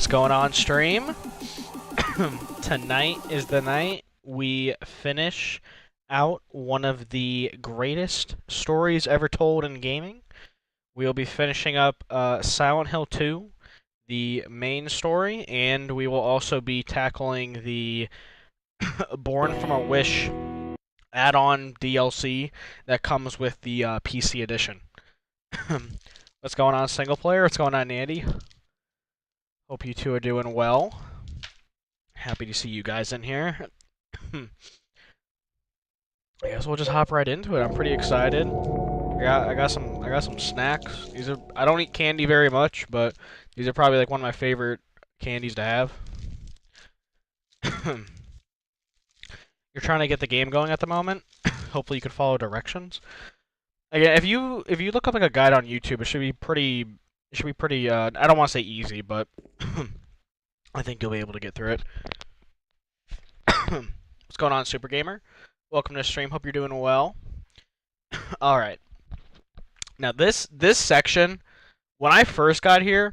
What's going on, stream? Tonight is the night we finish out one of the greatest stories ever told in gaming. We'll be finishing up Silent Hill 2, the main story, and we will also be tackling the Born from a Wish add-on DLC that comes with the PC edition. What's going on, single player? What's going on, Andy? Hope you two are doing well. Happy to see you guys in here. I guess we'll just hop right into it. I'm pretty excited. I got some snacks. I don't eat candy very much, but these are probably like one of my favorite candies to have. You're trying to get the game going at the moment. Hopefully you can follow directions. Again, if you look up like a guide on YouTube, it should be pretty. I don't want to say easy, but I think you'll be able to get through it. What's going on, Super Gamer? Welcome to the stream. Hope you're doing well. All right. Now this section, when I first got here,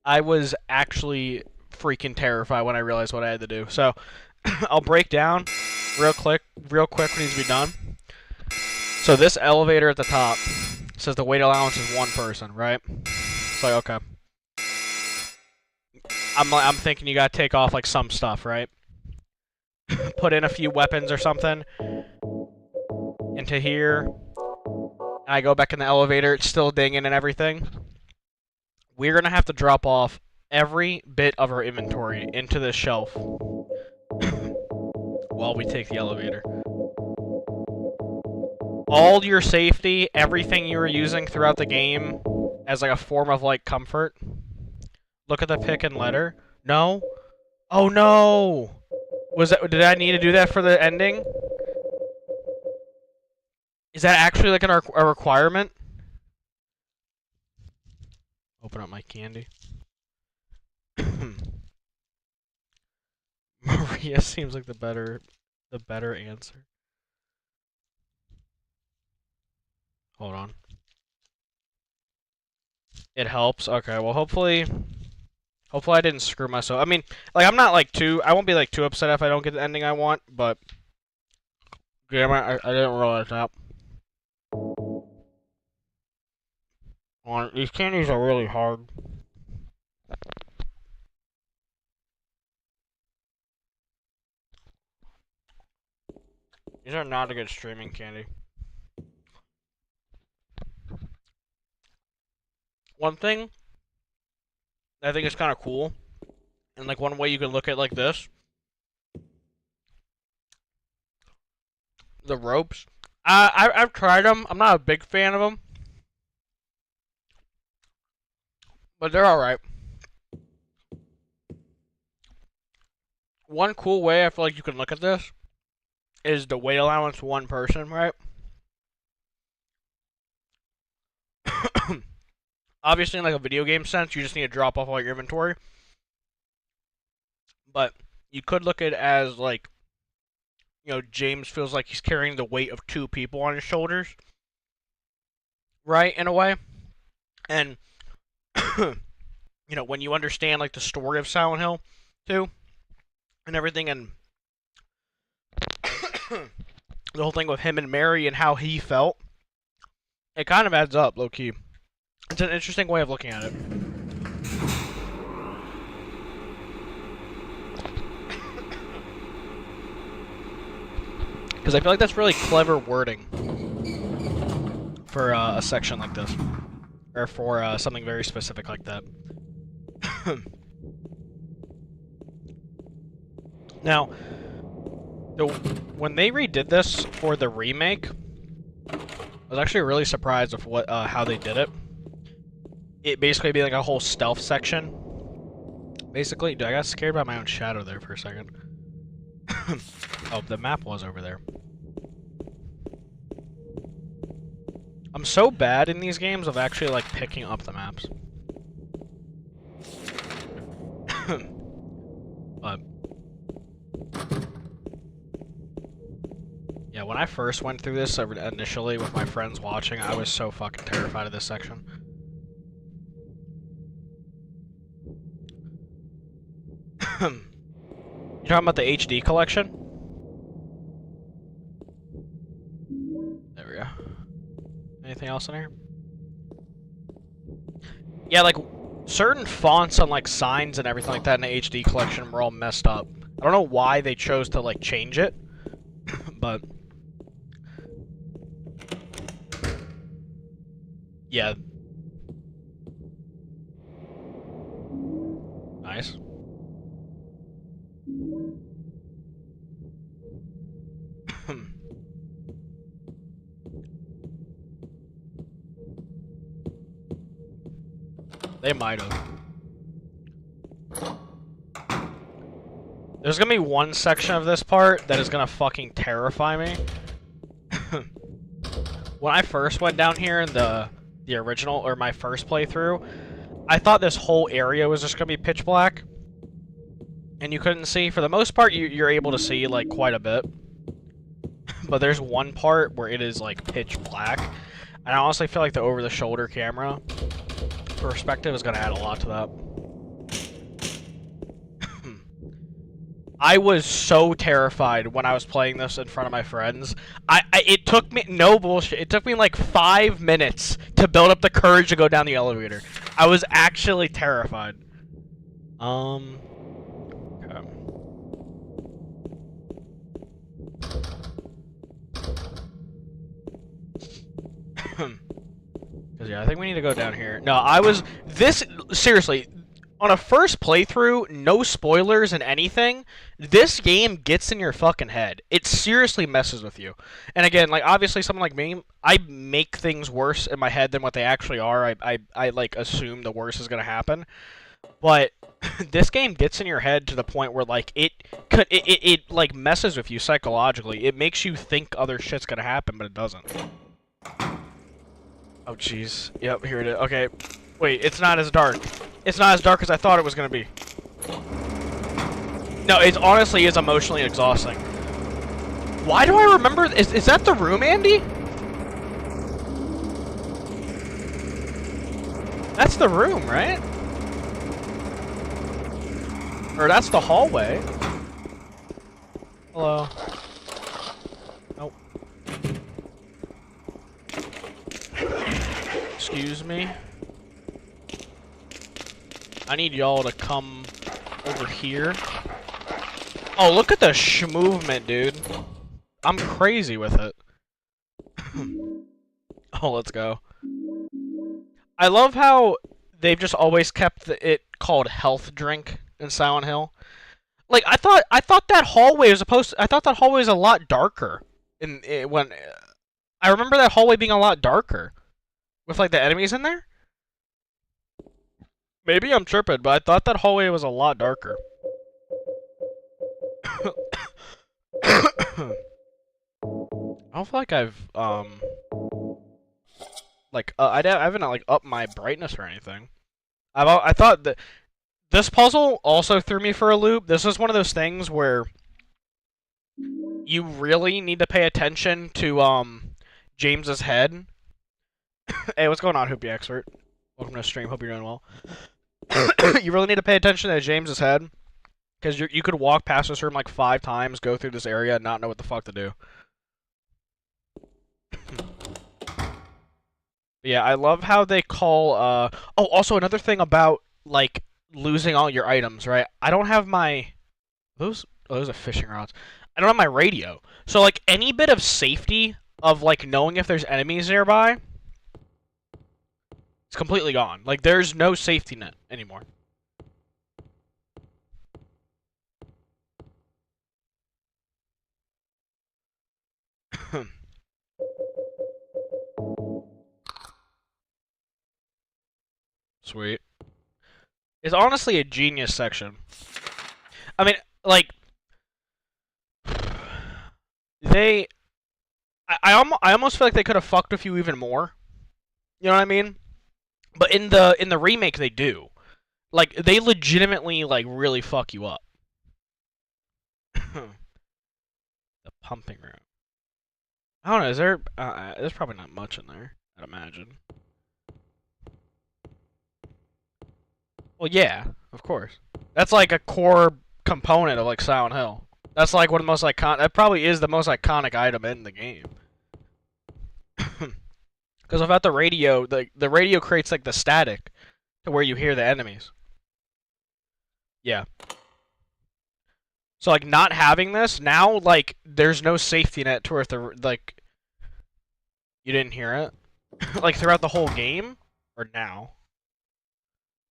I was actually freaking terrified when I realized what I had to do. So I'll break down real quick what needs to be done. So this elevator at the top says the weight allowance is one person, right? It's like, okay. I'm thinking you gotta take off like some stuff, right? Put in a few weapons or something into here. And I go back in the elevator, it's still dinging and everything. We're gonna have to drop off every bit of our inventory into this shelf while we take the elevator. All your safety, everything you were using throughout the game as like a form of like comfort. Look at the pick and letter. No? Oh no! Did I need to do that for the ending? Is that actually like a requirement? Open up my candy. Maria seems like the better answer. Hold on. It helps? Okay, well hopefully I didn't screw myself. I mean, like I won't be like too upset if I don't get the ending I want, but damn it, I didn't realize that. These candies are really hard. These are not a good streaming candy. One thing I think is kind of cool, and like one way you can look at like this, the ropes. I've tried them. I'm not a big fan of them, but they're all right. One cool way I feel like you can look at this is the weight allowance one person, right? Obviously, in like a video game sense, you just need to drop off all your inventory. But you could look at it as like, you know, James feels like he's carrying the weight of two people on his shoulders. Right, in a way. And, you know, when you understand like the story of Silent Hill 2 and everything, and the whole thing with him and Mary and how he felt, it kind of adds up, low-key. It's an interesting way of looking at it. Because I feel like that's really clever wording for a section like this. Or for something very specific like that. Now, when they redid this for the remake, I was actually really surprised with how they did it. It basically be like a whole stealth section. Basically, dude, I got scared by my own shadow there for a second. Oh, the map was over there. I'm so bad in these games of actually like picking up the maps. But yeah, when I first went through this initially with my friends watching, I was so fucking terrified of this section. You talking about the HD collection? There we go. Anything else in here? Yeah, like, certain fonts on, like, signs and everything like that in the HD collection were all messed up. I don't know why they chose to, like, change it, but... yeah. Nice. They might have. There's gonna be one section of this part that is gonna fucking terrify me. When I first went down here in the original, or my first playthrough, I thought this whole area was just gonna be pitch black. And you couldn't see. For the most part, you're able to see, like, quite a bit. But there's one part where it is, like, pitch black. And I honestly feel like the over-the-shoulder camera perspective is gonna add a lot to that. I was so terrified when I was playing this in front of my friends. It took me, no bullshit, it took me like 5 minutes to build up the courage to go down the elevator. I was actually terrified. Okay. Because, yeah, I think we need to go down here. No, seriously, on a first playthrough, no spoilers and anything, this game gets in your fucking head. It seriously messes with you. And again, like, obviously, someone like me, I make things worse in my head than what they actually are. I like, assume the worst is gonna happen. But this game gets in your head to the point where, like, it like, messes with you psychologically. It makes you think other shit's gonna happen, but it doesn't. Oh, jeez. Yep, here it is. Okay. Wait, it's not as dark. It's not as dark as I thought it was gonna be. No, it honestly is emotionally exhausting. Why do I remember... Is that the room, Andy? That's the room, right? Or that's the hallway. Hello. Nope. Excuse me. I need y'all to come over here. Oh, look at the movement, dude. I'm crazy with it. Oh, let's go. I love how they've just always kept it called health drink in Silent Hill. Like, I thought that hallway was I thought that hallway was a lot darker when I remember that hallway being a lot darker with, like, the enemies in there. Maybe I'm tripping, but I thought that hallway was a lot darker. I don't feel like I've, like, I haven't, like, upped my brightness or anything. I thought that this puzzle also threw me for a loop. This is one of those things where you really need to pay attention to, James's head. Hey, what's going on, Hoopy Expert? Welcome to the stream. Hope you're doing well. You really need to pay attention to James's head, because you could walk past this room like 5 times, go through this area, and not know what the fuck to do. Yeah, I love how they call, oh, also another thing about, like, losing all your items, right? I don't have my... those are fishing rods. I don't have my radio. So, like, any bit of safety of, like, knowing if there's enemies nearby... it's completely gone. Like, there's no safety net anymore. Sweet. It's honestly a genius section. I mean, like... they... I almost feel like they could have fucked with you even more. You know what I mean? But in the remake, they do. Like, they legitimately, like, really fuck you up. The pumping room. I don't know, is there... there's probably not much in there, I'd imagine. Well, yeah, of course. That's like a core component of like Silent Hill. That's like one of the most iconic. That probably is the most iconic item in the game. Because without the radio, the radio creates like the static to where you hear the enemies. Yeah. So like not having this now, like there's no safety net to where the like you didn't hear it, like throughout the whole game or now.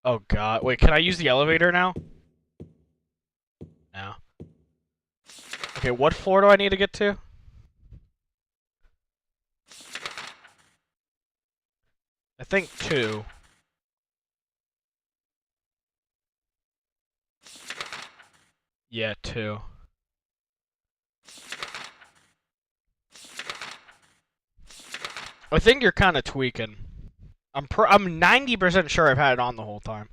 Oh god, wait, can I use the elevator now? No. Okay, what floor do I need to get to? I think 2. Yeah, 2. I think you're kind of tweaking. I'm 90% sure I've had it on the whole time.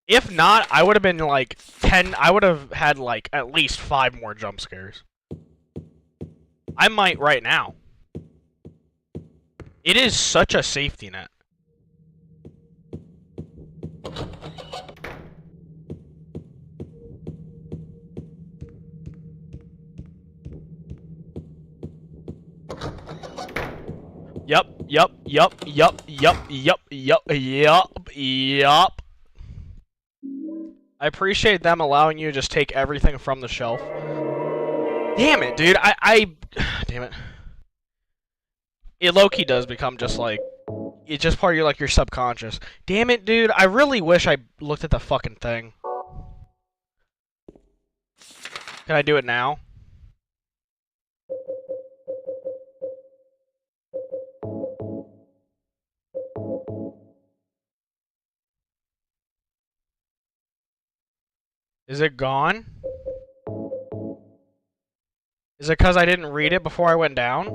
If not, I would have been like 10. I would have had like at least 5 more jump scares. I might right now. It is such a safety net. Yup. I appreciate them allowing you to just take everything from the shelf. Damn it, dude. Damn it. It low-key does become just like... It's just part of your subconscious. Damn it, dude. I really wish I looked at the fucking thing. Can I do it now? Is it gone? Is it because I didn't read it before I went down?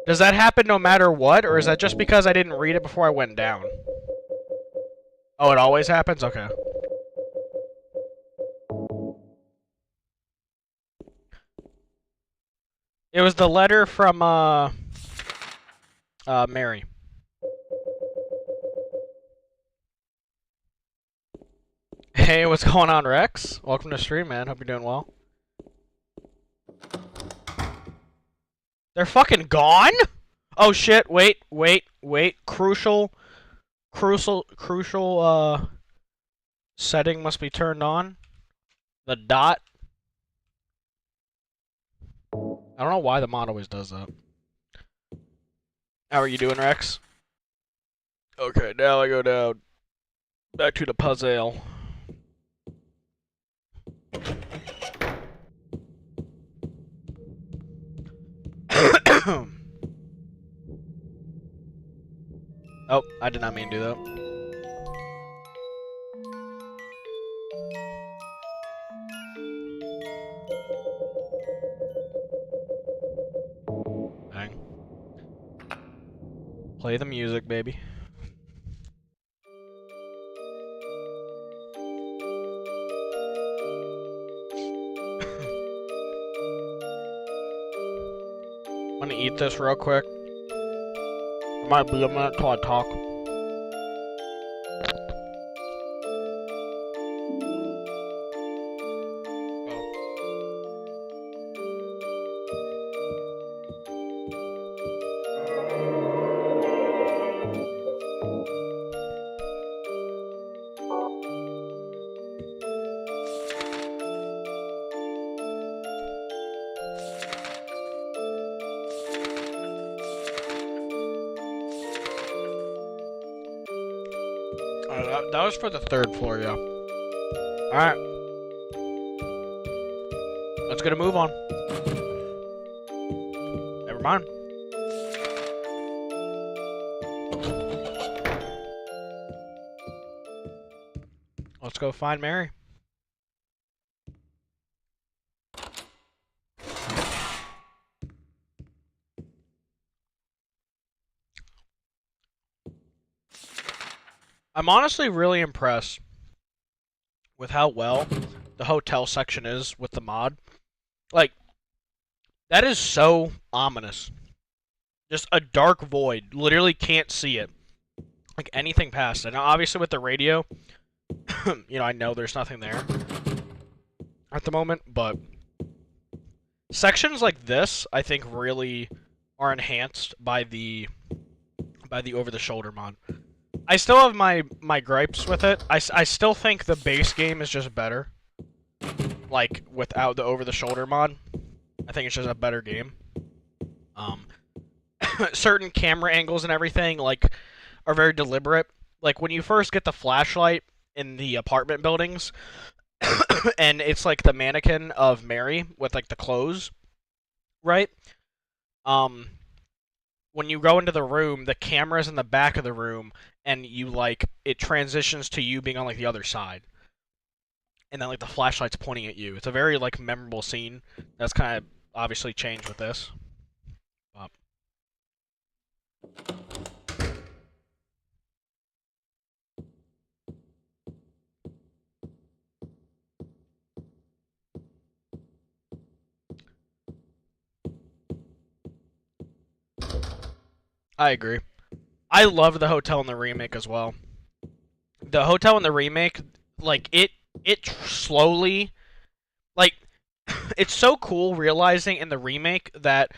Does that happen no matter what, or is that just because I didn't read it before I went down? Oh, it always happens? Okay. It was the letter from, Mary. Hey, what's going on, Rex? Welcome to stream, man. Hope you're doing well. They're fucking gone? Oh shit, wait. Crucial, setting must be turned on. The dot. I don't know why the mod always does that. How are you doing, Rex? Okay, now I go down. Back to the puzzle. Oh, I did not mean to do that. Bang. Play the music, baby. I'm gonna eat this real quick. It might be a minute till I talk. That was for the 3rd floor, yeah. Alright. Let's get a move on. Never mind. Let's go find Mary. I'm honestly really impressed with how well the hotel section is with the mod. Like, that is so ominous. Just a dark void. Literally can't see it. Like anything past it. Now, obviously, with the radio, I know there's nothing there at the moment, but sections like this, I think, really are enhanced by the over-the-shoulder mod. I still have my gripes with it. I still think the base game is just better. Like, without the over-the-shoulder mod. I think it's just a better game. Certain camera angles and everything, like, are very deliberate. Like, when you first get the flashlight in the apartment buildings, and it's, like, the mannequin of Mary with, like, the clothes, right? When you go into the room, the camera's in the back of the room, and it transitions to you being on, like, the other side. And then, like, the flashlight's pointing at you. It's a very, like, memorable scene. That's kind of obviously changed with this. I agree. I love the hotel in the remake as well. The hotel in the remake, like, it slowly, like, it's so cool realizing in the remake that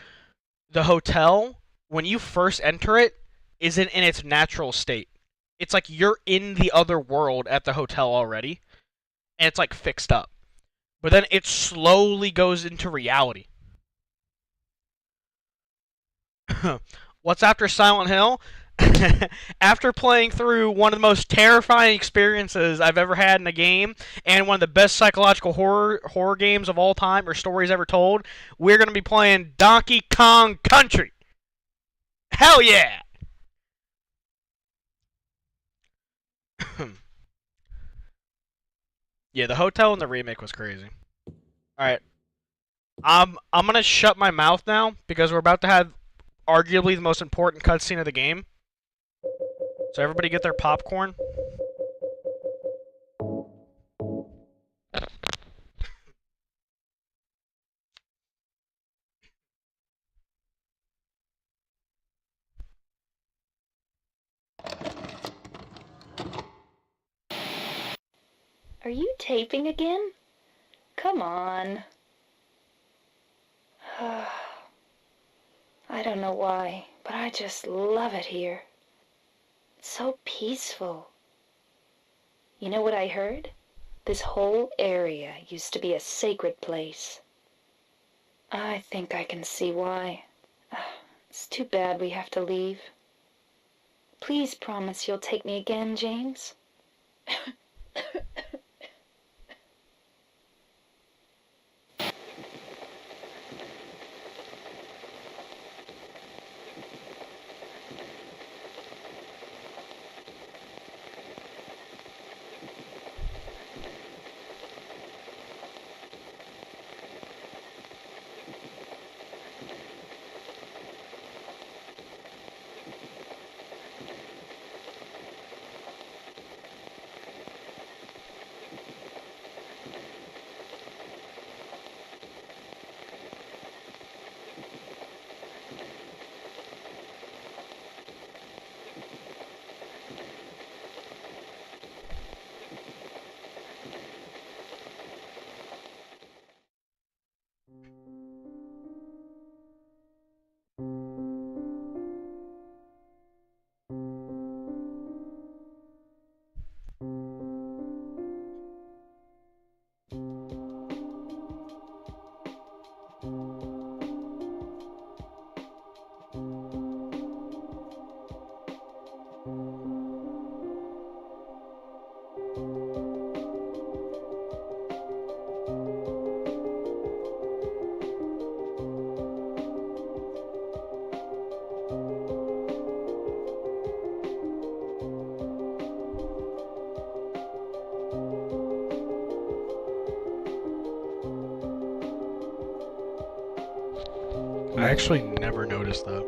the hotel, when you first enter it, isn't in its natural state. It's like you're in the other world at the hotel already, and it's, like, fixed up. But then it slowly goes into reality. What's after Silent Hill? After playing through one of the most terrifying experiences I've ever had in a game, and one of the best psychological horror games of all time, or stories ever told, we're going to be playing Donkey Kong Country. Hell yeah! Yeah, the hotel in the remake was crazy. Alright. I'm going to shut my mouth now, because we're about to have arguably the most important cutscene of the game. So everybody get their popcorn. Are you taping again? Come on. I don't know why, but I just love it here. It's so peaceful. You know what I heard? This whole area used to be a sacred place. I think I can see why. It's too bad we have to leave. Please promise you'll take me again, James. I actually never noticed that.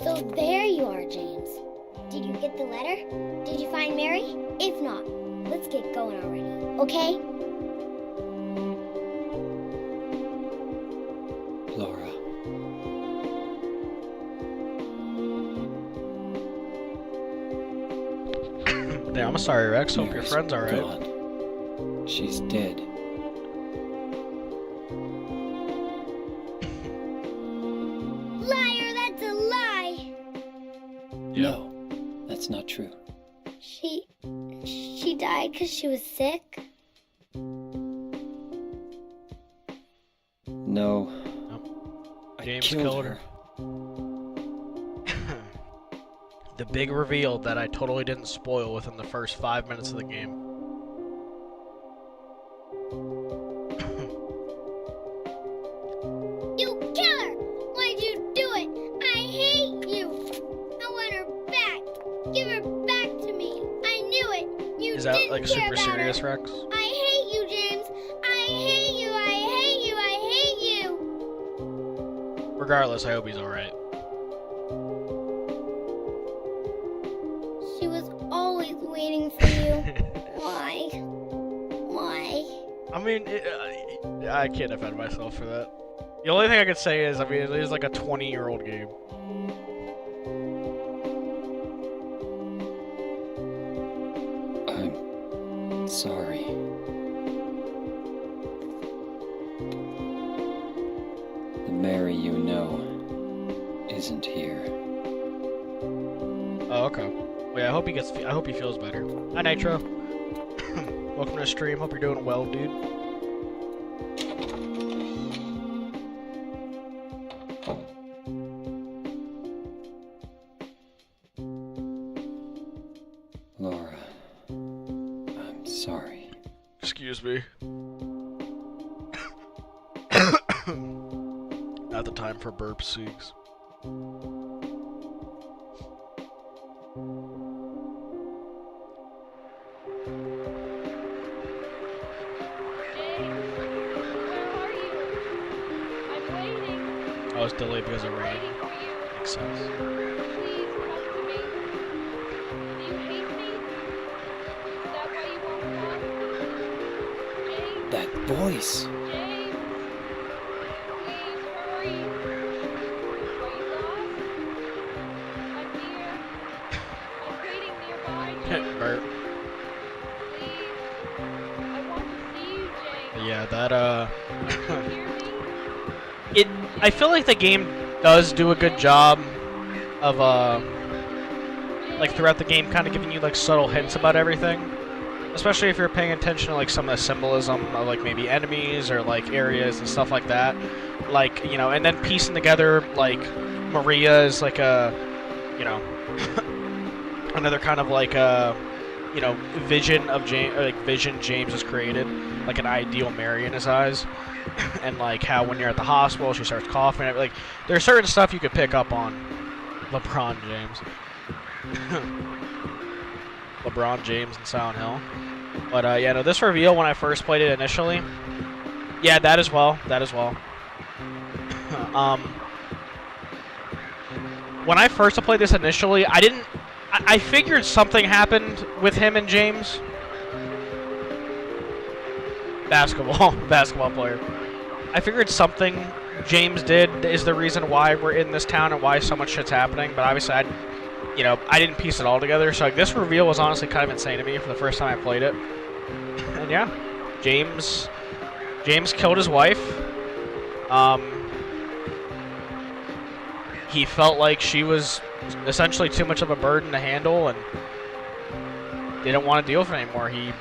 So there you are, James. Did you get the letter? Did you find Mary? If not, let's get going already, okay? Laura. Yeah, I'm sorry, Rex. Hope your Mary's friend's alright. gone. She's dead. Liar, that's a lie! No, that's not true. She died because she was sick? No. I James killed killed her. The big reveal that I totally didn't spoil within the first 5 minutes of the game. You killer! Why'd you do it? I hate you! I want her back! Give her back to me! I knew it! You Is that didn't like care super about serious, her. Rex? I hate you, James! I hate you! I hate you! I hate you! Regardless, I hope he's alright. She was always waiting for you. Why? Why? I mean, I can't defend myself for that. The only thing I could say is, I mean, it is like a 20-year-old game. I'm sorry. The Mary you know isn't here. Oh, okay. Well, yeah, I hope he feels better. Hi, Nitro. Welcome to the stream. Hope you're doing well, dude. Laura, I'm sorry. Excuse me. Not the time for burp seeks. I was delayed because of rain. Makes sense. That voice! Burp. Yeah, that I feel like the game does do a good job of like throughout the game kind of giving you like subtle hints about everything. Especially if you're paying attention to like some of the symbolism of like maybe enemies or like areas and stuff like that. Like, you know, and then piecing together like Maria is like a, you know, another kind of like a, you know, vision of James has created, like an ideal Mary in his eyes. And like how when you're at the hospital she starts coughing, like there's certain stuff you could pick up on LeBron James. LeBron James and Silent Hill. But yeah, no, this reveal when I first played it initially, yeah, that as well. When I first played this initially, I figured something happened with him and James. Basketball player. I figured something James did is the reason why we're in this town and why so much shit's happening, but obviously I didn't piece it all together, so like, this reveal was honestly kind of insane to me for the first time I played it. And yeah, James killed his wife. He felt like she was essentially too much of a burden to handle and didn't want to deal with it anymore. He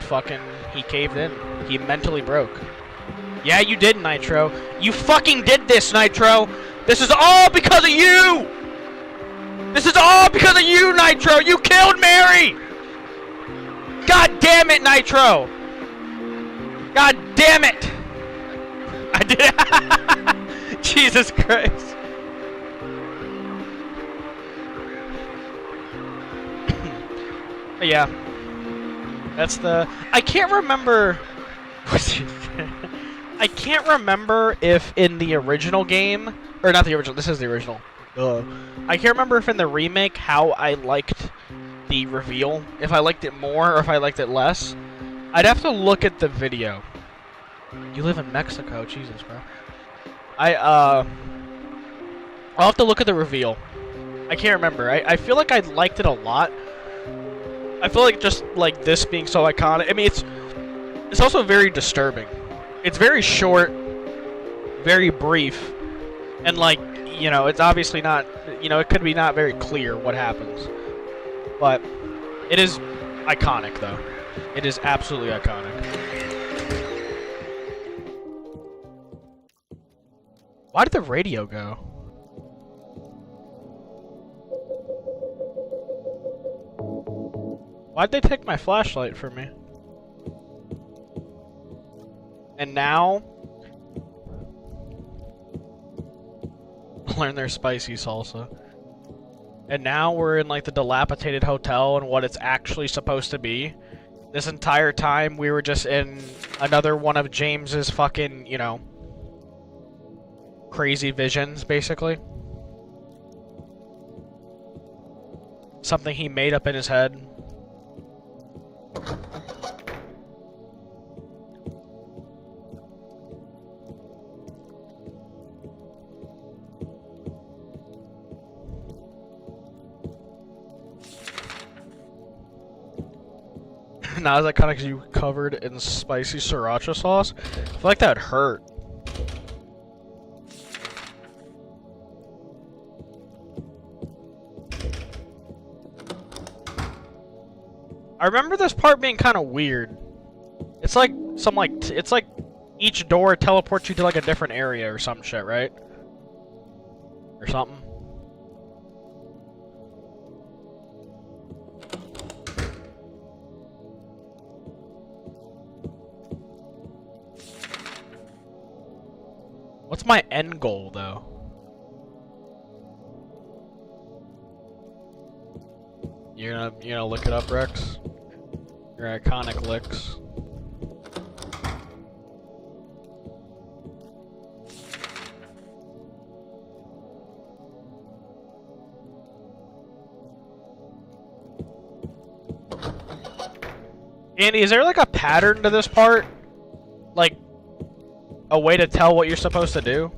caved in. He mentally broke. Yeah, you did, Nitro. You fucking did this, Nitro. This is all because of you. This is all because of you, Nitro! You killed Mary! God damn it, Nitro! God damn it! I did it! Jesus Christ. Yeah. That's the... I can't remember... I can't remember if in the original game... Or not the original, this is the original. I can't remember if in the remake how I liked the reveal. If I liked it more or if I liked it less. I'd have to look at the video. You live in Mexico, Jesus, bro. I'll have to look at the reveal. I can't remember. I feel like I liked it a lot. I feel like just like this being so iconic. I mean, it's also very disturbing. It's very short, very brief, and like, you know, it's obviously not, you know, it could be not very clear what happens. But it is iconic though. It is absolutely iconic. Why did the radio go? Why'd they take my flashlight from me? And now... learn their spicy salsa. And now we're in like the dilapidated hotel and what it's actually supposed to be. This entire time we were just in another one of James's fucking, you know, crazy visions, basically. Something he made up in his head. Now is that kind of because you covered in spicy sriracha sauce? I feel like that would hurt. I remember this part being kind of weird. It's like some like it's like each door teleports you to like a different area or some shit, right? Or something. What's my end goal, though? You're gonna look it up, Rex? Your iconic licks. Andy, is there like a pattern to this part? Like, a way to tell what you're supposed to do?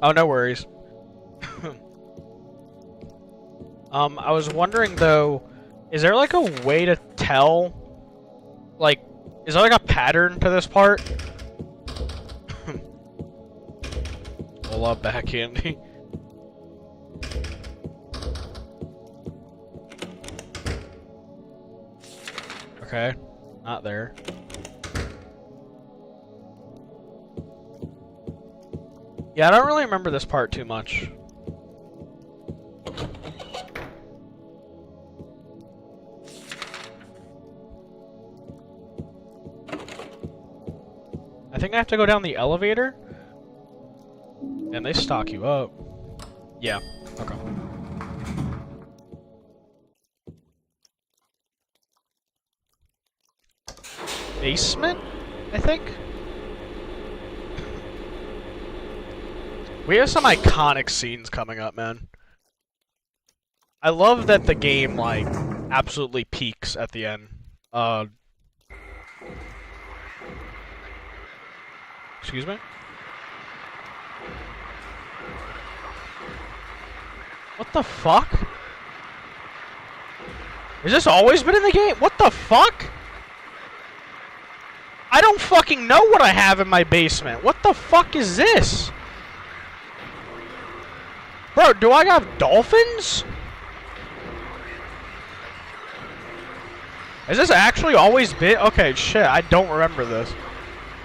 Oh, no worries. I was wondering though, is there like a way to tell, like, is there like a pattern to this part? Hold up back, Andy. Okay, not there. Yeah, I don't really remember this part too much. I think I have to go down the elevator. And they stock you up. Yeah, okay. Basement, I think? We have some iconic scenes coming up, man. I love that the game, like, absolutely peaks at the end. Excuse me? What the fuck? Has this always been in the game? What the fuck? I don't fucking know what I have in my basement. What the fuck is this? Bro, do I have dolphins? Has this actually always been? Okay, shit, I don't remember this.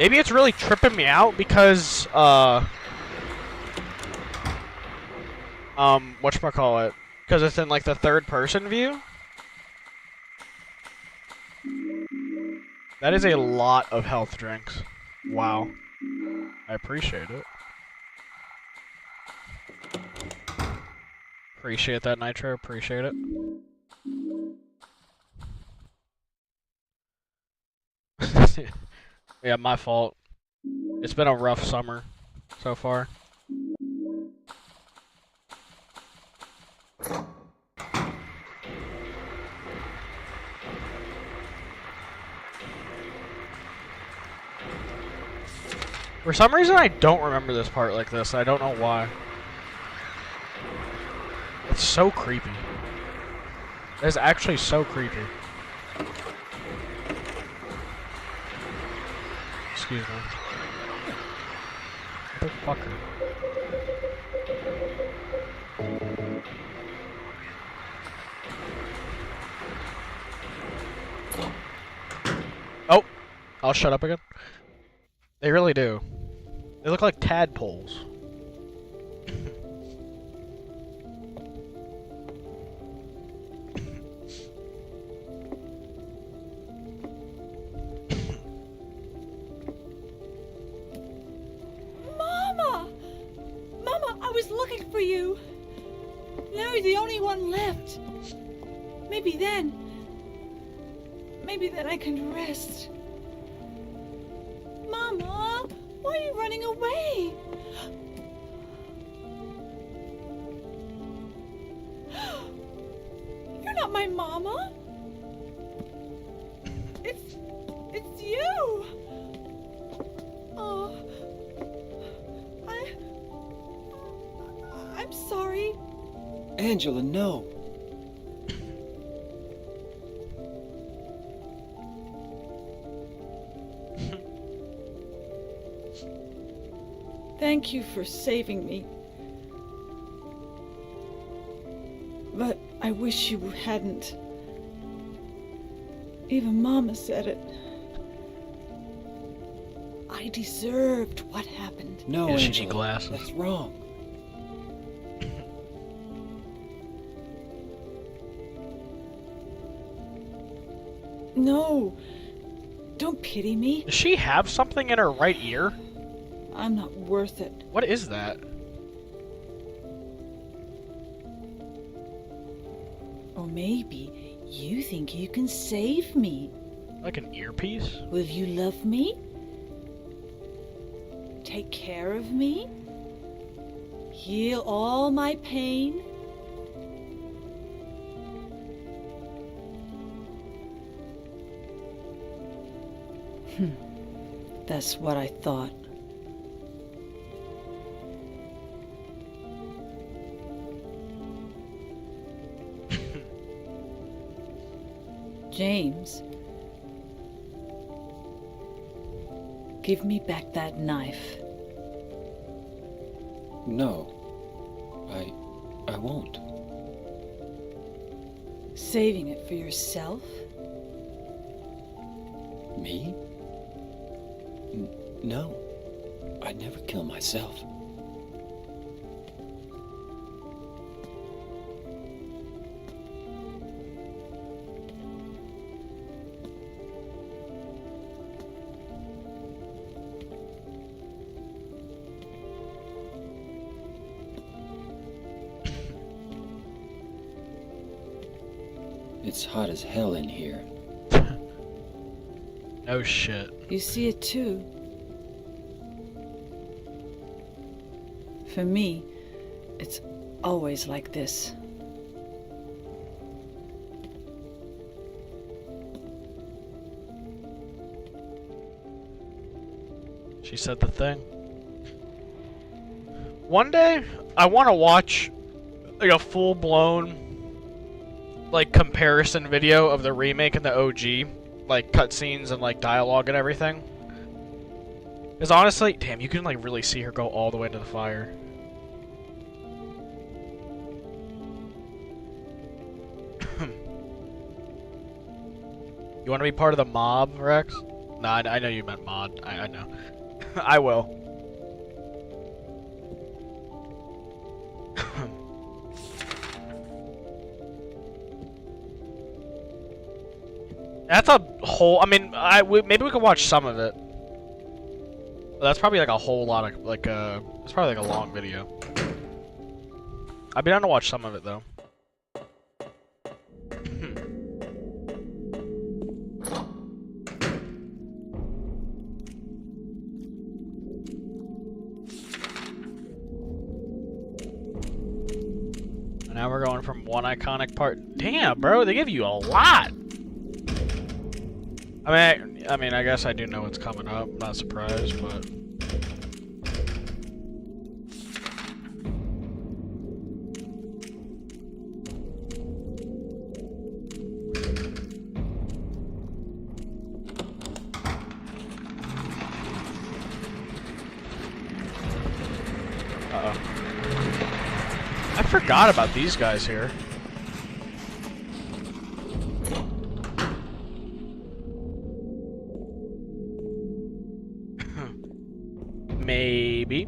Maybe it's really tripping me out because, whatchamacallit? Because it's in, like, the third-person view? That is a lot of health drinks. Wow. I appreciate it. Appreciate that, Nitro. Appreciate it. Yeah, my fault. It's been a rough summer so far. For some reason, I don't remember this part like this. I don't know why. It's so creepy. It's actually so creepy. Excuse me. Motherfucker. Oh! I'll shut up again. They really do. They look like tadpoles. Mama! Mama, I was looking for you. Now you're the only one left. Maybe then I can rest. Mama, why are you running away? You're not my mama. It's you. Oh, I'm sorry. Angela, no. Thank you for saving me. But I wish you hadn't. Even Mama said it. I deserved what happened. No, Yeah, she Angela, need glasses. that's wrong. No. Don't pity me. Does she have something in her right ear? I'm not worth it. What is that? Or maybe you think you can save me. Like an earpiece? Will you love me? Take care of me? Heal all my pain? That's what I thought. James, give me back that knife. No. I won't. Saving it for yourself? Me? No. I'd never kill myself. It's hot as hell in here. No shit. You see it too. For me, it's always like this. She said the thing. One day, I want to watch like a full-blown like comparison video of the remake and the OG, like cutscenes and like dialogue and everything. Because honestly, damn, you can like really see her go all the way into the fire. You want to be part of the mob, Rex? Nah, I know you meant mod. I know. I will. That's a whole. I mean, maybe we could watch some of it. But that's probably like a whole lot of like it's probably like a long video. I'd be down to watch some of it though. Now we're going from one iconic part. Damn, bro, they give you a lot. I mean, I guess I do know what's coming up. I'm not surprised, but. Uh-oh. I forgot about these guys here. Maybe.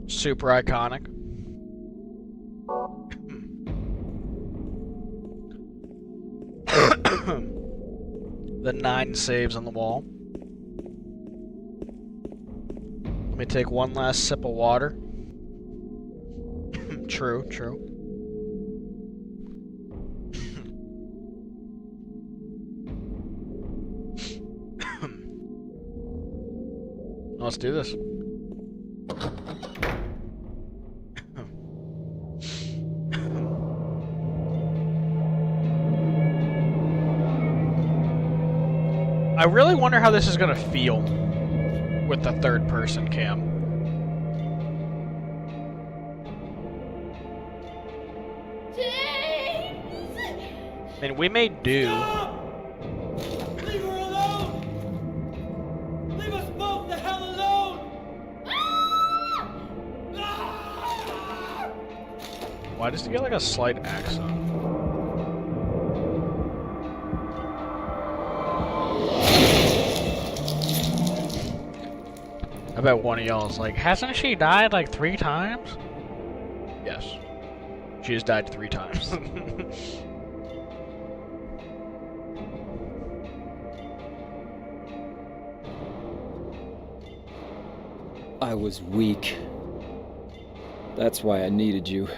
Super iconic. The 9 saves on the wall. Let me take one last sip of water. True, true. Let's do this. I really wonder how this is gonna feel with the third person cam. James! I mean, we may do. Leave her alone! Leave us both the hell alone! Ah! Why does he get like a slight accent? I bet one of y'all is like, hasn't she died like 3 times? Yes. She has died 3 times. I was weak. That's why I needed you.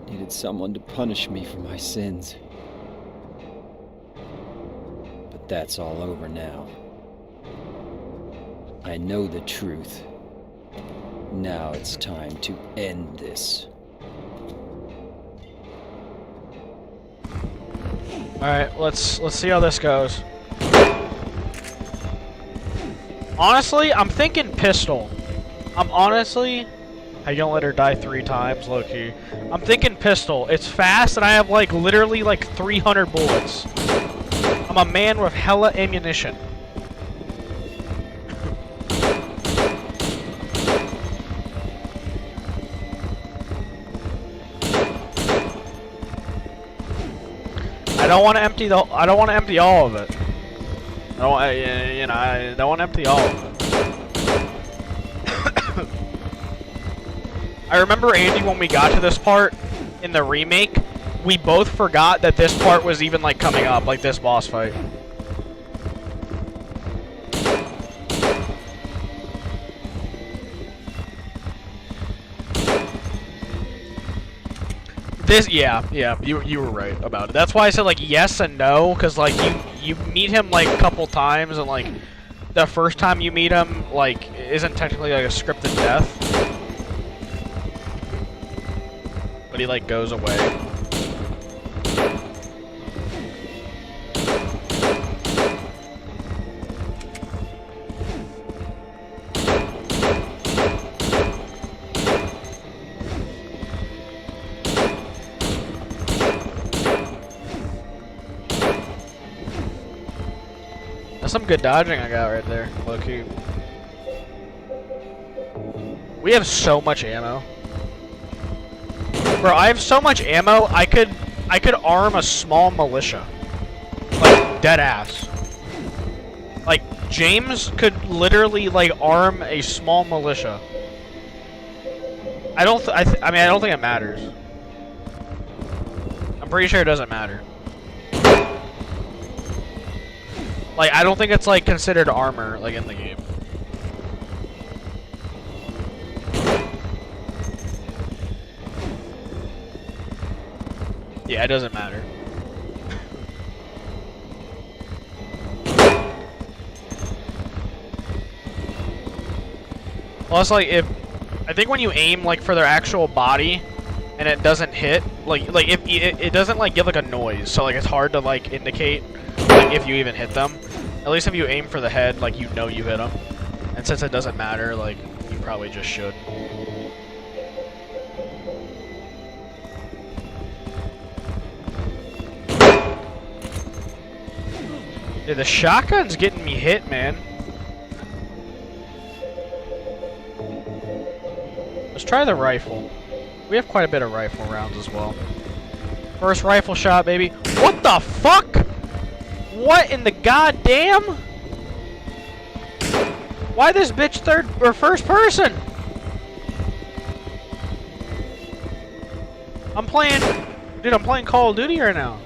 Needed someone to punish me for my sins. But that's all over now. I know the truth. Now it's time to end this. Alright, let's see how this goes. Honestly, I'm thinking pistol. How you gonna let her die 3 times, low-key? I'm thinking pistol. It's fast and I have like literally like 300 bullets. I'm a man with hella ammunition. I don't want to empty all of it. I don't want to empty all of it. I remember, Andy, when we got to this part in the remake, we both forgot that this part was even like coming up, like this boss fight. Yeah, you were right about it. That's why I said like yes and no, because like you meet him like a couple times, and like the first time you meet him like isn't technically like a scripted death, but he like goes away. That's some good dodging I got right there, low-key. We have so much ammo. Bro, I have so much ammo, I could arm a small militia. Like, dead ass. Like, James could literally, like, arm a small militia. I don't think it matters. I'm pretty sure it doesn't matter. Like, I don't think it's, like, considered armor, like, in the game. Yeah, it doesn't matter. Plus, like, I think when you aim, like, for their actual body, and it doesn't hit, like if it doesn't, like, give, like, a noise, so, like, it's hard to, like, indicate, like, if you even hit them. At least if you aim for the head, like, you know you hit them. And since it doesn't matter, like, you probably just should. Dude, the shotgun's getting me hit, man. Let's try the rifle. We have quite a bit of rifle rounds as well. First rifle shot, baby. What the fuck? What in the goddamn? Why this bitch third or first person? I'm playing Call of Duty right now.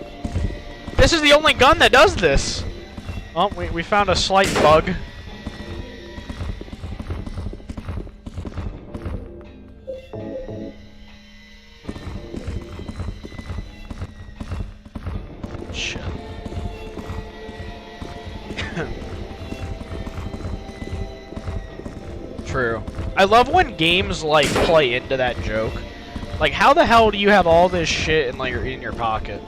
This is the only gun that does this. Oh, we found a slight bug. Shit. True. I love when games, like, play into that joke. Like, how the hell do you have all this shit in, like, in your pocket?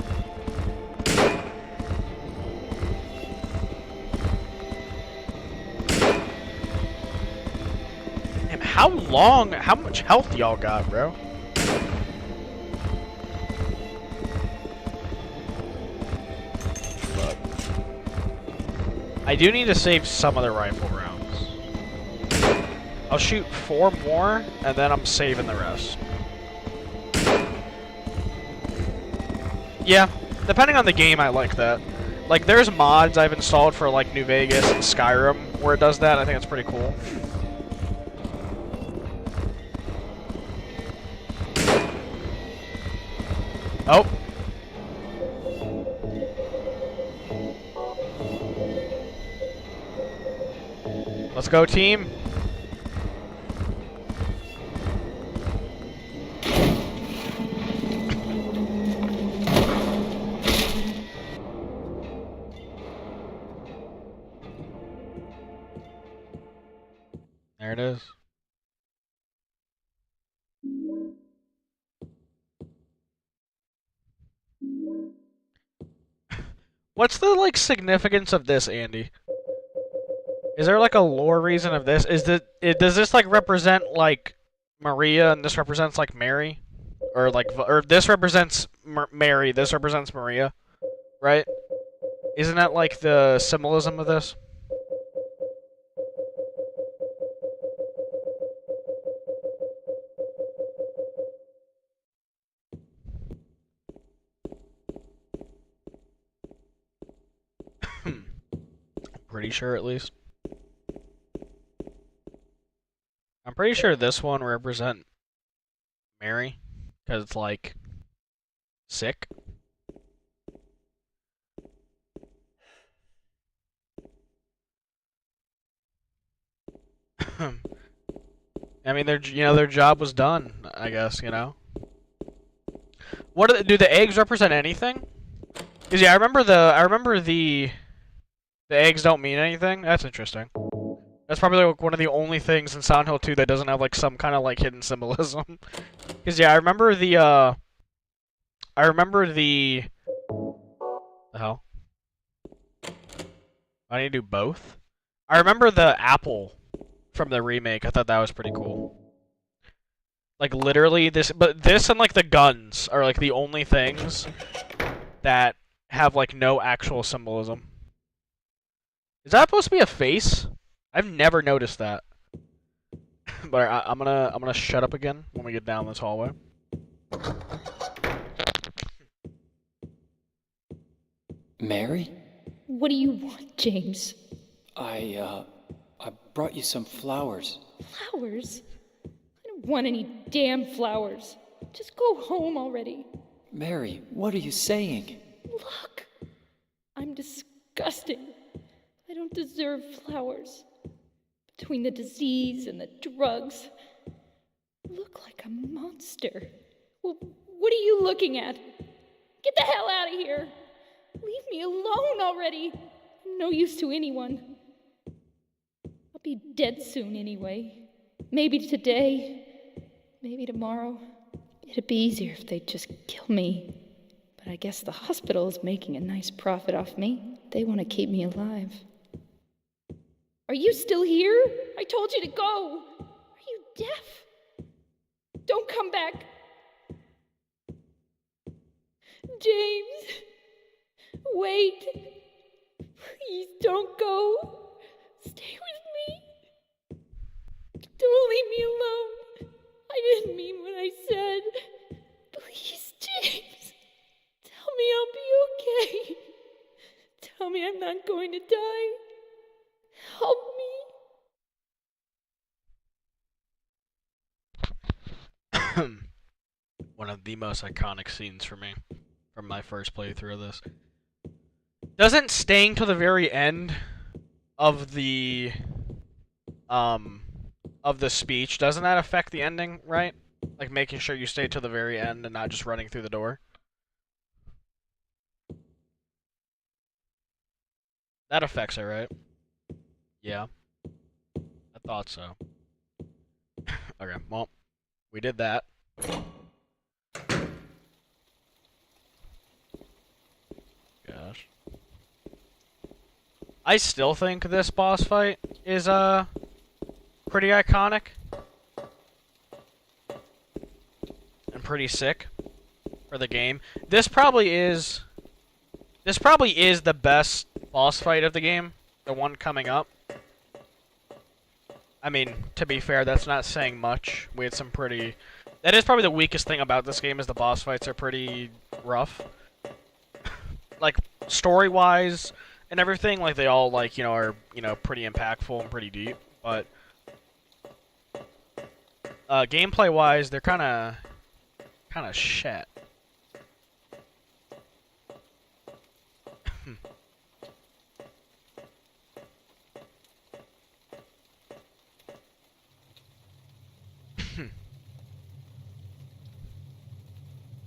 Damn, how much health y'all got, bro? I do need to save some of the rifle rounds. I'll shoot 4 more, and then I'm saving the rest. Yeah, depending on the game, I like that. Like, there's mods I've installed for, like, New Vegas and Skyrim where it does that. I think it's pretty cool. Oh. Let's go, team. There it is. What's the, like, significance of this, Andy? Is there, like, a lore reason of this? Does this, like, represent, like, Maria and this represents, like, Mary? Or, like, or this represents Mary, this represents Maria? Right? Isn't that, like, the symbolism of this? Pretty sure, at least. I'm pretty sure this one represents Mary, because it's, like, sick. I mean, their job was done, I guess, you know? What do the eggs represent anything? Cause yeah, I remember the eggs don't mean anything. That's interesting. That's probably like one of the only things in Silent Hill 2 that doesn't have like some kind of like hidden symbolism. Cause yeah, I remember the hell? I need to do both. I remember the apple from the remake. I thought that was pretty cool. Like literally this and like the guns are like the only things that have like no actual symbolism. Is that supposed to be a face? I've never noticed that. But I'm gonna shut up again when we get down this hallway. Mary? What do you want, James? I brought you some flowers. Flowers? I don't want any damn flowers. Just go home already. Mary, what are you saying? Look, I'm disgusting. I don't deserve flowers. Between the disease and the drugs, I look like a monster. Well, what are you looking at? Get the hell out of here. Leave me alone already. I'm no use to anyone. I'll be dead soon anyway. Maybe today, maybe tomorrow. It'd be easier if they'd just kill me. But I guess the hospital is making a nice profit off me. They want to keep me alive. Are you still here? I told you to go. Are you deaf? Don't come back. James, wait. Please don't go. Stay with me. Don't leave me alone. I didn't mean what I said. Please, James. Tell me I'll be okay. Tell me I'm not going to die. Help me. One of the most iconic scenes for me from my first playthrough of this. Doesn't staying to the very end of the speech, doesn't that affect the ending, right? Like making sure you stay to the very end and not just running through the door? That affects it, right? Yeah. I thought so. Okay, well, we did that. Gosh. I still think this boss fight is pretty iconic and pretty sick for the game. This probably is the best boss fight of the game, the one coming up. I mean, to be fair, that's not saying much. We had some pretty... That is probably the weakest thing about this game, is the boss fights are pretty rough. Like, story-wise and everything, like, they all, like, you know, are, you know, pretty impactful and pretty deep. But, gameplay-wise, they're kinda shit.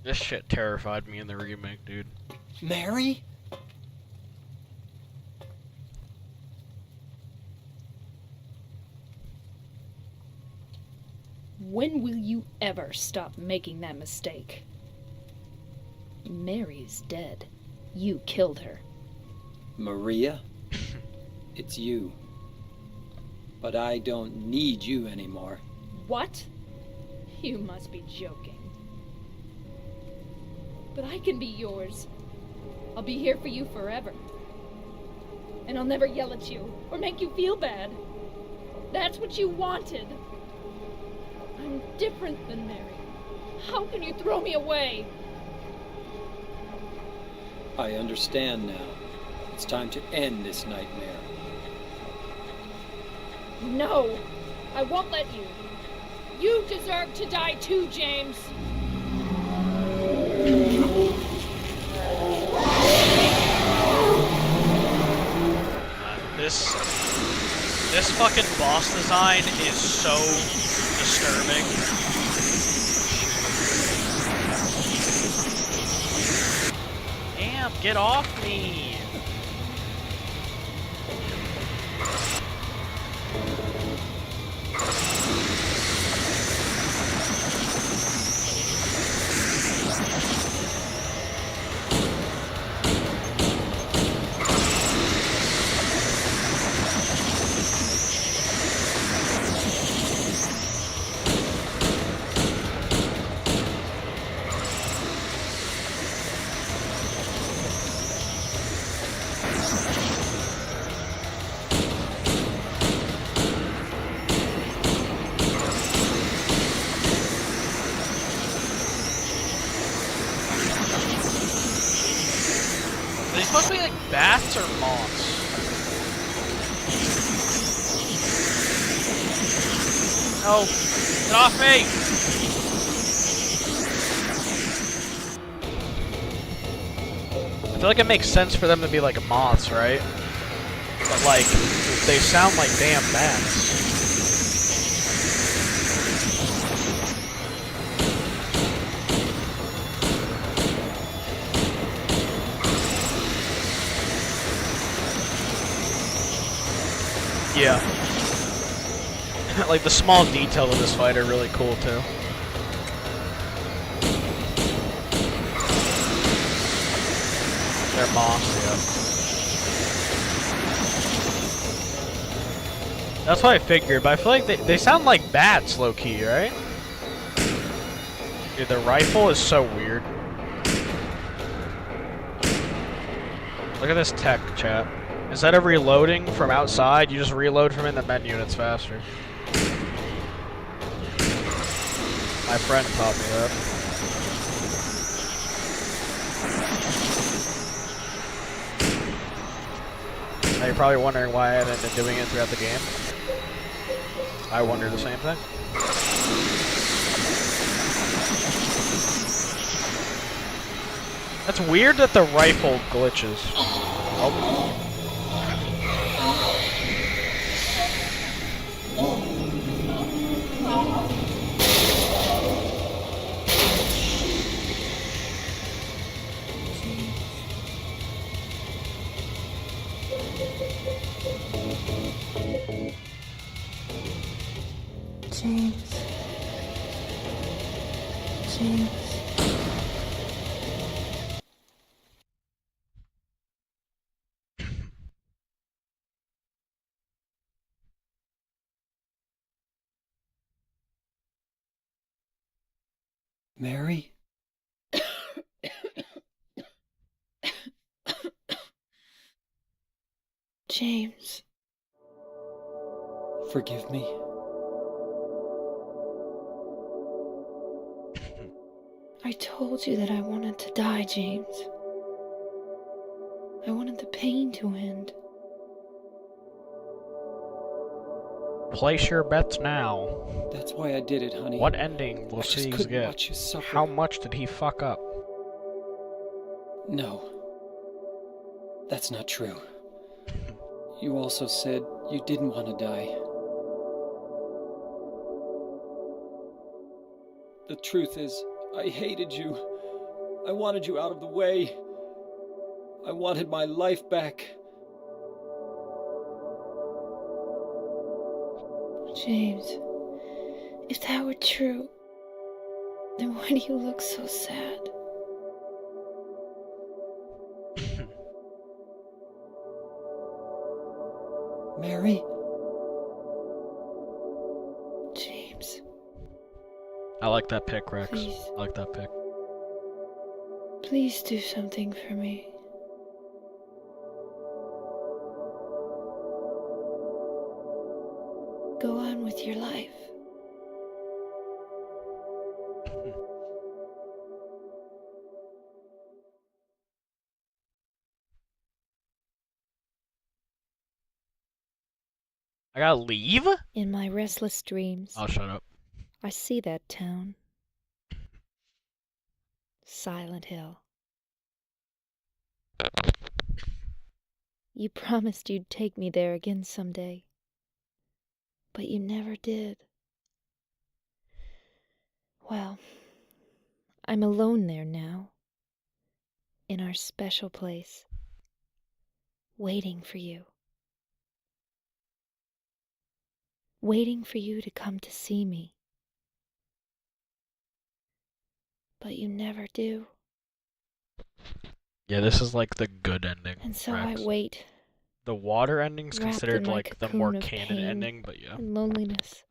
This shit terrified me in the remake, dude. Mary? When will you ever stop making that mistake? Mary's dead. You killed her. Maria? It's you. But I don't need you anymore. What? You must be joking. But I can be yours. I'll be here for you forever. And I'll never yell at you or make you feel bad. That's what you wanted. I'm different than Mary. How can you throw me away? I understand now. It's time to end this nightmare. No, I won't let you. You deserve to die too, James. This fucking boss design is so disturbing. Damn, get off me! Are these supposed to be like bats or moths? No! Get off me! I feel like it makes sense for them to be like moths, right? But like, they sound like damn bats. Yeah. Like the small details of this fight are really cool too. They're moss, yeah. That's what I figured, but I feel like they sound like bats, low-key, right? Dude, the rifle is so weird. Look at this tech, chat. Instead of reloading from outside, you just reload from in the menu and it's faster. My friend taught me that. Now you're probably wondering why I haven't been doing it throughout the game. I wonder the same thing. That's weird that the rifle glitches. Oh. James. James. Mary? James. Forgive me. I told you that I wanted to die, James. I wanted the pain to end. Place your bets now. That's why I did it, honey. What ending will I just Siegs couldn't get? watch you suffer. How much did he fuck up? No. That's not true. You also said you didn't want to die. The truth is, I hated you. I wanted you out of the way. I wanted my life back. James, if that were true, then why do you look so sad? Mary? James, I like that pick, Rex. Please. I like that pick. please do something for me. Go on with your life. I gotta leave? In my restless dreams, I'll shut up. I see that town. Silent Hill. You promised you'd take me there again someday, but you never did. Well, I'm alone there now, in our special place, waiting for you. Waiting for you to come to see me. But you never do. Yeah, this is like the good ending. And so Rex. I wait The water ending's wrapped considered in my like the cocoon more of canon pain ending, but yeah. and loneliness.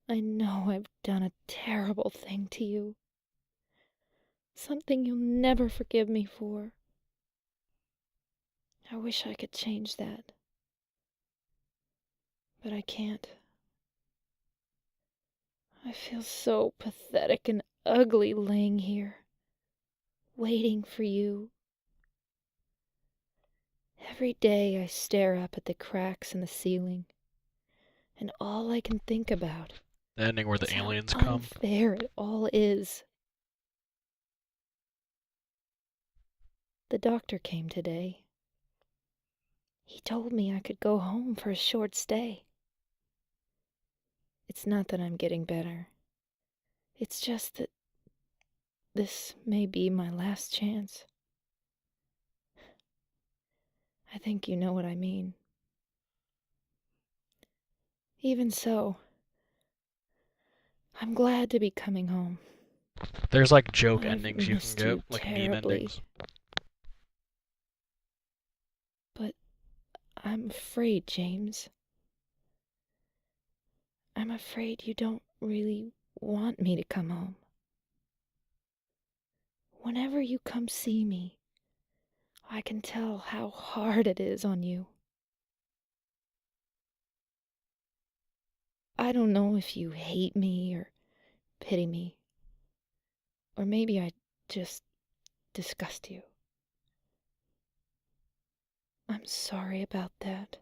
I know I've done a terrible thing to you. Something you'll never forgive me for. I wish I could change that. But I can't. I feel so pathetic and ugly laying here, waiting for you. Every day I stare up at the cracks in the ceiling, and all I can think about The ending where the is how aliens come. unfair it all is. The doctor came today. He told me I could go home for a short stay. It's not that I'm getting better. It's just that this may be my last chance. I think you know what I mean. Even so, I'm glad to be coming home. There's like joke I've endings you can missed get, you like meme terribly. endings. But I'm afraid, James. I'm afraid you don't really want me to come home. Whenever you come see me, I can tell how hard it is on you. I don't know if you hate me or pity me, or maybe I just disgust you. I'm sorry about that.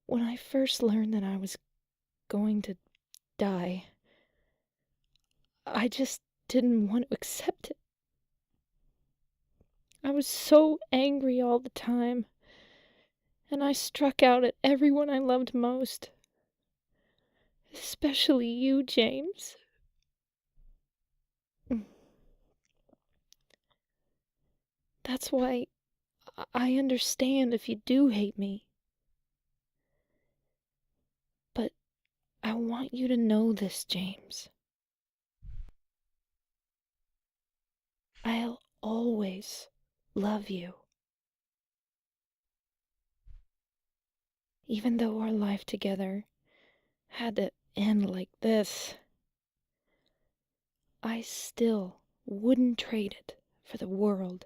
When I first learned that I was going to die, I just didn't want to accept it. I was so angry all the time, and I struck out at everyone I loved most. Especially you, James. That's why I understand if you do hate me. But I want you to know this, James. I'll always love you. Even though our life together had to end like this, I still wouldn't trade it for the world.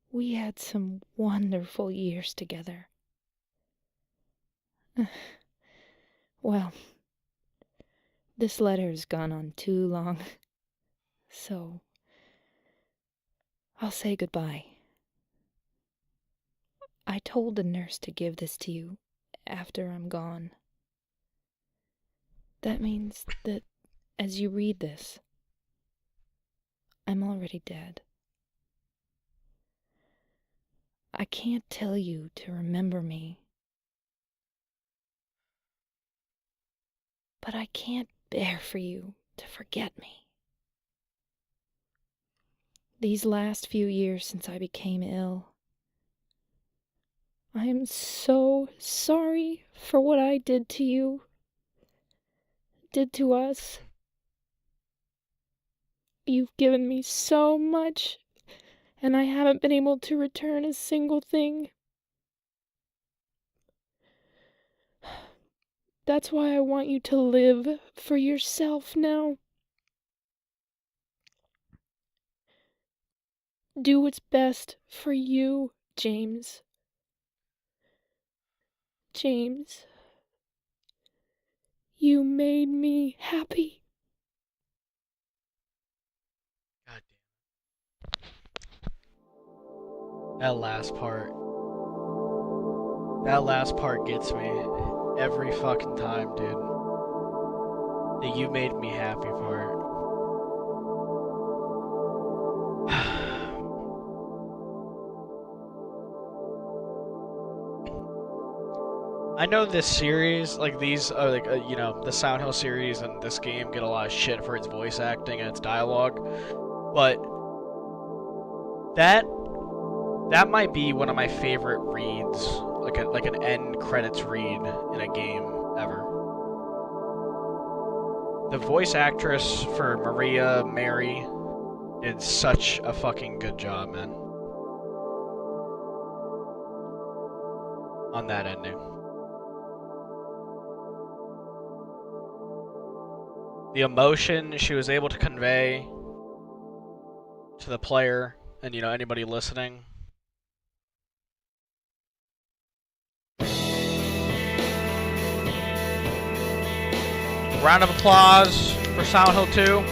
We had some wonderful years together. Well, this letter has gone on too long, so I'll say goodbye. I told the nurse to give this to you after I'm gone. That means that as you read this, I'm already dead. I can't tell you to remember me, but I can't bear for you to forget me. These last few years since I became ill, I am so sorry for what I did to you, did to us. You've given me so much, and I haven't been able to return a single thing. That's why I want you to live for yourself now. Do what's best for you, James. James, you made me happy. God damn. That last part. That last part gets me every fucking time, dude. The "you made me happy" part. I know this series, like these, you know, the Silent Hill series and this game get a lot of shit for its voice acting and its dialogue, but that might be one of my favorite reads, like an end credits read in a game ever. The voice actress for Maria Mary did such a fucking good job, man, on that ending. The emotion she was able to convey to the player and, you know, anybody listening. Round of applause for Silent Hill 2.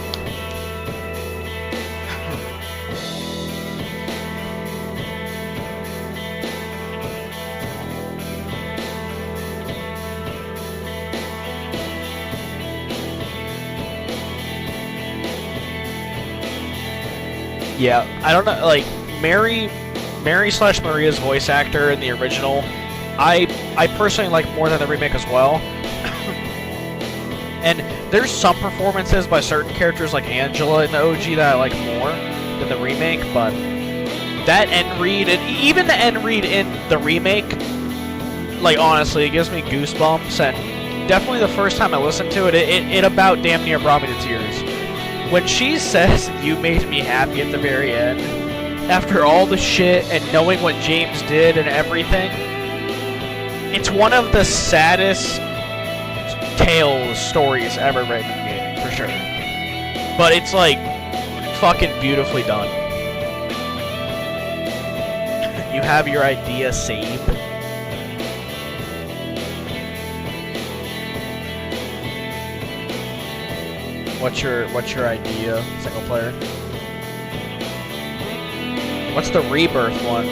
Yeah, I don't know, like, Mary/Maria's voice actor in the original, I personally like more than the remake as well. And there's some performances by certain characters like Angela in the OG that I like more than the remake, but that end read, and even the end read in the remake, like, honestly, it gives me goosebumps, and definitely the first time I listened to it, it about damn near brought me to tears. When she says, "You made me happy" at the very end, after all the shit and knowing what James did and everything, it's one of the saddest stories ever written in gaming, for sure. But it's, like, fucking beautifully done. You have your idea saved. What's your idea, single player? What's the Rebirth one?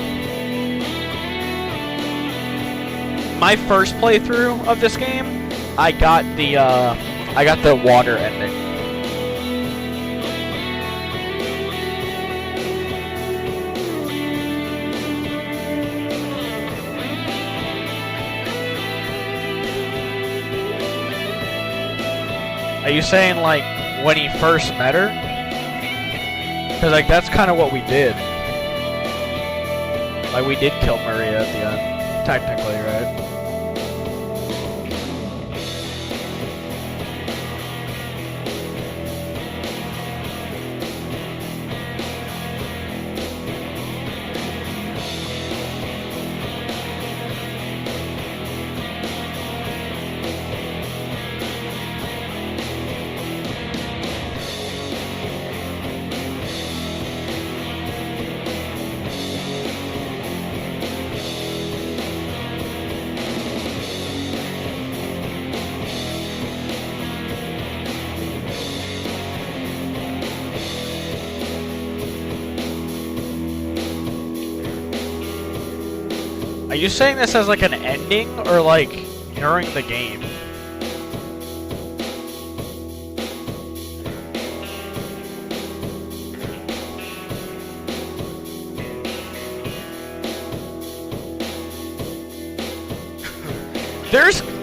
My first playthrough of this game, I got the water ending. Are you saying, like, when he first met her? Because, like, that's kind of what we did. Like, we did kill Maria at the end. Technically, right? Are you saying this as like an ending or like during the game?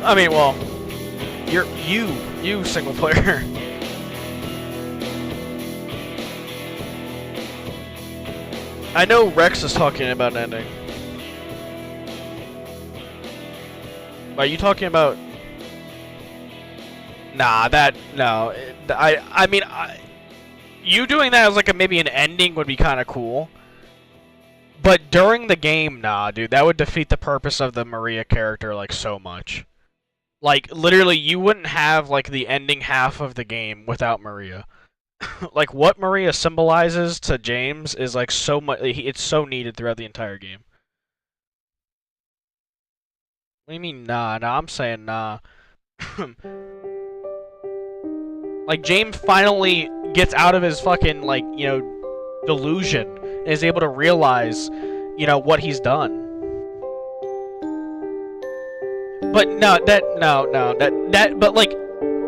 I mean, well, you single player. I know Rex is talking about an ending. Are you talking about? Nah, no. I mean, you doing that as like maybe an ending would be kind of cool. But during the game, nah, dude, that would defeat the purpose of the Maria character like so much. Like literally, you wouldn't have like the ending half of the game without Maria. Like what Maria symbolizes to James is like so much. It's so needed throughout the entire game. What do you mean, nah? Nah, I'm saying nah. Like, James finally gets out of his fucking, like, you know, delusion and is able to realize, you know, what he's done. But but, like,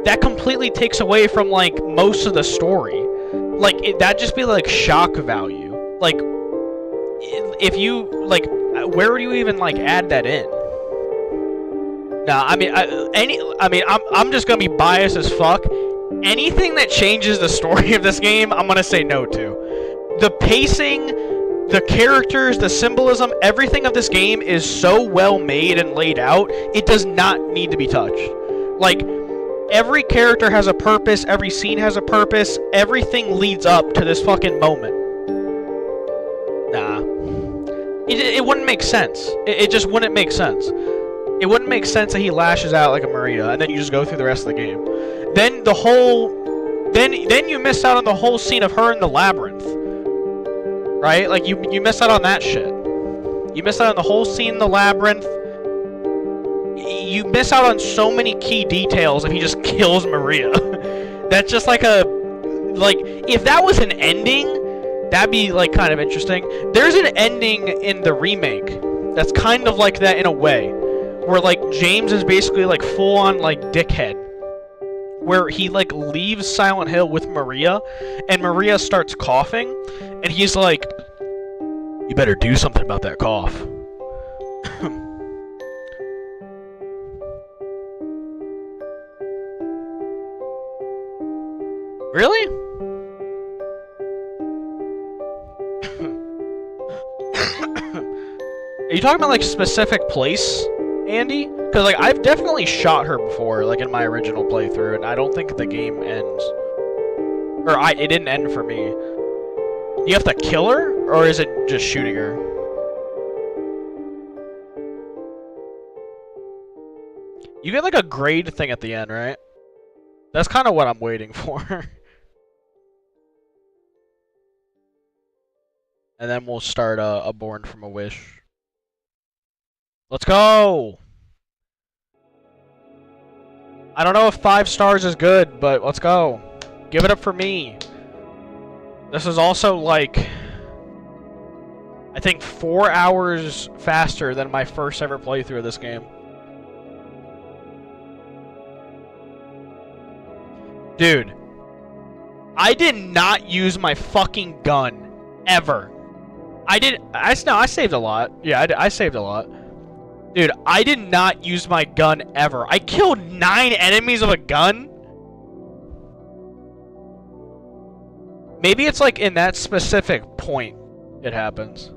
that completely takes away from, like, most of the story. Like, that'd just be, like, shock value. Like, if you, like, where would you even, like, add that in? Nah, I mean, I'm just gonna be biased as fuck. Anything that changes the story of this game, I'm gonna say no to. The pacing, the characters, the symbolism, everything of this game is so well made and laid out, it does not need to be touched. Like, every character has a purpose, every scene has a purpose, everything leads up to this fucking moment. Nah. It wouldn't make sense. It just wouldn't make sense. It wouldn't make sense that he lashes out like a Maria, and then you just go through the rest of the game. Then the whole... Then you miss out on the whole scene of her in the labyrinth. Right? Like, you miss out on that shit. You miss out on the whole scene in the labyrinth. You miss out on so many key details if he just kills Maria. That's just like a... Like, if that was an ending, that'd be, like, kind of interesting. There's an ending in the remake that's kind of like that in a way. Where, like, James is basically, like, full-on, like, dickhead. Where he, like, leaves Silent Hill with Maria, and Maria starts coughing, and he's like, "You better do something about that cough." Really? Are you talking about, like, specific place? Andy? Because, like, I've definitely shot her before, like, in my original playthrough, and I don't think the game ends. Or, it didn't end for me. Do you have to kill her, or is it just shooting her? You get, like, a grade thing at the end, right? That's kind of what I'm waiting for. And then we'll start a Born from a Wish. Let's go! I don't know if 5 stars is good, but let's go. Give it up for me. This is also, like, I think 4 hours faster than my first ever playthrough of this game. Dude, I did not use my fucking gun ever. I saved a lot. Yeah, I saved a lot. Dude, I did not use my gun ever. I killed 9 enemies with a gun? Maybe it's like in that specific point it happens.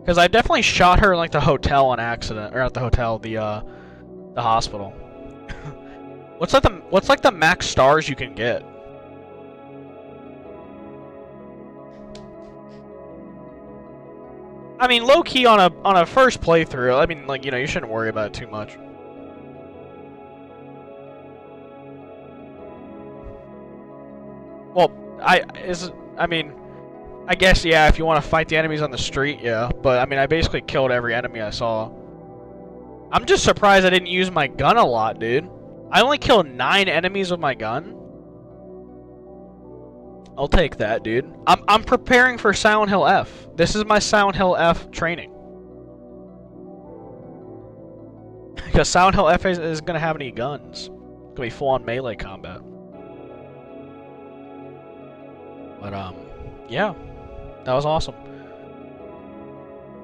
Because I definitely shot her in like the hotel on accident. Or not the hotel, the hospital. What's like the max stars you can get? I mean, low key on a first playthrough. I mean, like, you know, you shouldn't worry about it too much. Well, I mean, I guess yeah. If you want to fight the enemies on the street, yeah. But I mean, I basically killed every enemy I saw. I'm just surprised I didn't use my gun a lot, dude. I only killed 9 enemies with my gun. I'll take that, dude. I'm preparing for Silent Hill F. This is my Silent Hill F training. Because Silent Hill F isn't gonna have any guns. It's gonna be full-on melee combat. But yeah, that was awesome.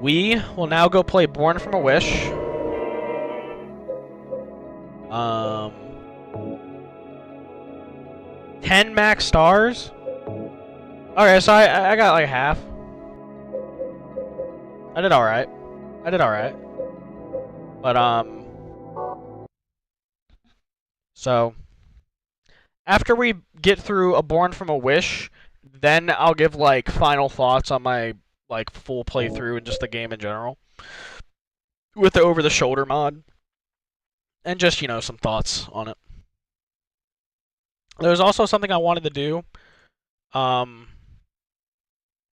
We will now go play Born from a Wish. 10 max stars. Okay, so I got like half. I did alright. But, so, after we get through a Born from a Wish, then I'll give, like, final thoughts on my, like, full playthrough and just the game in general. With the over-the-shoulder mod. And just, you know, some thoughts on it. There's also something I wanted to do,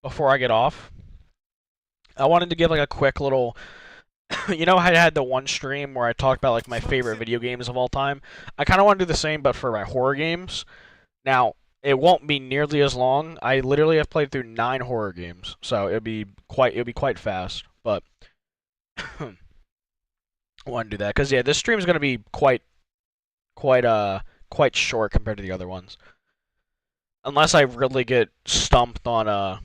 before I get off. I wanted to give, like, a quick little... You know, I had the one stream where I talked about like my favorite video games of all time. I kind of want to do the same, but for my horror games. Now, it won't be nearly as long. I literally have played through 9 horror games, so it'll be quite fast. But I want to do that because yeah, this stream is gonna be quite short compared to the other ones, unless I really get stumped on a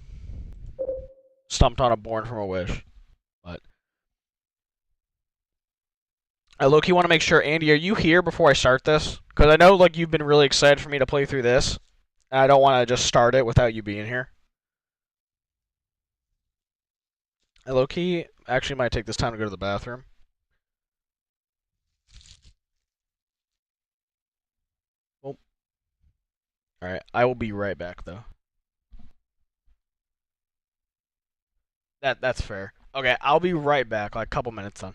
Born from a Wish. But I low-key want to make sure, Andy, are you here before I start this? Because I know like you've been really excited for me to play through this, and I don't want to just start it without you being here. I low-key actually might take this time to go to the bathroom. Oh. Alright, I will be right back though. That's fair. Okay, I'll be right back, like a couple minutes then.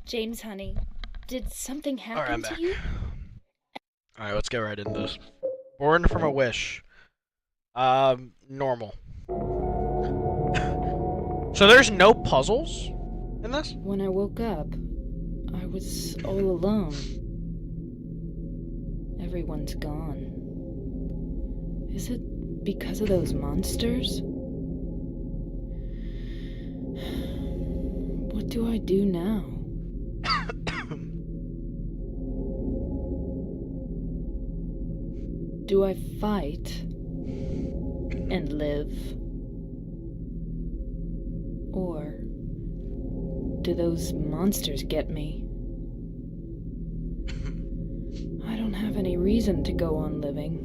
James, honey, did something Alright, I'm happen to back. you? Alright, let's get right into this. Born from a wish. Normal. So there's no puzzles in this? When I woke up, I was all alone. Everyone's gone. Is it because of those monsters? What do I do now? Do I fight and live? Or do those monsters get me? I don't have any reason to go on living.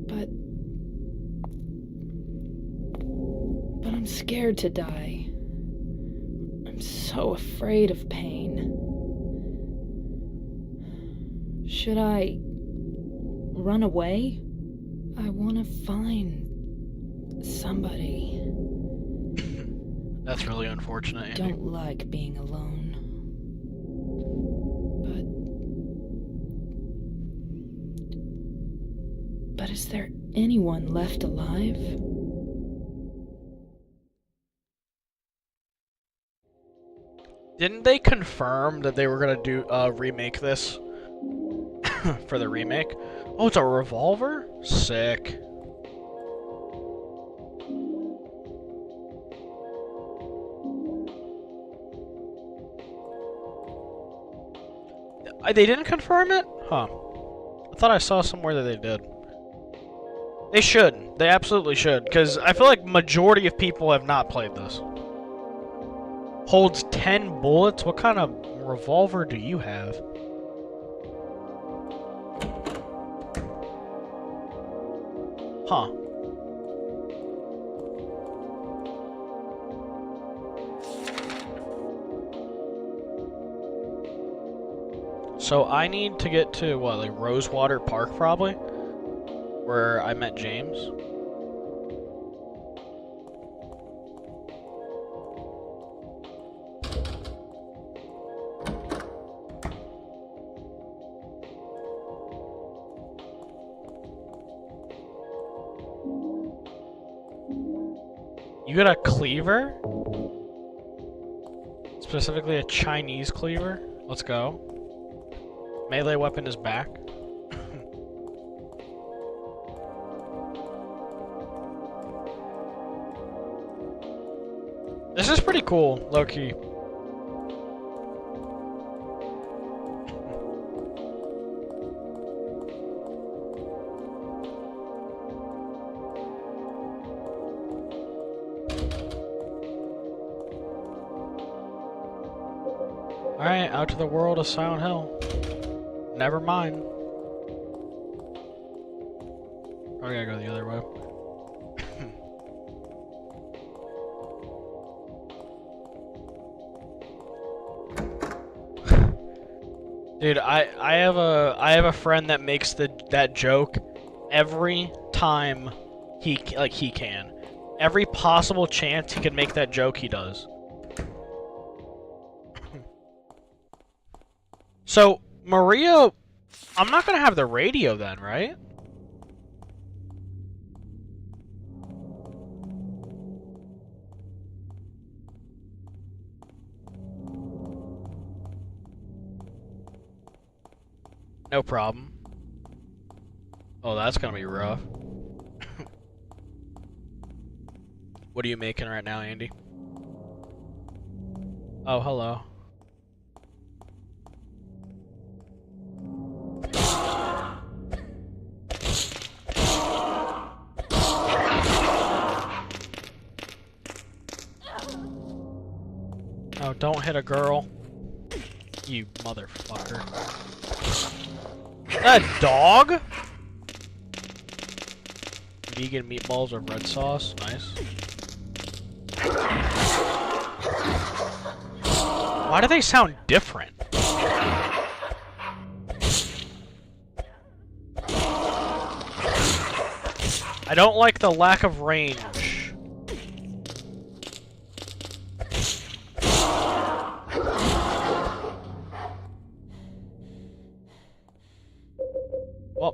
But I'm scared to die. I'm so afraid of pain. Should I run away? I want to find somebody. That's really unfortunate, I Andy. don't like being alone. But is there anyone left alive? Didn't they confirm that they were gonna do remake this for the remake? Oh, it's a revolver? Sick. They didn't confirm it? Huh. I thought I saw somewhere that they did. They should. They absolutely should. Because I feel like majority of people have not played this. Holds 10 bullets? What kind of revolver do you have? Huh. So I need to get to, what, like Rosewater Park probably? Where I met James. You got a cleaver? Specifically a Chinese cleaver? Let's go. Melee weapon is back. This is pretty cool, low-key. Alright, out to the world of Silent Hill. Never mind. Probably gotta go the other way. Dude, I have a friend that makes that joke every time he can. Every possible chance he can make that joke, he does. So, Maria, I'm not gonna have the radio then, right? No problem. Oh, that's gonna be rough. What are you making right now, Andy? Oh, hello. Oh, don't hit a girl. You motherfucker. That dog? Vegan meatballs or red sauce. Nice. Why do they sound different? I don't like the lack of range.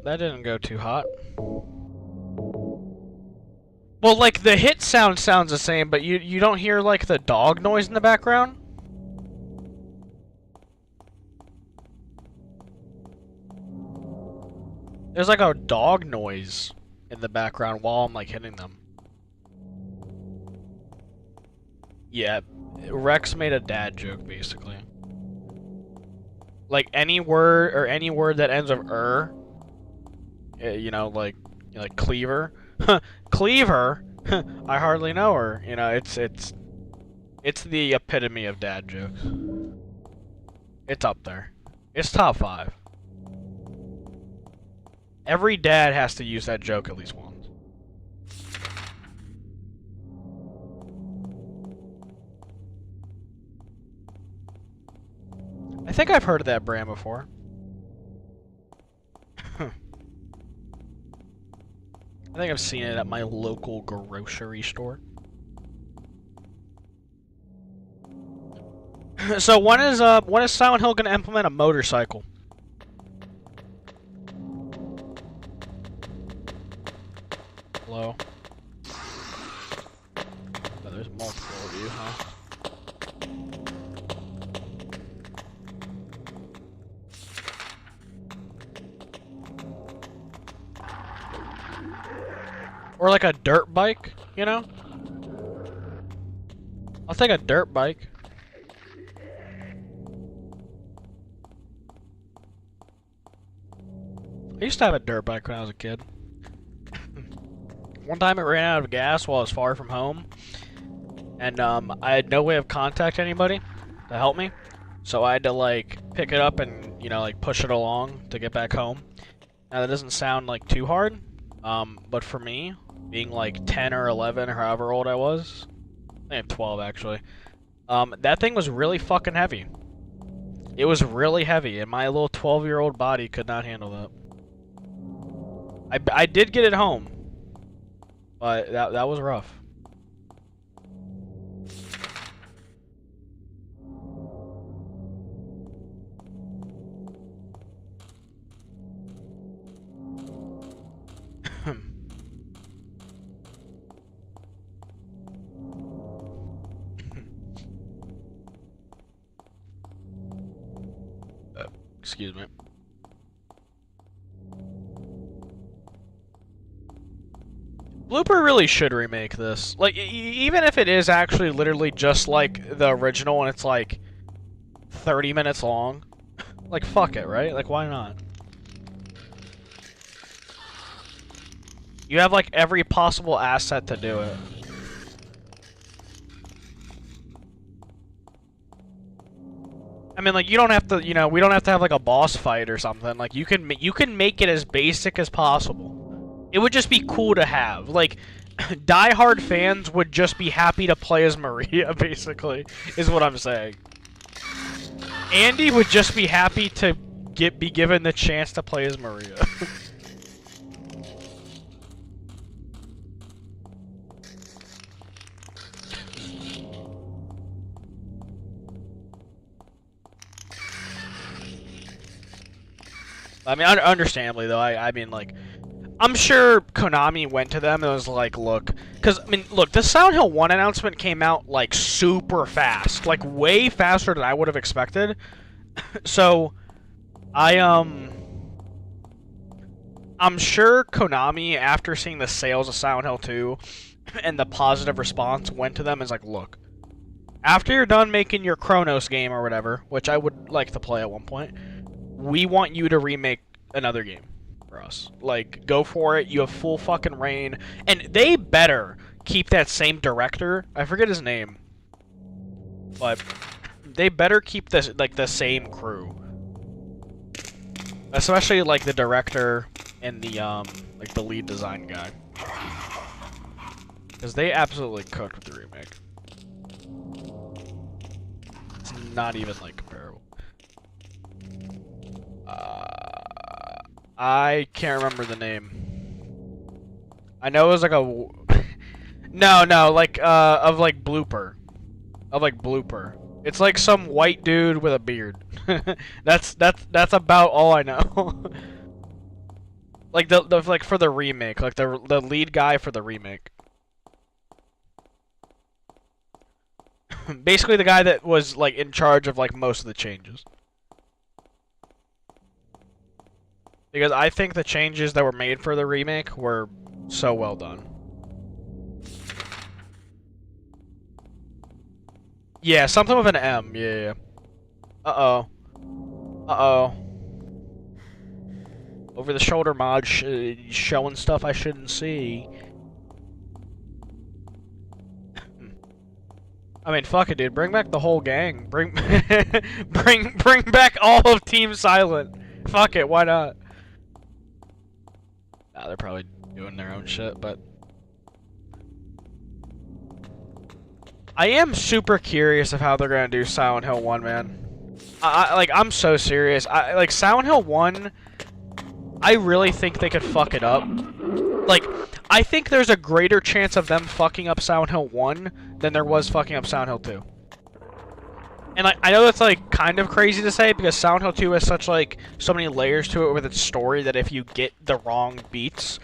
Well, that didn't go too hot. Well, like, the hit sounds the same, but you don't hear, like, the dog noise in the background? There's, like, a dog noise in the background while I'm, like, hitting them. Yeah, Rex made a dad joke, basically. Like, any word that ends with you know, like cleaver. Cleaver? I hardly know her. You know, it's the epitome of dad jokes. It's up there. It's top 5. Every dad has to use that joke at least once. I think I've heard of that brand before. I think I've seen it at my local grocery store. So when is Silent Hill gonna implement a motorcycle? Hello? Oh, there's multiple of you, huh? Or like a dirt bike, you know? I'll take a dirt bike. I used to have a dirt bike when I was a kid. One time it ran out of gas while I was far from home. And I had no way of contacting anybody to help me. So I had to like pick it up and, you know, like push it along to get back home. Now that doesn't sound like too hard. But for me, being like 10 or 11 or however old I was, I think I'm 12 actually, that thing was really fucking heavy. It was really heavy, and my little 12-year-old body could not handle that. I did get it home, but that was rough. Excuse me. Blooper really should remake this. Like, even if it is actually literally just like the original and it's like 30 minutes long. Like, fuck it, right? Like, why not? You have like every possible asset to do it. I mean, like, you don't have to, you know, we don't have to have like a boss fight or something. Like, you can make it as basic as possible. It would just be cool to have. Like, die-hard fans would just be happy to play as Maria, basically, is what I'm saying. Andy would just be happy to be given the chance to play as Maria. I mean, understandably, though, I mean, like, I'm sure Konami went to them and was like, look, because, I mean, look, the Silent Hill 1 announcement came out, like, super fast, like, way faster than I would have expected. So, I'm sure Konami, after seeing the sales of Silent Hill 2 and the positive response, went to them and was like, look, after you're done making your Chronos game or whatever, which I would like to play at one point, we want you to remake another game for us. Like, go for it. You have full fucking reign. And they better keep that same director. I forget his name. But they better keep this, like, the same crew. Especially, like, the director and the, like, the lead design guy. Because they absolutely cooked with the remake. It's not even, like, comparable. I can't remember the name. I know it was like a... No, like, of like Blooper. Of like Blooper. It's like some white dude with a beard. That's about all I know. Like the like for the remake, like the lead guy for the remake. Basically the guy that was like in charge of like most of the changes. Because I think the changes that were made for the remake were so well done. Yeah, something with an M. Yeah. Uh-oh. Uh-oh. Over the shoulder mod showing stuff I shouldn't see. I mean, fuck it, dude. Bring back the whole gang. Bring bring back all of Team Silent. Fuck it, why not? Nah, they're probably doing their own shit, but I am super curious of how they're gonna do Silent Hill 1, man. I'm so serious. Like Silent Hill 1, I really think they could fuck it up. Like, I think there's a greater chance of them fucking up Silent Hill 1 than there was fucking up Silent Hill 2. And I know that's like kind of crazy to say because Silent Hill 2 has such like so many layers to it with its story that if you get the wrong beats,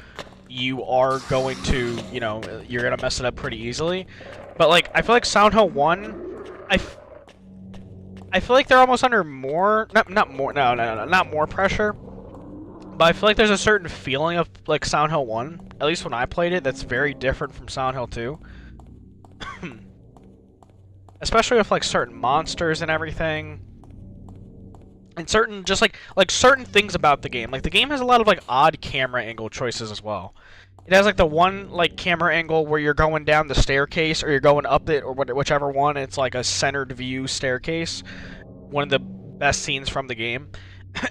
you are going to, you know, you're gonna mess it up pretty easily. But like I feel like Silent Hill 1, I feel like they're almost under more not more pressure. But I feel like there's a certain feeling of like Silent Hill 1, at least when I played it, that's very different from Silent Hill 2. Especially with like certain monsters and everything. And certain just like certain things about the game. Like the game has a lot of like odd camera angle choices as well. It has like the one like camera angle where you're going down the staircase or you're going up it or whichever one. It's like a centered view staircase. One of the best scenes from the game.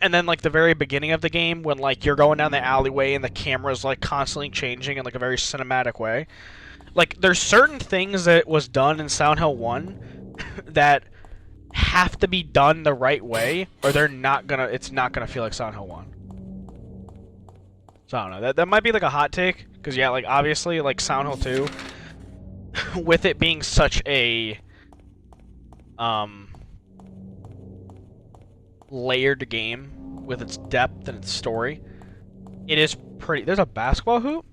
And then like the very beginning of the game when like you're going down the alleyway and the camera's like constantly changing in like a very cinematic way. Like there's certain things that was done in Silent Hill 1 that have to be done the right way or they're not gonna it's not gonna feel like Silent Hill 1. So I don't know. That might be like a hot take because yeah, like obviously like Silent Hill 2 with it being such a layered game with its depth and its story. It is pretty. There's a basketball hoop?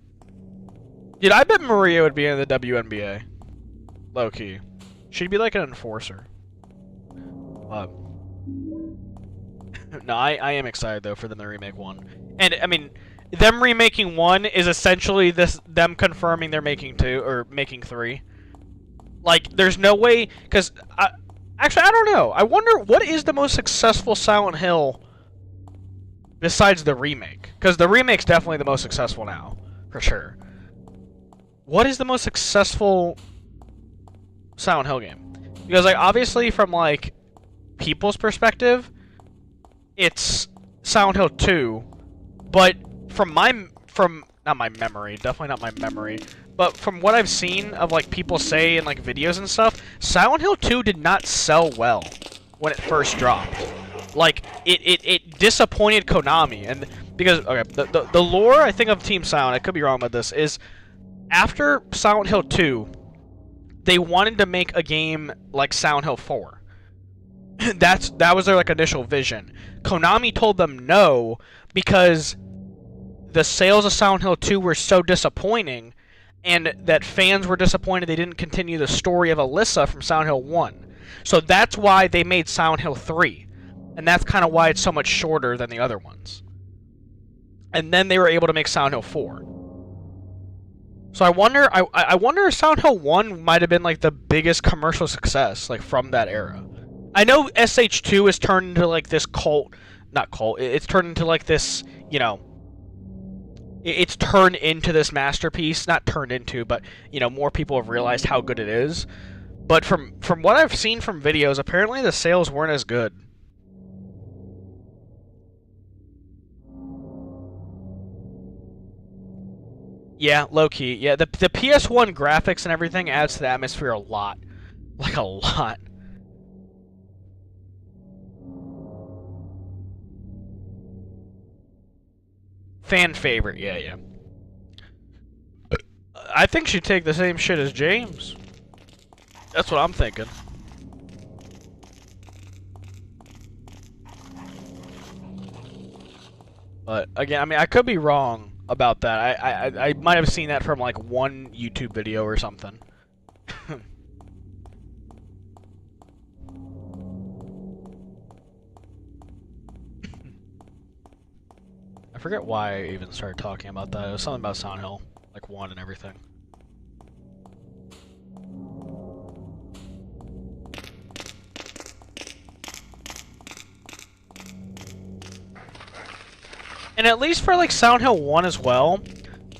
Dude, I bet Maria would be in the WNBA. Low key. She'd be like an enforcer. No, I am excited though for them to remake 1. And I mean, them remaking 1 is essentially them confirming they're making 2 or making 3. Like, there's no way because actually, I don't know. I wonder what is the most successful Silent Hill besides the remake? Because the remake's definitely the most successful now, for sure. What is the most successful Silent Hill game? Because, like, obviously from, like, people's perspective, it's Silent Hill 2. But not my memory, definitely not my memory. But from what I've seen of like people say in like videos and stuff, Silent Hill 2 did not sell well when it first dropped. Like it disappointed Konami, and because okay, the lore I think of Team Silent, I could be wrong about this, is after Silent Hill 2, they wanted to make a game like Silent Hill 4. That was their like initial vision. Konami told them no because the sales of Silent Hill 2 were so disappointing, and that fans were disappointed they didn't continue the story of Alyssa from Silent Hill 1. So that's why they made Silent Hill 3. And that's kind of why it's so much shorter than the other ones. And then they were able to make Silent Hill 4. So I wonder if Silent Hill 1 might have been like the biggest commercial success like from that era. I know SH2 is turned into like this it's turned into like this, you know, it's turned into this masterpiece. Not turned into, but, you know, more people have realized how good it is. But from what I've seen from videos, apparently the sales weren't as good. Yeah, low-key. Yeah, the PS1 graphics and everything adds to the atmosphere a lot. Like, a lot. Fan favorite, yeah. I think she'd take the same shit as James. That's what I'm thinking. But again, I mean, I could be wrong about that. I might have seen that from like one YouTube video or something. I forget why I even started talking about that. It was something about Silent Hill, like 1 and everything. And at least for like Silent Hill 1 as well,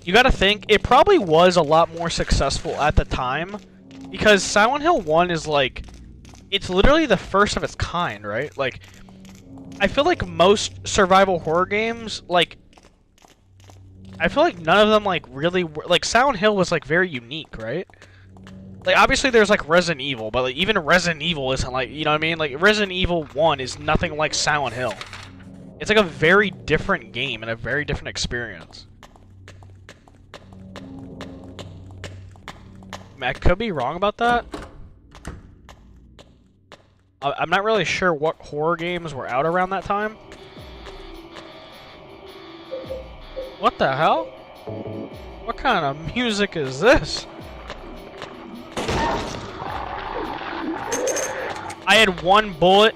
you gotta think, it probably was a lot more successful at the time, because Silent Hill 1 is like, it's literally the first of its kind, right? Like, I feel like most survival horror games, like, I feel like none of them like really were, like Silent Hill was like very unique, right? Like obviously there's like Resident Evil, but like even Resident Evil isn't like, you know what I mean? Like Resident Evil 1 is nothing like Silent Hill. It's like a very different game and a very different experience. I mean, I could be wrong about that. I'm not really sure what horror games were out around that time. What the hell? What kind of music is this? I had 1 bullet.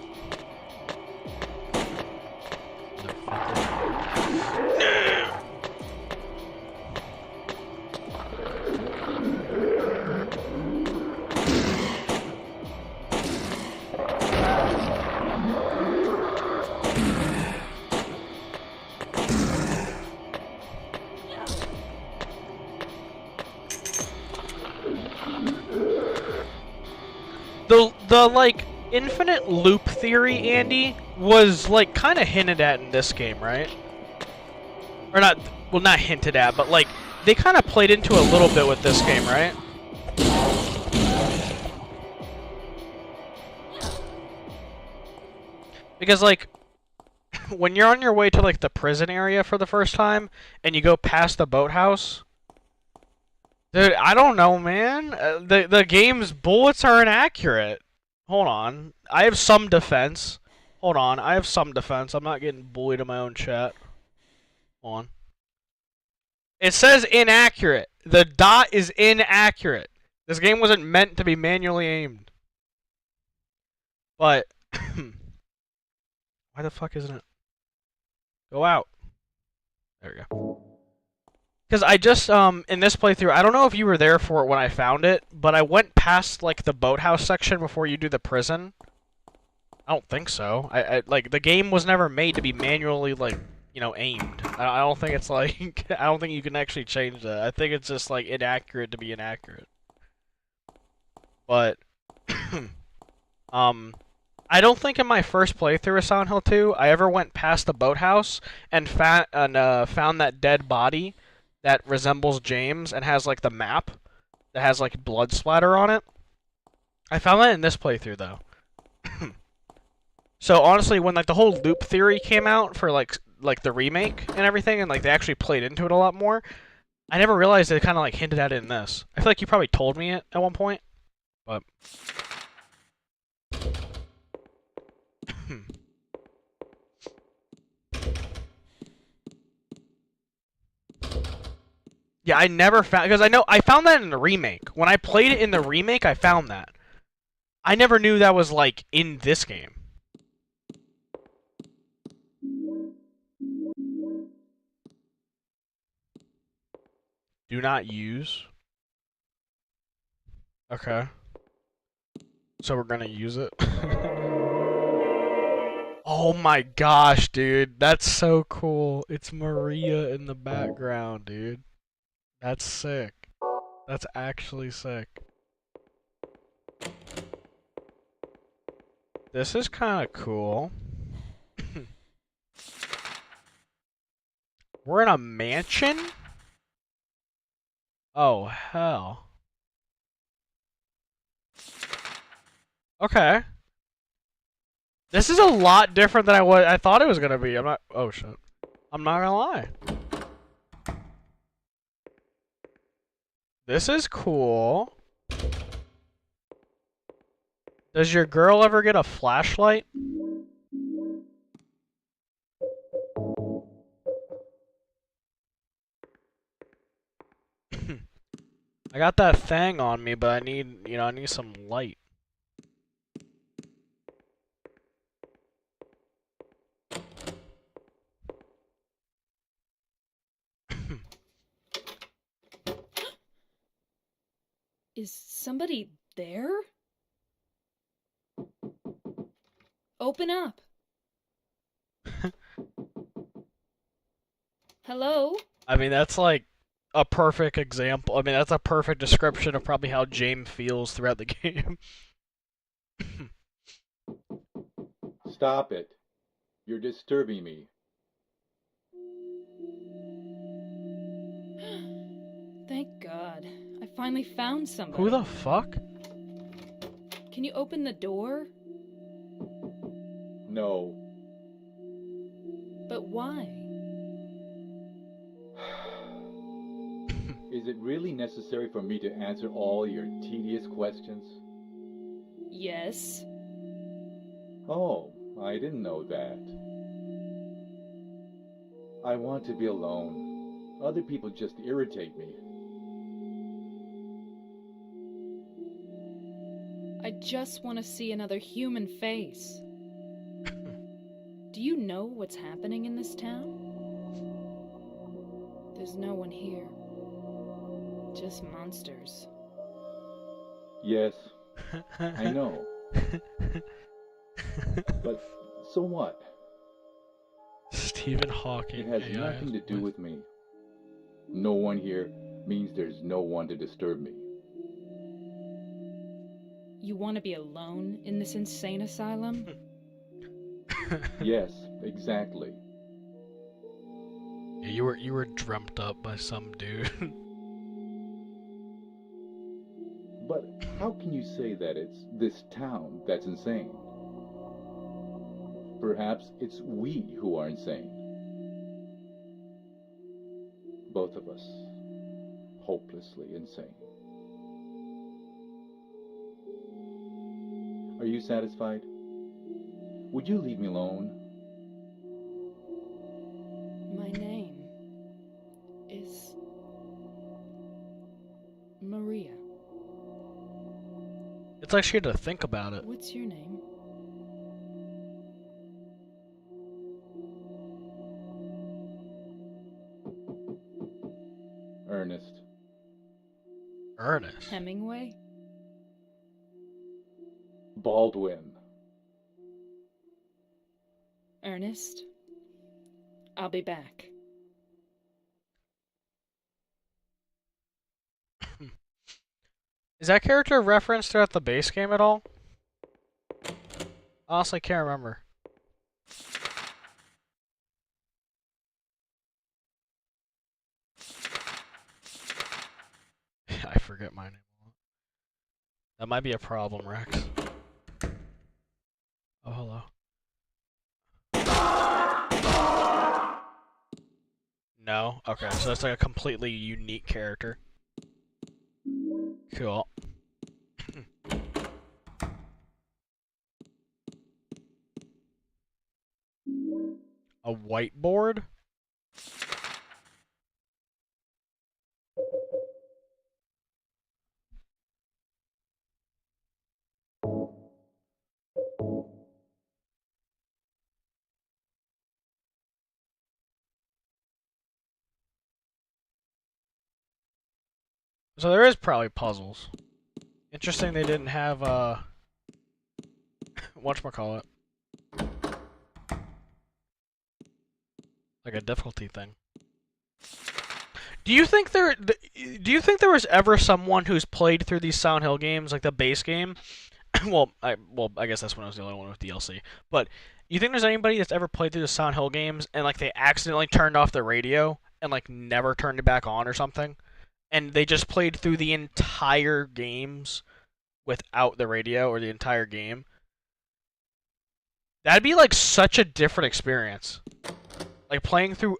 The like infinite loop theory, Andy, was like kind of hinted at in this game, right? Or not, well, not hinted at, but like they kind of played into a little bit with this game, right? Because like when you're on your way to like the prison area for the first time and you go past the boathouse, dude, I don't know, man. The game's bullets are inaccurate. Hold on. I have some defense. Hold on. I have some defense. I'm not getting bullied in my own chat. Hold on. It says inaccurate. The dot is inaccurate. This game wasn't meant to be manually aimed. But why the fuck isn't it? Go out. There we go. Because I just, in this playthrough, I don't know if you were there for it when I found it, but I went past, like, the boathouse section before you do the prison. I don't think so. Like, the game was never made to be manually, like, you know, aimed. I don't think it's, like, I don't think you can actually change that. I think it's just, like, inaccurate to be inaccurate. But, I don't think in my first playthrough of Silent Hill 2, I ever went past the boathouse and found that dead body that resembles James and has like the map that has like blood splatter on it. I found that in this playthrough though. So honestly, when like the whole loop theory came out for like the remake and everything, and like they actually played into it a lot more, I never realized they kind of like hinted at it in this. I feel like you probably told me it at one point, but. Yeah, I never found, because I found that in the remake. When I played it in the remake, I found that. I never knew that was like in this game. Do not use. Okay. So we're gonna use it. Oh my gosh, dude. That's so cool. It's Maria in the background, dude. That's sick. That's actually sick. This is kind of cool. We're in a mansion? Oh, hell. Okay. This is a lot different than I thought it was gonna be. Oh shit. I'm not gonna lie. This is cool. Does your girl ever get a flashlight? I got that thing on me, but I need, I need some light. Is somebody there? Open up. Hello? I mean, that's like a perfect example. I mean, that's a perfect description of probably how James feels throughout the game. Stop it. You're disturbing me. Thank God. I finally found somebody. Who the fuck? Can you open the door? No. But why? Is it really necessary for me to answer all your tedious questions? Yes. Oh, I didn't know that. I want to be alone. Other people just irritate me. I just want to see another human face. Do you know what's happening in this town? There's no one here. Just monsters. Yes, I know. But so what? Stephen Hawking. It has AI nothing to do with me. No one here means there's no one to disturb me. You want to be alone in this insane asylum? Yes, exactly. Yeah, you were dreamt up by some dude. But how can you say that it's this town that's insane? Perhaps it's we who are insane. Both of us. Hopelessly insane. Are you satisfied? Would you leave me alone? My name is Maria. It's like she had to think about it. What's your name? Ernest. Ernest. Hemingway? Baldwin. Ernest? I'll be back. Is that character referenced throughout the base game at all? Honestly, can't remember. I forget my name. That might be a problem, Rex. Oh, hello. No? Okay, so that's like a completely unique character. Cool. A whiteboard? So there is probably puzzles. Interesting they didn't have, whatchamacallit. Like a difficulty thing. Do you think there was ever someone who's played through these Silent Hill games, like the base game? well, I guess that's when I was the only one with DLC. But you think there's anybody that's ever played through the Silent Hill games and like they accidentally turned off the radio and like never turned it back on or something? And they just played through the entire games without the radio or the entire game? That'd be like such a different experience. Like playing through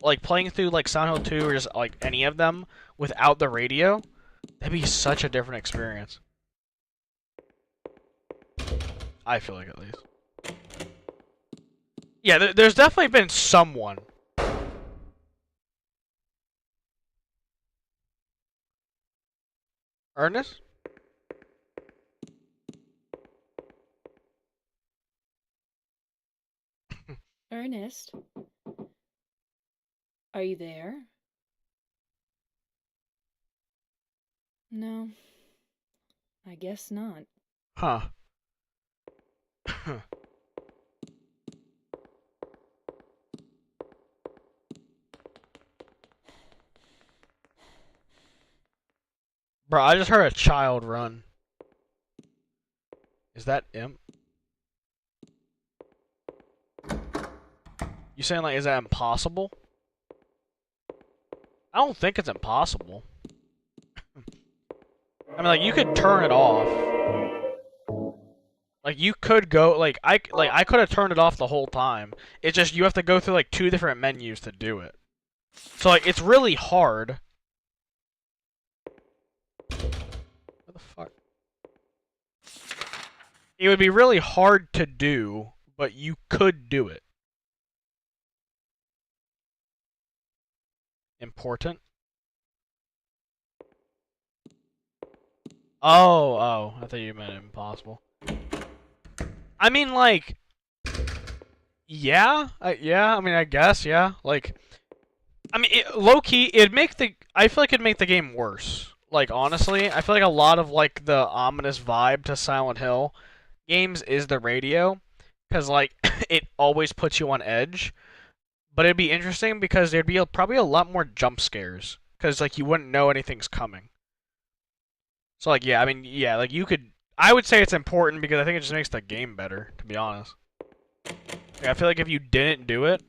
like Silent Hill 2 or just like any of them without the radio, that'd be such a different experience. I feel like, at least. Yeah, there's definitely been someone. Ernest? Ernest? Are you there? No. I guess not. Huh. Bro, I just heard a child run. Is that Imp? You saying like, is that impossible? I don't think it's impossible. I mean, like, you could turn it off. Like, you could go, like I could have turned it off the whole time. It's just you have to go through like 2 different menus to do it. So like, it's really hard. What the fuck? It would be really hard to do, but you could do it. Important? Oh, I thought you meant impossible. I mean, like, yeah, I mean, I guess, yeah. Like, I mean, low key, I feel like it'd make the game worse. Like, honestly, I feel like a lot of like the ominous vibe to Silent Hill games is the radio, because like it always puts you on edge. But it'd be interesting because there'd be probably a lot more jump scares, because like you wouldn't know anything's coming. So like, yeah, I mean, yeah, like you could. I would say it's important because I think it just makes the game better, to be honest. Like, I feel like if you didn't do it,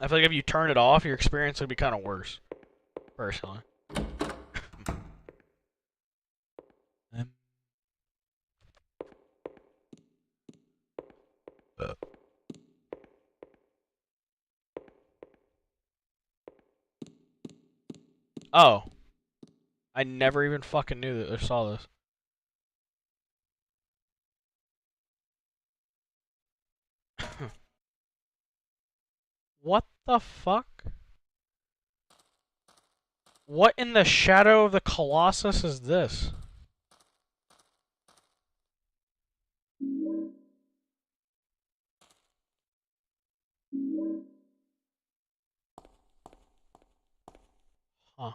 I feel like if you turned it off, your experience would be kind of worse, personally. Oh, I never even fucking knew that I saw this. What the fuck? What in the shadow of the Colossus is this? Huh.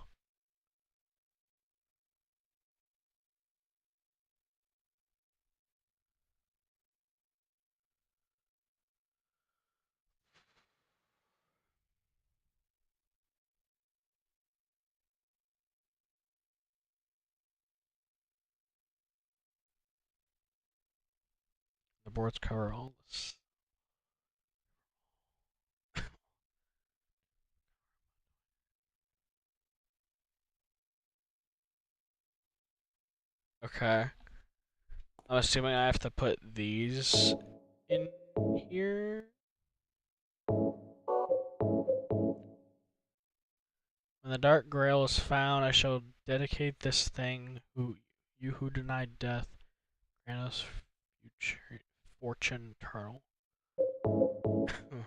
The boards cover all this. Okay. I'm assuming I have to put these in here. When the Dark Grail is found, I shall dedicate this thing you who denied death, grant us future fortune eternal. When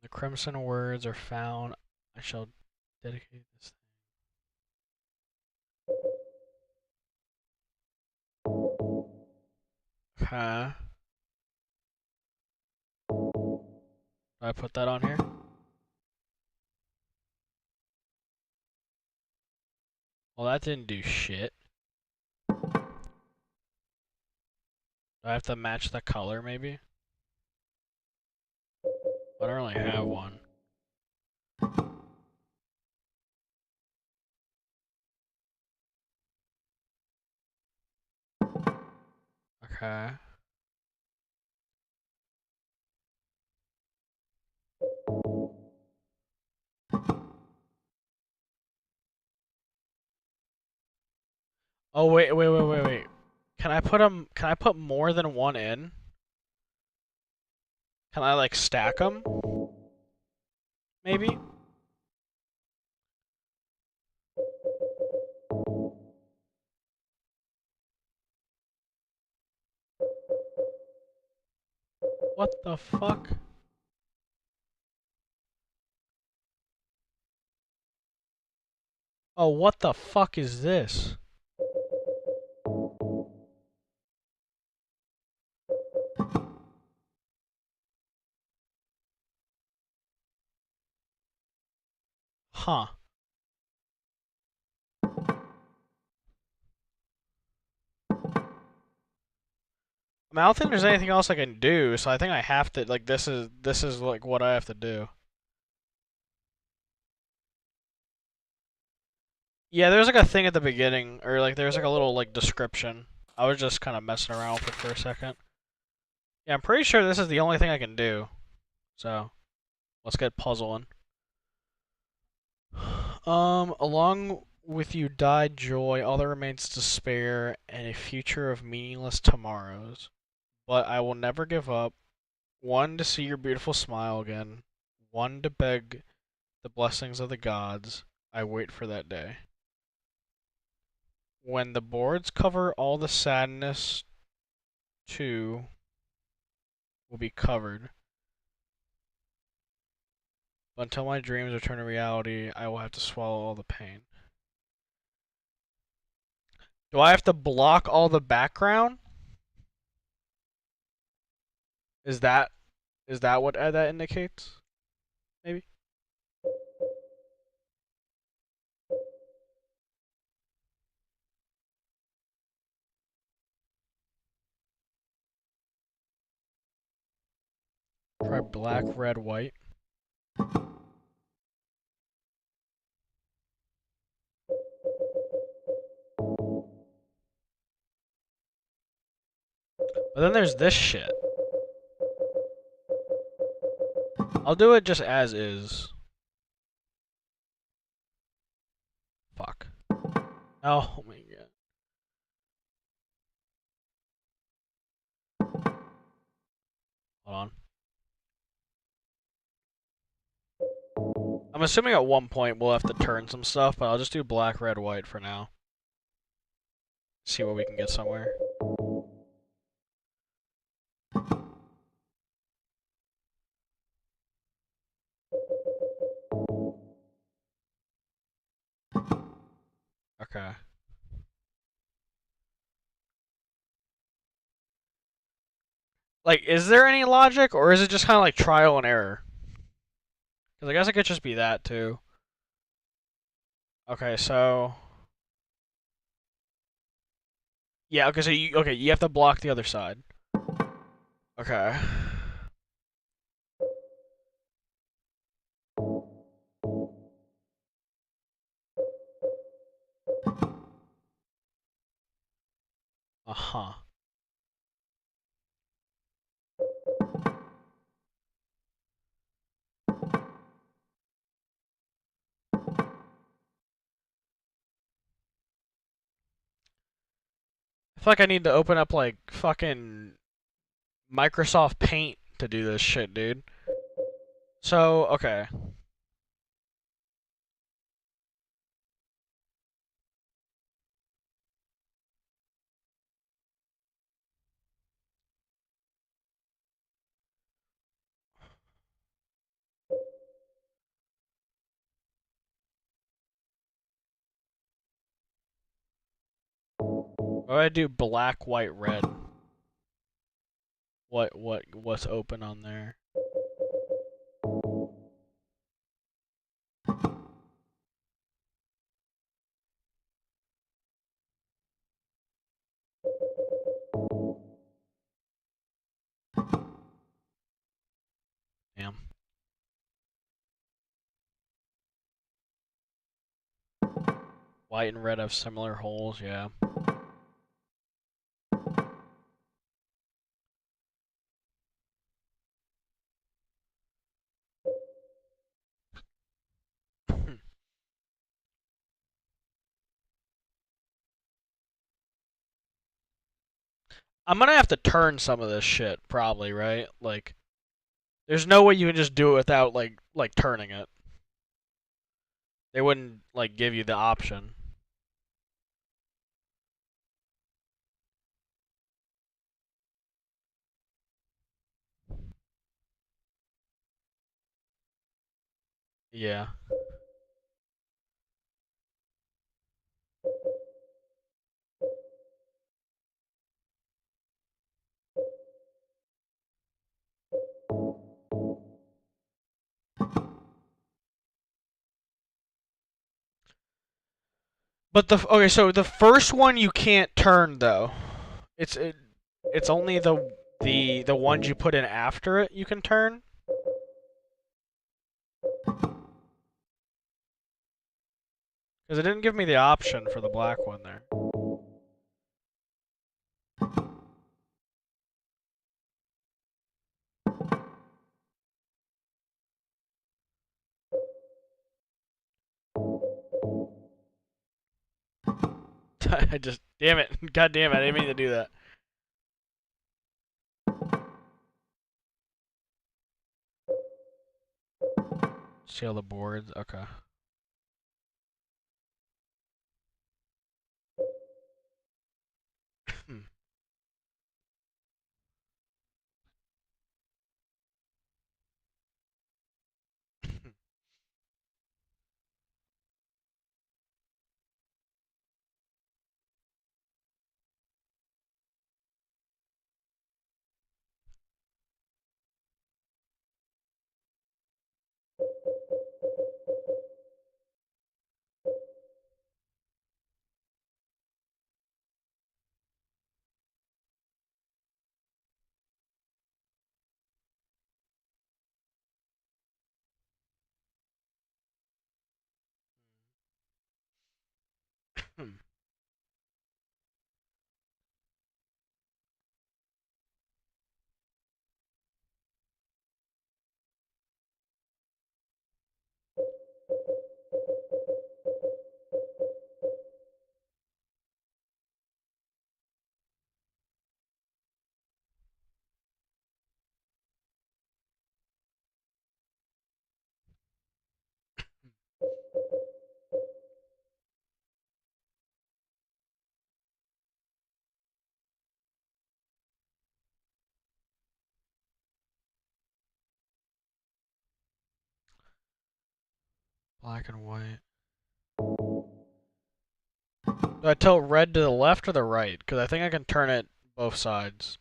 the crimson words are found, I shall dedicate this thing. Okay. Do I put that on here? Well, that didn't do shit. Do I have to match the color, maybe? I don't really have one. Okay. Oh, wait. Can I put more than one in? Can I, like, stack them? Maybe? What the fuck? Oh, what the fuck is this? Huh. I mean, I don't think there's anything else I can do, so I think I have to, like, this is like what I have to do. Yeah, there's like a thing at the beginning, or like there's like a little like description. I was just kind of messing around with it for a second. Yeah, I'm pretty sure this is the only thing I can do. So, let's get puzzling. Along with you died joy, all that remains despair, and a future of meaningless tomorrows. But I will never give up. One, to see your beautiful smile again. One, to beg the blessings of the gods. I wait for that day. When the boards cover all the sadness, too, will be covered. But until my dreams return to reality, I will have to swallow all the pain. Do I have to block all the background? Is that what that indicates? Maybe. Try black, red, white. But then there's this shit. I'll do it just as is. Fuck. Oh my god. Hold on. I'm assuming at one point we'll have to turn some stuff, but I'll just do black, red, white for now. See what we can get somewhere. Okay. Like, is there any logic, or is it just kind of like trial and error? Because I guess it could just be that, too. Okay, so... Yeah, okay, so you have to block the other side. Okay. Uh-huh. I feel like I need to open up, like, fucking Microsoft Paint to do this shit, dude. So, okay. What do I do black, white, red? What's open on there? Damn. White and red have similar holes, yeah. I'm gonna have to turn some of this shit, probably, right? Like, there's no way you can just do it without, like turning it. They wouldn't, like, give you the option. Yeah. But okay, so the first one you can't turn though. It's only the ones you put in after it you can turn. Because it didn't give me the option for the black one there. I just, damn it. God damn it, I didn't mean to do that. See all the boards? Okay. Black and white. Do I tilt red to the left or the right? Because I think I can turn it both sides.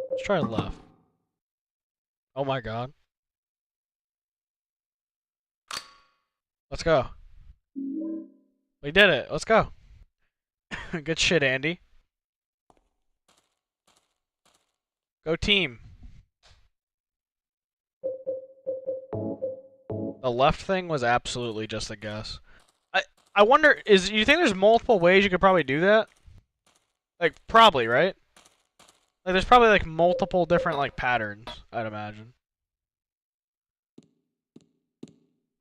Let's try left. Oh my god. Let's go. We did it. Let's go. Good shit, Andy. Go team. The left thing was absolutely just a guess. I wonder, you think there's multiple ways you could probably do that? Like, probably, right? Like, there's probably, like, multiple different, like, patterns, I'd imagine.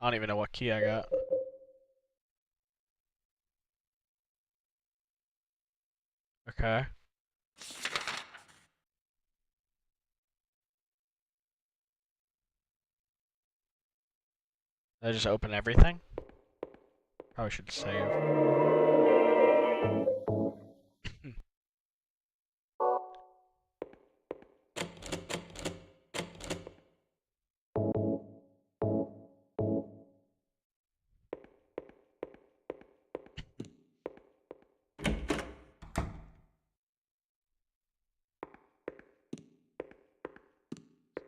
I don't even know what key I got. Okay. Did I just open everything? Probably should save.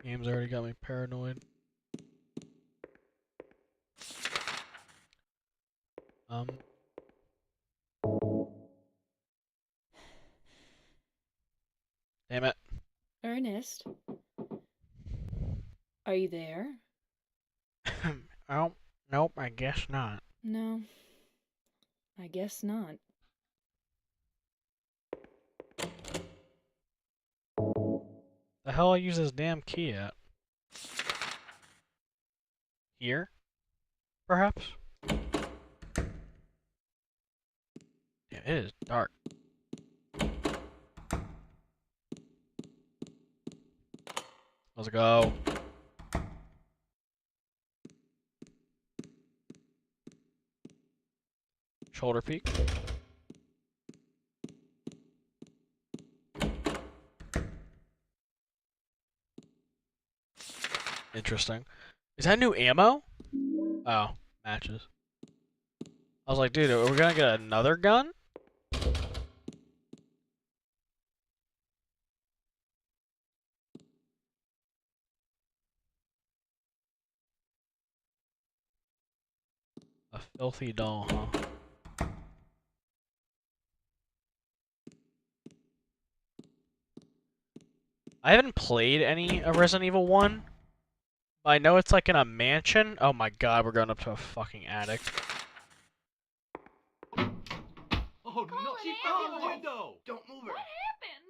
Game's already got me paranoid. Damn it. Ernest? Are you there? Oh, nope, I guess not. No. I guess not. The hell I use this damn key at? Here? Perhaps? Yeah, it is dark. Let's go. Shoulder peek. Interesting. Is that new ammo? Oh, matches. I was like, dude, are we gonna get another gun? A filthy doll, huh? I haven't played any of Resident Evil 1. But I know it's like in a mansion. Oh my god, we're going up to a fucking attic. Oh no, she fell out the window! Don't move her. What happened?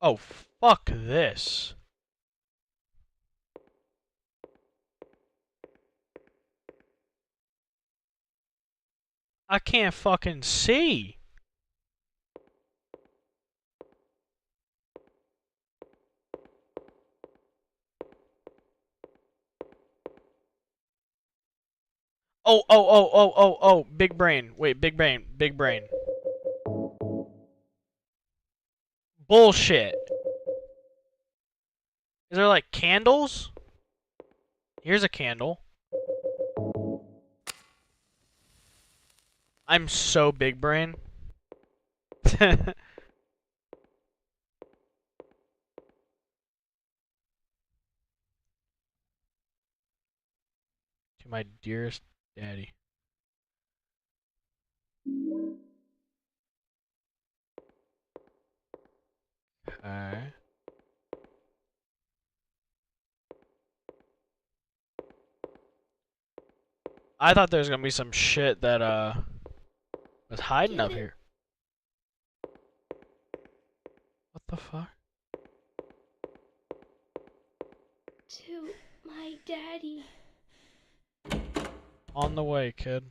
Oh, fuck this. I can't fucking see. Oh, big brain. Wait, big brain, big brain. Bullshit. Is there like candles? Here's a candle. I'm so big brain. To my dearest daddy. Okay. I thought there was gonna be some shit that was hiding up here. What the fuck? To my daddy. On the way, kid.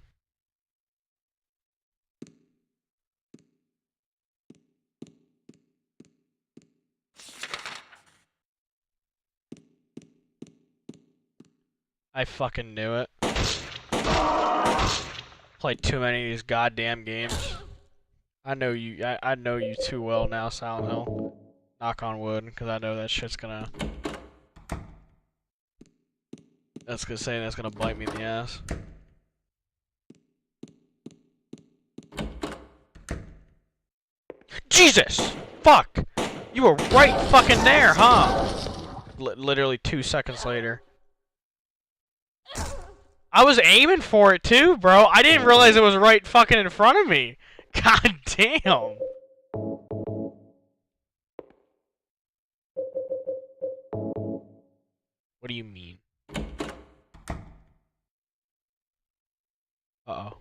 I fucking knew it. Played too many of these goddamn games. I know you. I know you too well now, Silent Hill. Knock on wood, because I know that shit's gonna. That's gonna say that's gonna bite me in the ass. Jesus! Fuck! You were right fucking there, huh? Literally 2 seconds later. I was aiming for it too, bro. I didn't realize it was right fucking in front of me. God damn. What do you mean? Uh-oh.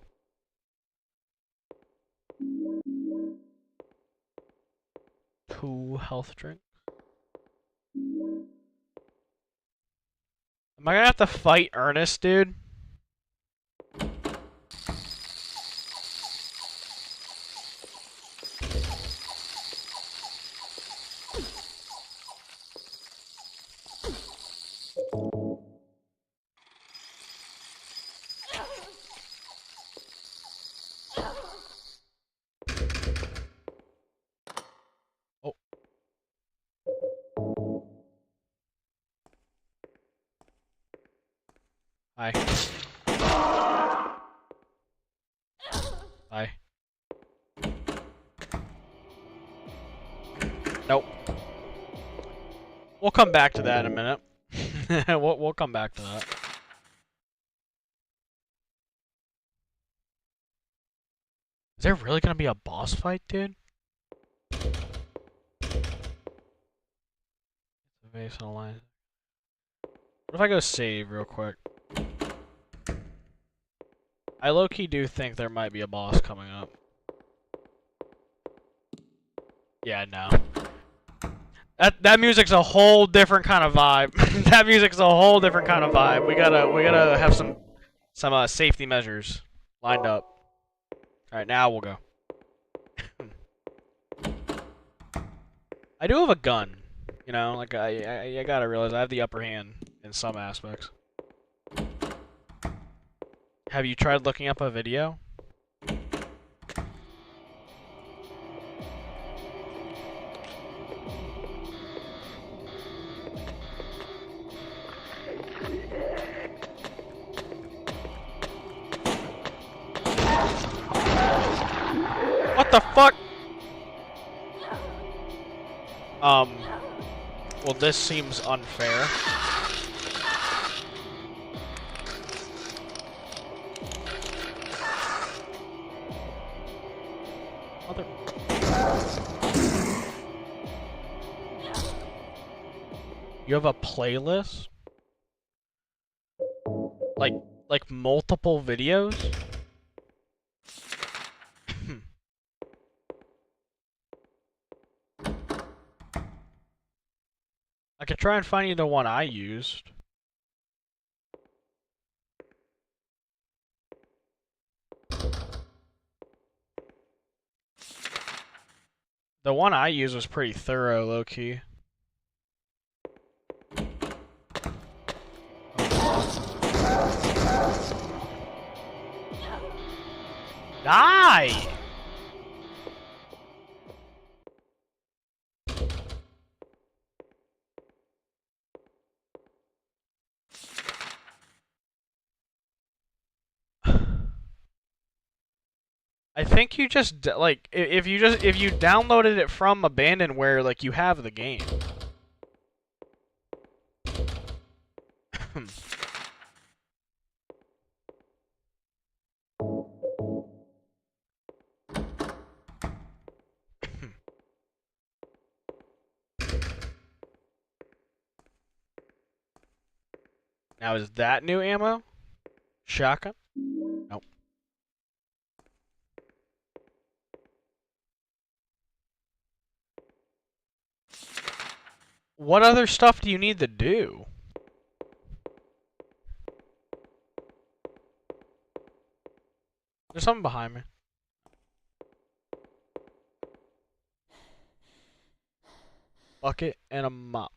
Two health drinks. Am I gonna have to fight Ernest, dude? Oh. Hi. Hi. Nope. We'll come back to that in a minute. we'll come back to that. Is there really gonna be a boss fight, dude? Base on line. What if I go save real quick? I low-key do think there might be a boss coming up. Yeah, no. That music's a whole different kind of vibe. That music's a whole different kind of vibe. We gotta have some safety measures lined up. All right, now we'll go. I do have a gun. You know, like I gotta realize I have the upper hand in some aspects. Have you tried looking up a video? Well, this seems unfair. Mother... You have a playlist? Like multiple videos? I could try and find you the one I used. The one I used was pretty thorough, low-key. Die! I think you just like if you downloaded it from Abandonware, like you have the game. Now is that new ammo? Shotgun? Nope. What other stuff do you need to do? There's something behind me. Bucket and a mop.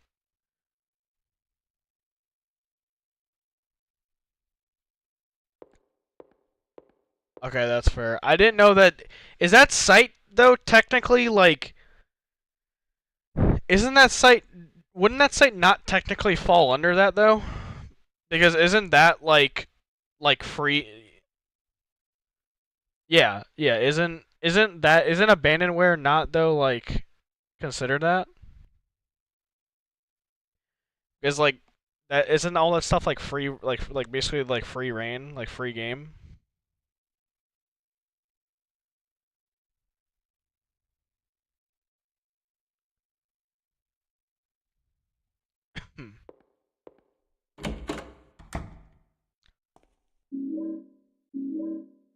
Okay, that's fair. I didn't know that. Is that site, though, technically, like... Isn't that site... Wouldn't that site not technically fall under that, though? Because isn't that, like free... Yeah, isn't Abandonware not, though, like, considered that? Because, like, that isn't all that stuff, like, free, like basically, like, free reign, like, free game?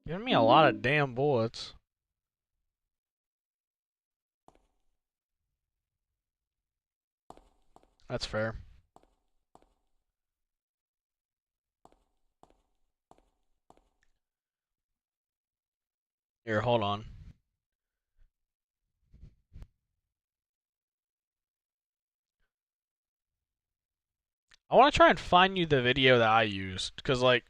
Giving me a lot of damn bullets. That's fair. Here, hold on. I want to try and find you the video that I used, because, like,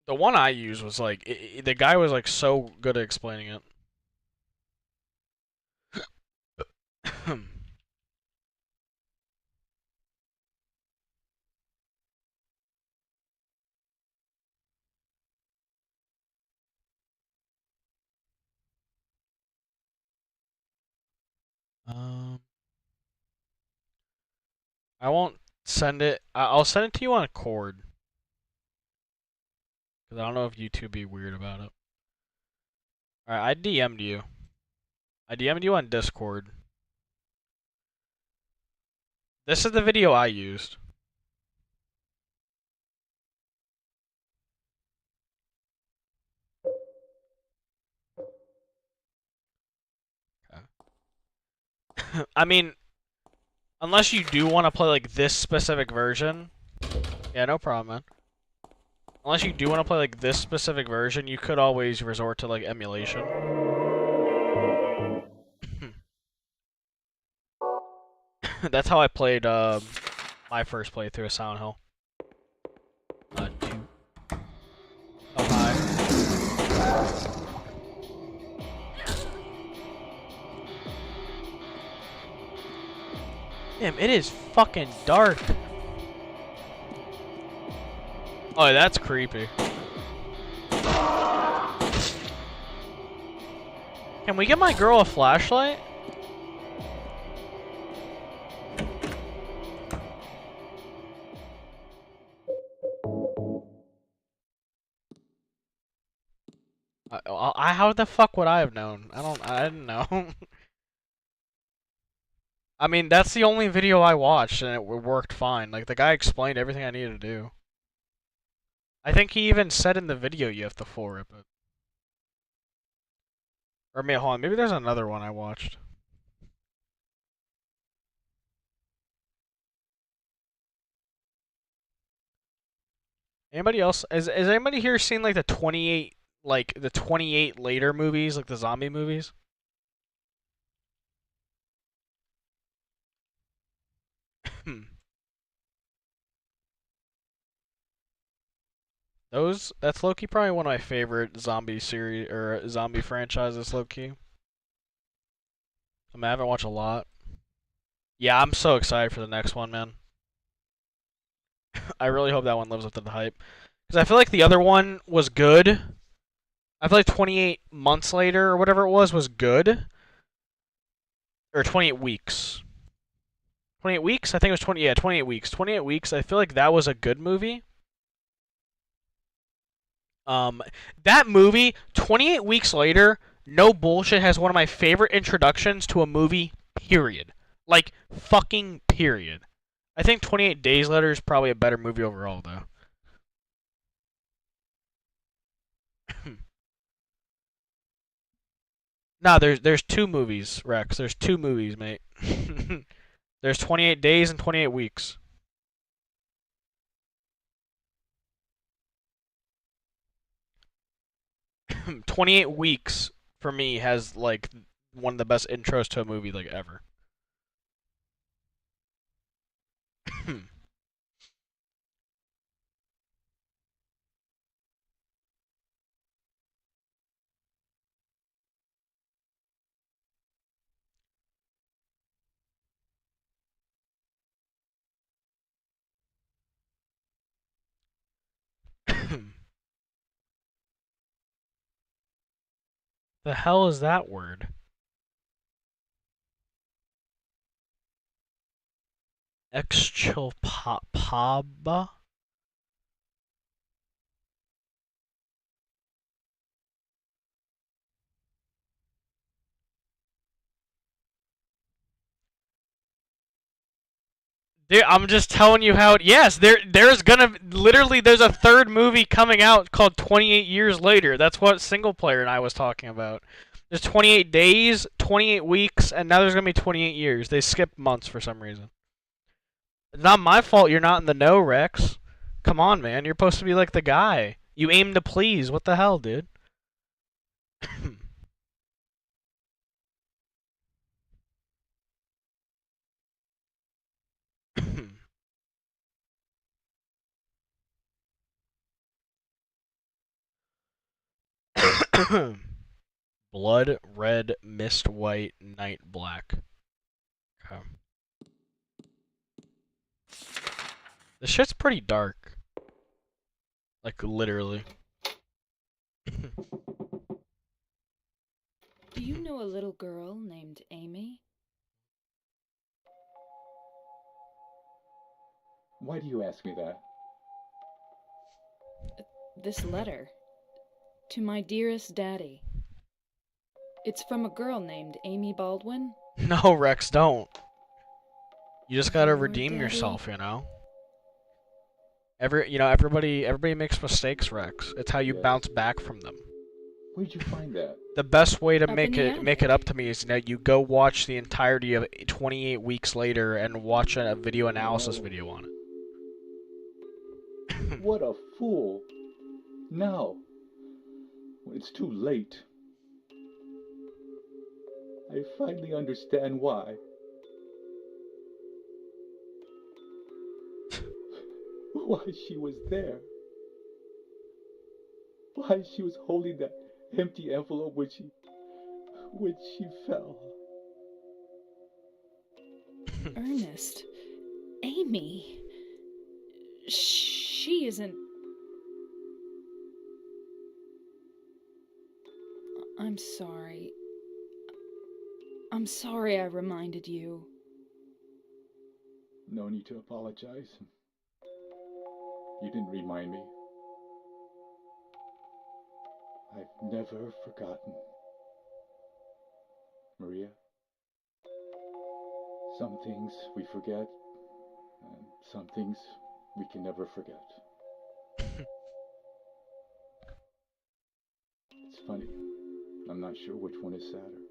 the one I used was, like, the guy was, like, so good at explaining it. I won't send it. I'll send it to you on Cord. Because I don't know if YouTube be weird about it. Alright, I DM'd you. I DM'd you on Discord. This is the video I used. Okay. I mean, unless you do want to play, like, this specific version. Yeah, no problem, man. Unless you do want to play, like, this specific version, you could always resort to, like, emulation. That's how I played, my first playthrough of Silent Hill. 2. Oh, hi. Damn, it is fucking dark. Oh, that's creepy. Can we get my girl a flashlight? How the fuck would I have known? I didn't know. I mean, that's the only video I watched and it worked fine. Like, the guy explained everything I needed to do. I think he even said in the video you have to full rip it. Or, hold on, maybe there's another one I watched. Anybody else? Is anybody here seen, like, the 28 later movies, like the zombie movies? That's low-key probably one of my favorite zombie series, or zombie franchises, low-key. I mean, I haven't watched a lot. Yeah, I'm so excited for the next one, man. I really hope that one lives up to the hype. Because I feel like the other one was good. I feel like 28 months later, or whatever it was good. Or 28 weeks. 28 weeks? I think it was 28 weeks. 28 weeks, I feel like that was a good movie. That movie, 28 weeks later, no bullshit, has one of my favorite introductions to a movie, period. Like, fucking period. I think 28 Days Later is probably a better movie overall, though. Nah, there's two movies, Rex. There's two movies, mate. There's 28 Days and 28 Weeks. "28 Weeks" for me has like one of the best intros to a movie like ever. The hell is that word? Exchilpaba? Dude, I'm just telling you how. Yes, there's a third movie coming out called 28 Years Later. That's what Single Player and I was talking about. There's 28 days, 28 weeks, and now there's gonna be 28 years. They skipped months for some reason. It's not my fault you're not in the know, Rex. Come on, man. You're supposed to be like the guy. You aim to please. What the hell, dude? Blood red, mist white, night black. Okay. This shit's pretty dark. Like, literally. Do you know a little girl named Amy? Why do you ask me that? This letter. To my dearest daddy. It's from a girl named Amy Baldwin. No, Rex, don't. You just gotta Your redeem daddy. yourself, you know? Everybody makes mistakes, Rex. It's how you Yes. bounce back from them. Where'd you find that? The best way to Up in make the it up to me is that you go watch the entirety of 28 Weeks Later and watch a video analysis video on it. What a fool. Now, when it's too late, I finally understand why. Why she was there. Why she was holding that empty envelope when she fell. Ernest. Amy. She isn't. I'm sorry. I'm sorry I reminded you. No need to apologize. You didn't remind me. I've never forgotten. Maria, some things we forget, and some things we can never forget. It's funny. I'm not sure which one is sadder.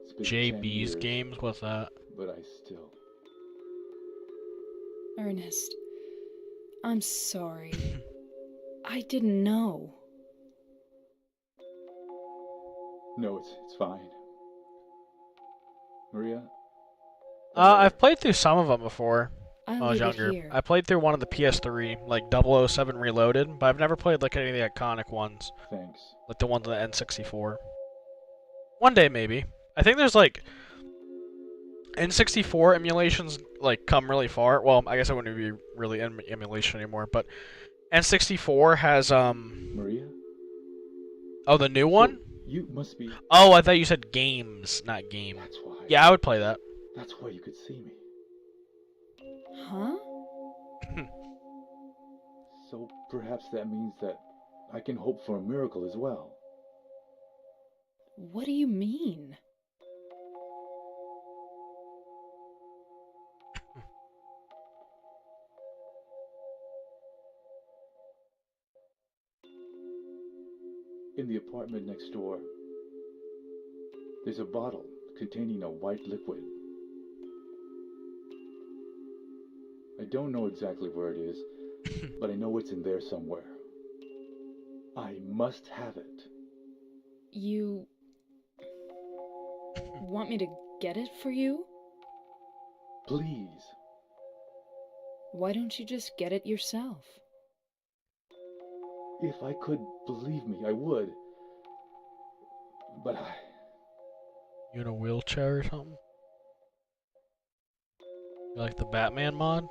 It's been 10 JB's years, games, what's that? but I still... Ernest, I'm sorry. I didn't know. No, it's fine. Maria? I've played through some of them before when I I'll was leave it younger. here. I played through one of the PS3, like 007 Reloaded, but I've never played like any of the iconic ones, Thanks. like the ones on the N64. One day maybe. I think there's like N64 emulations like come really far. Well, I guess it wouldn't be really emulation anymore, but N64 has Maria? oh, the new one? So you must be... Oh, I thought you said games, not game. That's why. Yeah, I would play that. That's why you could see me. Huh? So perhaps that means that I can hope for a miracle as well. What do you mean? In the apartment next door, there's a bottle containing a white liquid. I don't know exactly where it is, but I know it's in there somewhere. I must have it. You want me to get it for you? Please. Why don't you just get it yourself? If I could, believe me, I would. But You in a wheelchair or something? You like the Batman mod?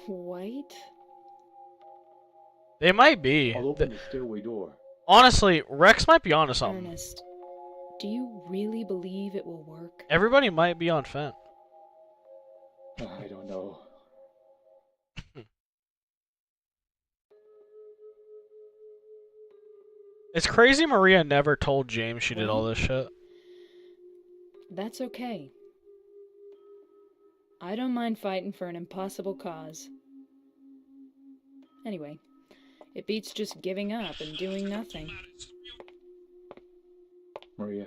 White? They might be. I'll open the stairway door. Honestly, Rex might be onto something. Ernest, do you really believe it will work? Everybody might be on Fent. I don't know. It's crazy Maria never told James she did all this shit. That's okay. I don't mind fighting for an impossible cause. Anyway, it beats just giving up and doing nothing. Maria,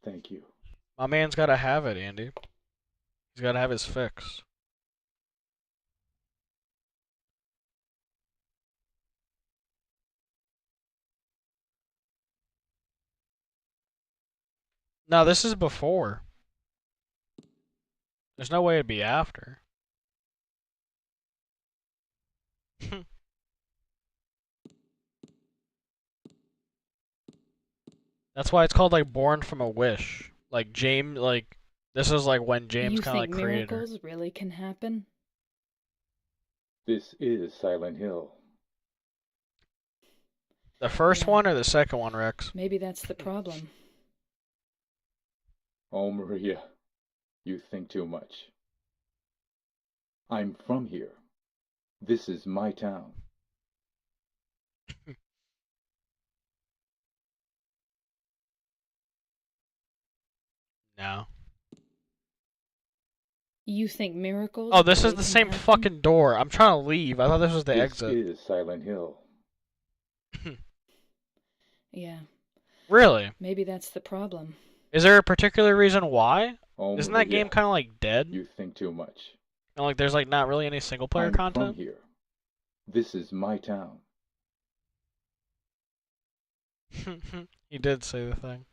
thank you. My man's gotta have it, Andy. He's gotta have his fix. No, this is before. There's no way it'd be after. That's why it's called like Born from a Wish. Like James, like this is like when James You kind of think like created her. miracles really can happen? This is Silent Hill. The first Yeah. one or the second one, Rex? Maybe that's the problem. Oh, Maria, you think too much. I'm from here. This is my town. No. You think miracles? Oh, this is really the can same happen? fucking door. I'm trying to leave. I thought this was the This exit. is Silent Hill. Yeah, Really? maybe that's the problem. Is there a particular reason why? Oh, Isn't that Maria, game kind of like dead? You think too much. And like there's like not really any single player I'm from content? here. This is my town. He did say the thing.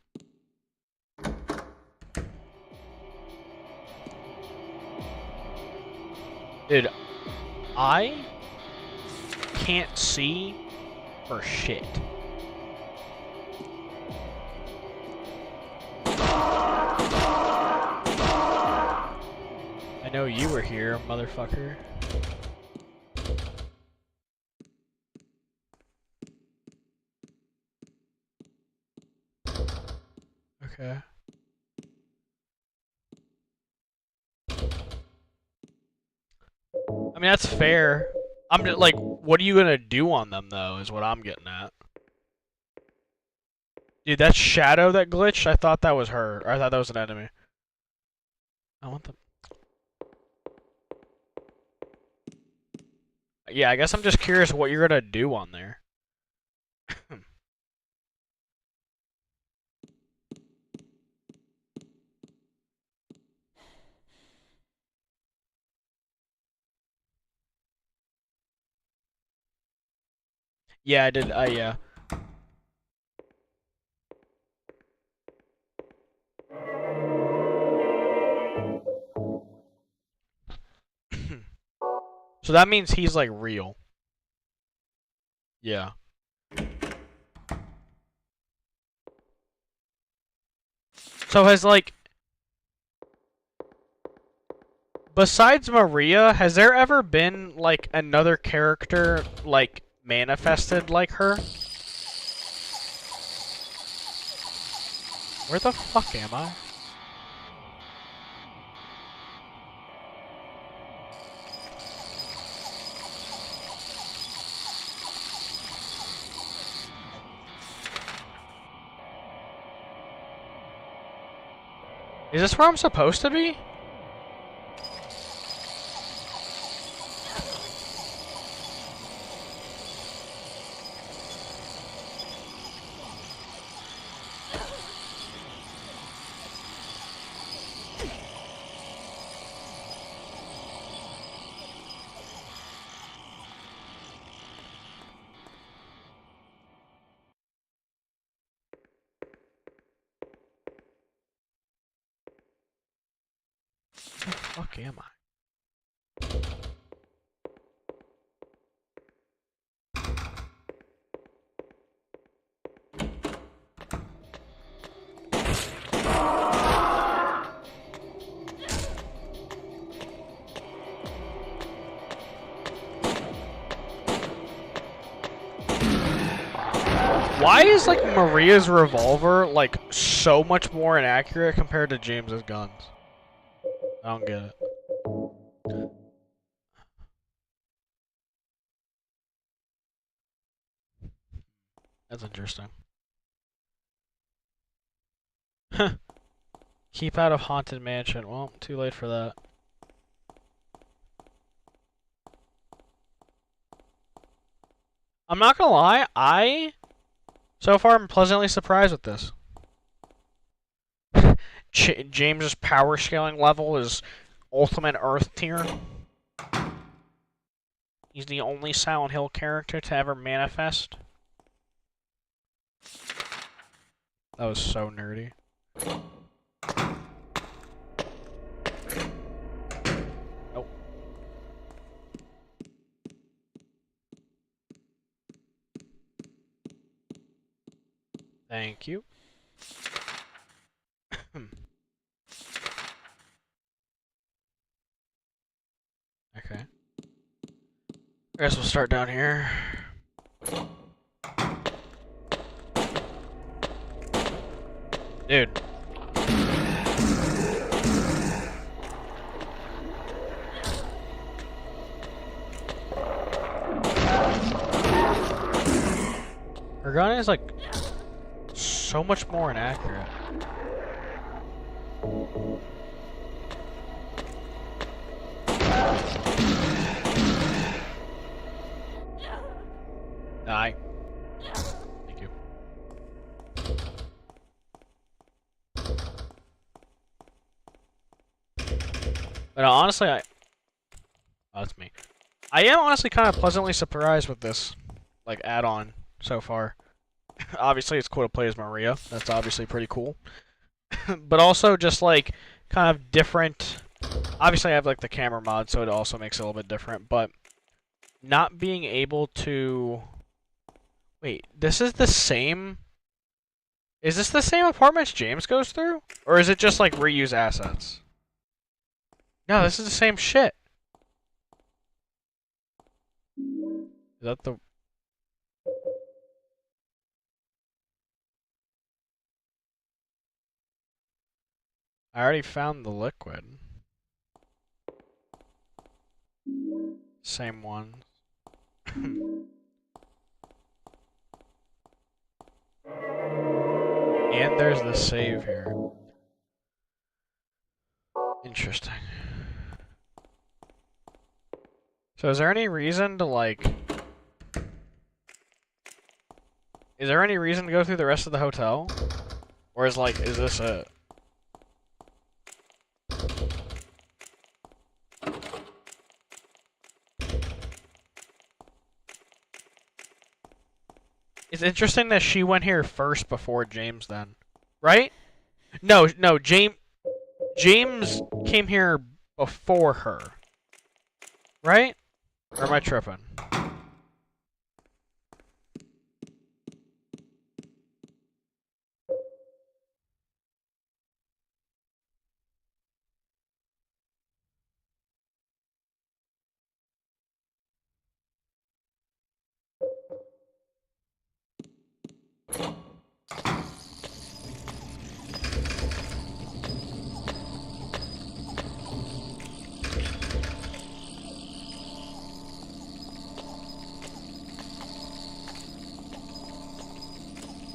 Dude, I can't see for shit. I know you were here, motherfucker. Okay. I mean, that's fair. I'm just, like, what are you gonna do on them though? Is what I'm getting at. Dude, that shadow that glitched, I thought that was her. Or I thought that was an enemy. I want them. Yeah, I guess I'm just curious what you're gonna do on there. Yeah, I did. Yeah. So that means he's like real. Yeah. So has like, besides Maria, has there ever been like another character like manifested like her? Where the fuck am I? Is this where I'm supposed to be? Where the fuck am I? Why is like Maria's revolver like so much more inaccurate compared to James's guns? I don't get it. That's interesting. Keep out of Haunted Mansion. Well, too late for that. I'm not gonna lie, so far I'm pleasantly surprised with this. James's power scaling level is ultimate Earth tier. He's the only Silent Hill character to ever manifest. That was so nerdy. Nope. Thank you. Okay. I guess we'll start down here. Dude. Her gun is like so much more inaccurate. Die. Thank you. But honestly, oh, that's me. I am honestly kind of pleasantly surprised with this, like, add-on so far. Obviously, it's cool to play as Maria. That's obviously pretty cool. But also just, like, kind of different. Obviously, I have, like, the camera mod, so it also makes it a little bit different. But not being able to... Wait, this is the same... Is this the same apartments James goes through? Or is it just, like, reuse assets? No, this is the same shit. Is that the... I already found the liquid. Same one. And there's the save here. Interesting. So is there any reason to like... Is there any reason to go through the rest of the hotel? Or is like, is this it? It's interesting that she went here first before James then. Right? No, James came here before her. Right? Or am I tripping?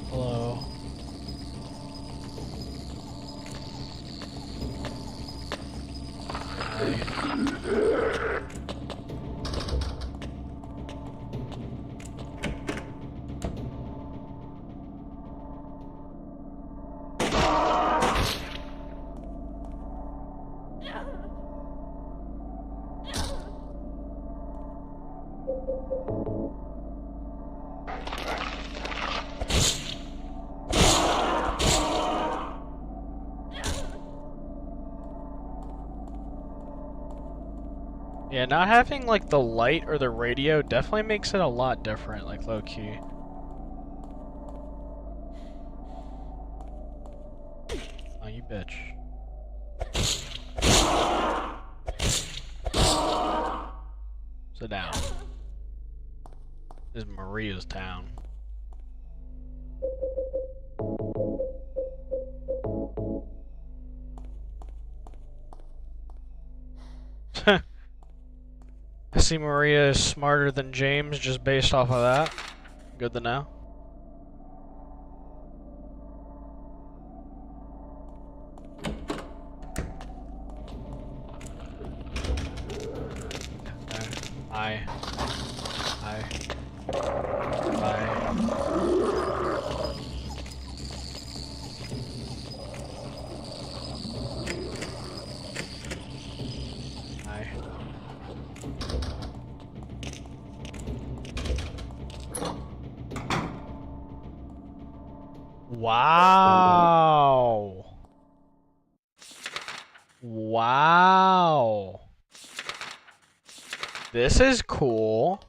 Hello. Yeah, not having like the light or the radio definitely makes it a lot different, like low key. Oh, you bitch. Sit down. This is Maria's town. I see Maria is smarter than James just based off of that. Good to know. Hi. Hi. Bye. Hi. Wow. Wow. This is cool.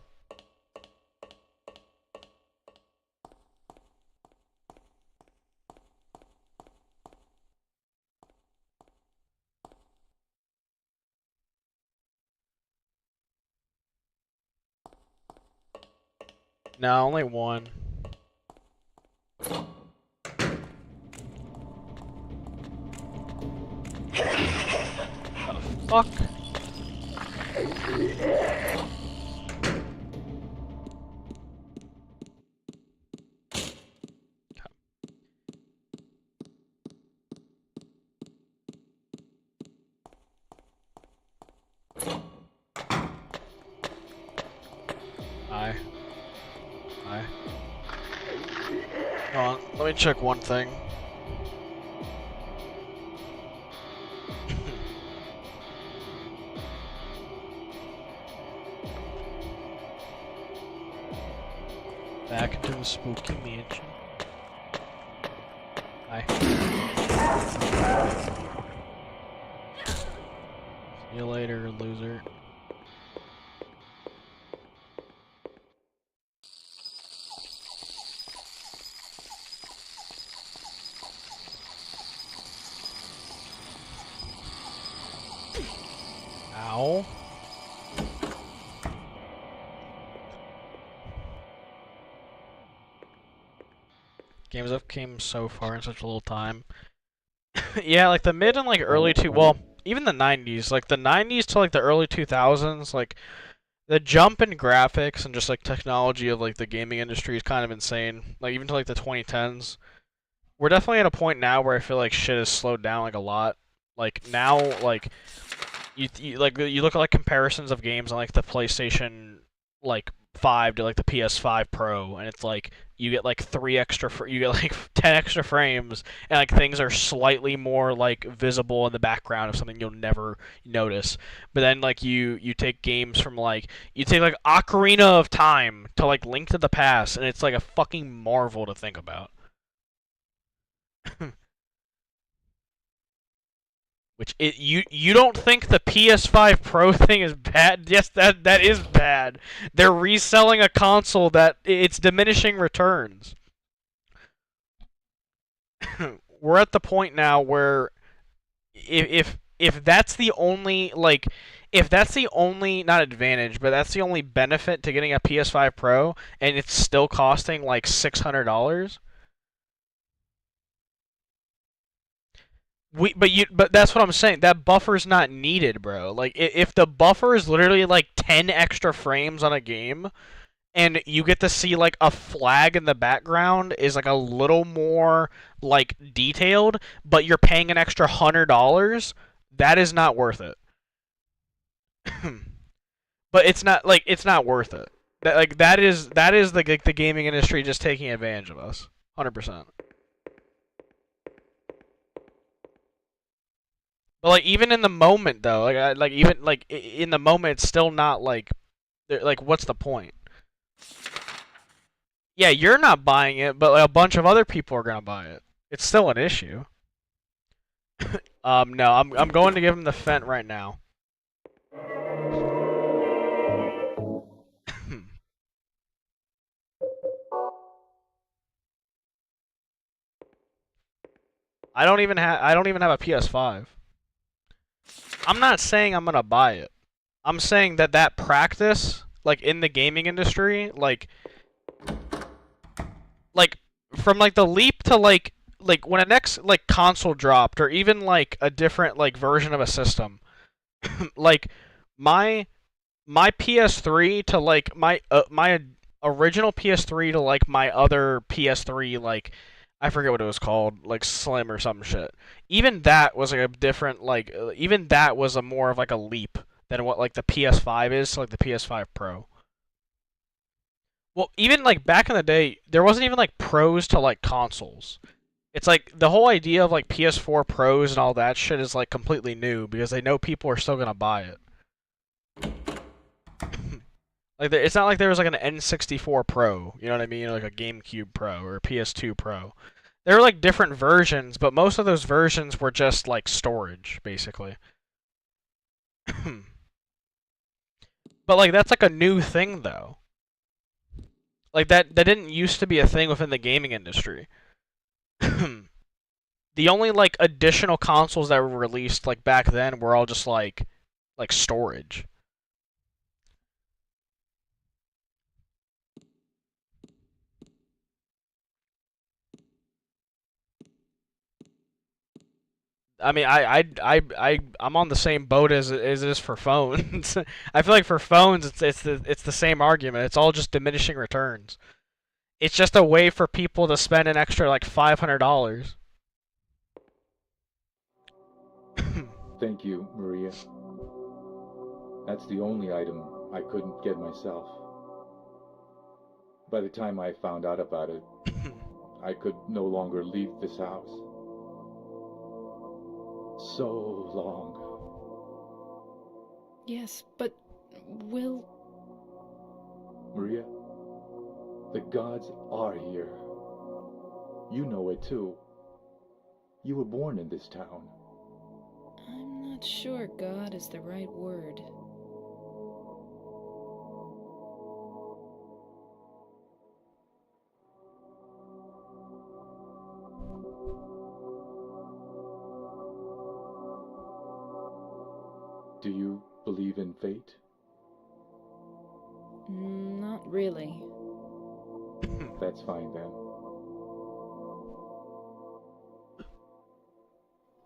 No, only one. The fuck? Hi. Hi. Hold on, let me check one thing. Back into the spooky mansion. Hi. See you later, loser. Ow. Games Up came so far in such a little time. Yeah, like the mid and like early well, even the 90s, like the 90s to like the early 2000s, like the jump in graphics and just like technology of like the gaming industry is kind of insane. Like even to like the 2010s. We're definitely at a point now where I feel like shit has slowed down like a lot. Like now, like you look at like comparisons of games on like the PlayStation like 5 to like the PS5 Pro, and it's like you get like you get like 10 extra frames, and like things are slightly more like visible in the background of something you'll never notice. But then like you take games from like you take like Ocarina of Time to like Link to the Past, and it's like a fucking marvel to think about. You don't think the PS5 Pro thing is bad? Yes, that is bad. They're reselling a console that it's diminishing returns. We're at the point now where if that's the only like if that's the only not advantage, but that's the only benefit to getting a PS5 Pro and it's still costing like $600. But that's what I'm saying. That buffer's not needed, bro. Like if the buffer is literally like 10 extra frames on a game and you get to see like a flag in the background is like a little more like detailed, but you're paying an extra $100, that is not worth it. But it's not worth it. That is the gaming industry just taking advantage of us. 100%. But like even in the moment though, even like in the moment, it's still not like, like what's the point? Yeah, you're not buying it, but like, a bunch of other people are gonna buy it. It's still an issue. No, I'm going to give him the Fent right now. I don't even have a PS5. I'm not saying I'm gonna buy it. I'm saying that practice, like in the gaming industry, like from like the leap to like when a next like console dropped or even like a different like version of a system, like my my PS3 to like my original PS3 to like my other PS3, like I forget what it was called, like Slim or some shit. Even that was like a different like even that was a more of like a leap than what like the PS5 is to like the PS5 Pro. Well, even like back in the day, there wasn't even like pros to like consoles. It's like the whole idea of like PS4 Pros and all that shit is like completely new because they know people are still gonna buy it. Like it's not like there was like an N64 Pro, you know what I mean, or like a GameCube Pro or a PS2 Pro. There were like different versions, but most of those versions were just like storage, basically. But like that's like a new thing though. Like that didn't used to be a thing within the gaming industry. The only like additional consoles that were released like back then were all just like storage. I mean, I'm on the same boat as it is for phones. I feel like for phones, it's the same argument. It's all just diminishing returns. It's just a way for people to spend an extra like $500. Thank you, Maria. That's the only item I couldn't get myself. By the time I found out about it, I could no longer leave this house. So long. Yes, but Will... Maria, the gods are here. You know it too. You were born in this town. I'm not sure God is the right word. Do you believe in fate? Not really. That's fine then.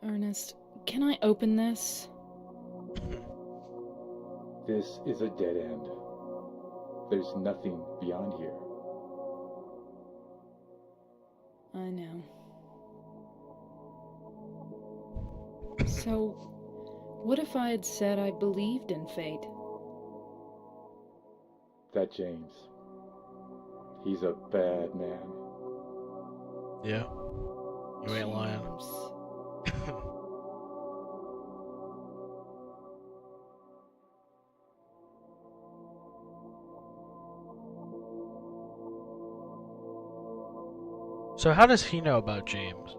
Ernest, can I open this? This is a dead end. There's nothing beyond here. I know. So, what if I had said I believed in fate? That James. He's a bad man. Yeah. You ain't lying. James. So how does he know about James?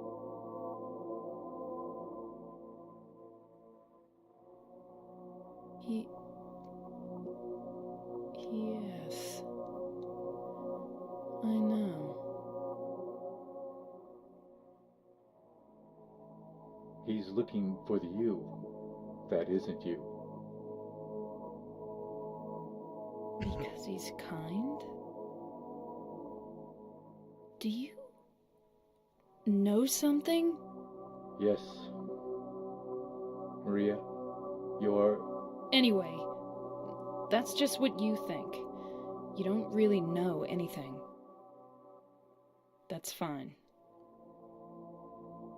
Yes. I know. He's looking for the you that isn't you. Because he's kind? Do you know something? Yes. Maria, you're... Anyway, that's just what you think. You don't really know anything. That's fine.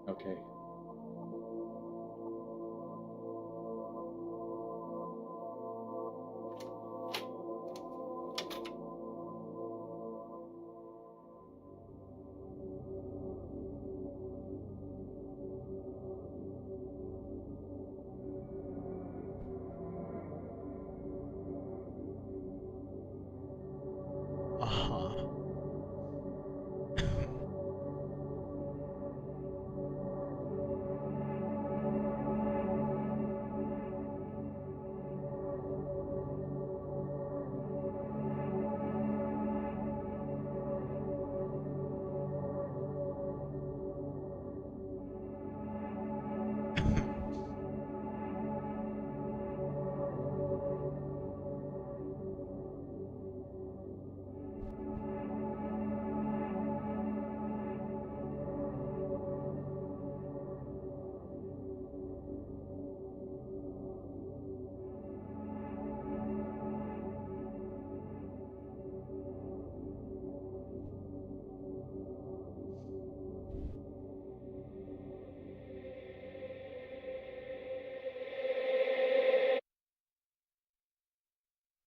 Okay. Uh-huh.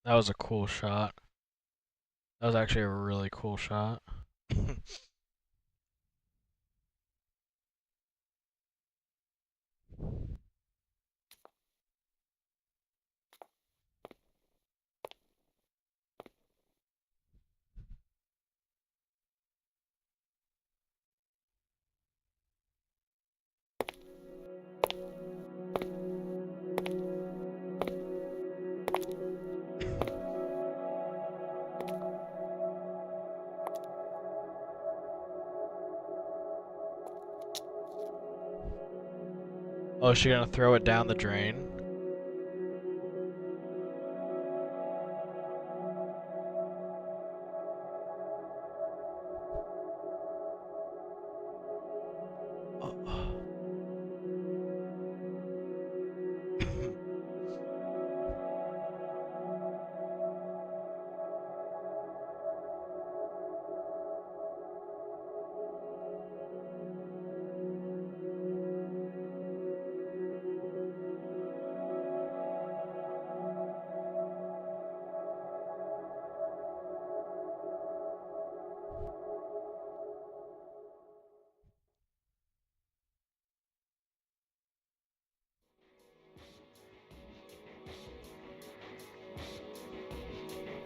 That was a cool shot. That was actually a really cool shot. Oh, is she gonna throw it down the drain?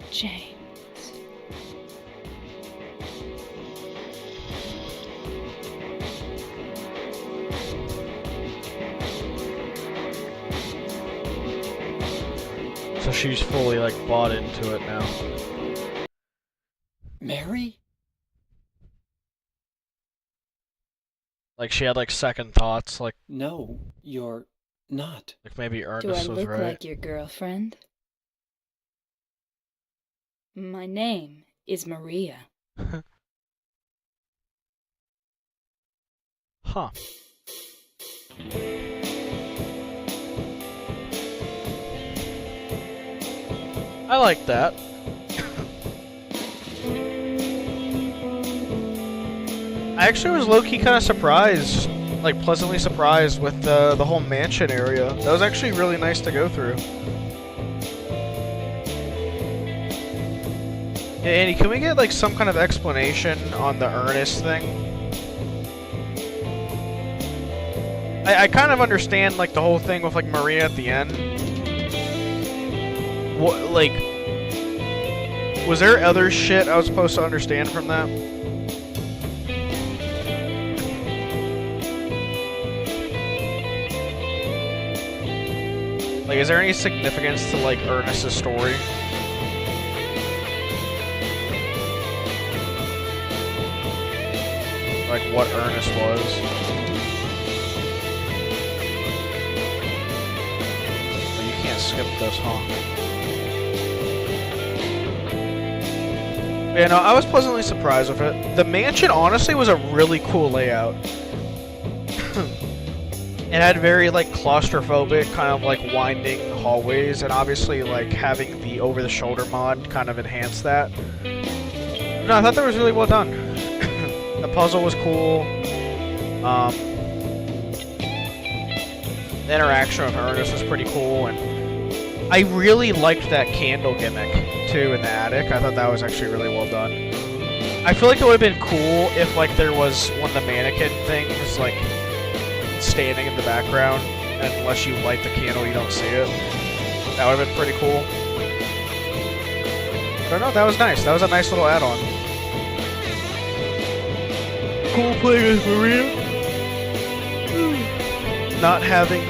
James. So she's fully like bought into it now. Mary? Like she had like second thoughts, like No, you're not. maybe Do I Ernest was look right. like your girlfriend? My name is Maria. Huh. I like that. I actually was low-key kind of surprised, like pleasantly surprised with the whole mansion area. That was actually really nice to go through. Yeah, Andy, can we get like some kind of explanation on the Ernest thing? I kind of understand like the whole thing with like Maria at the end. What, like, was there other shit I was supposed to understand from that? Like, is there any significance to like Ernest's story? Like what Ernest was? Skip this, huh? Yeah, no, I was pleasantly surprised with it. The mansion, honestly, was a really cool layout. It had very, like, claustrophobic, kind of, like, winding hallways, and obviously, like, having the over-the-shoulder mod kind of enhanced that. No, I thought that was really well done. The puzzle was cool. The interaction with Ernest was pretty cool, and I really liked that candle gimmick, too, in the attic. I thought that was actually really well done. I feel like it would have been cool if, like, there was one of the mannequin things, like, standing in the background, and unless you light the candle, you don't see it. That would have been pretty cool. I don't know, that was nice. That was a nice little add-on. Cool playing as Maria. Not having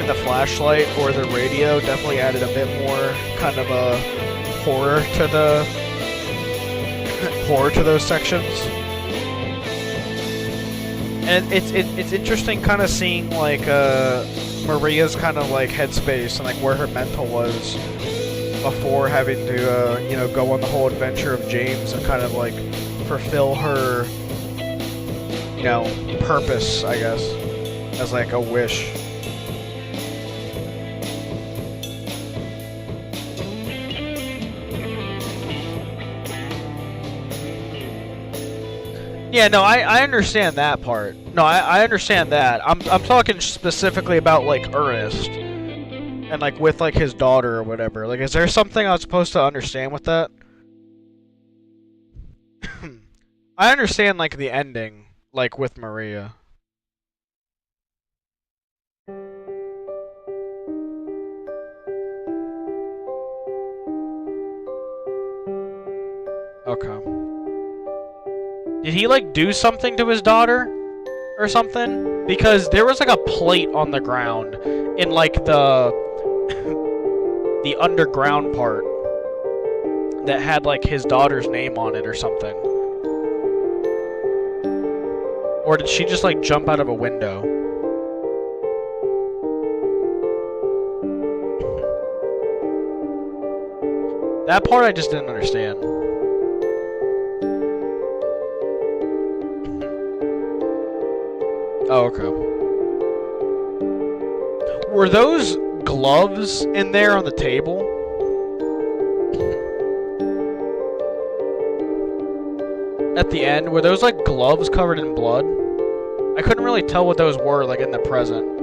the flashlight or the radio definitely added a bit more kind of a horror to those sections. And it's interesting kind of seeing like Maria's kind of like headspace and like where her mental was before having to you know, go on the whole adventure of James and kind of like fulfill her, you know, purpose, I guess, as like a wish. Yeah, no, I understand that part. No, I understand that. I'm talking specifically about like Ernest and like with like his daughter or whatever. Like, is there something I was supposed to understand with that? I understand like the ending, like with Maria. Okay. Did he, like, do something to his daughter? Or something? Because there was, like, a plate on the ground in, like, the underground part that had, like, his daughter's name on it or something. Or did she just, like, jump out of a window? That part I just didn't understand. Oh, okay. Were those gloves in there on the table? At the end, were those like gloves covered in blood? I couldn't really tell what those were, like in the present.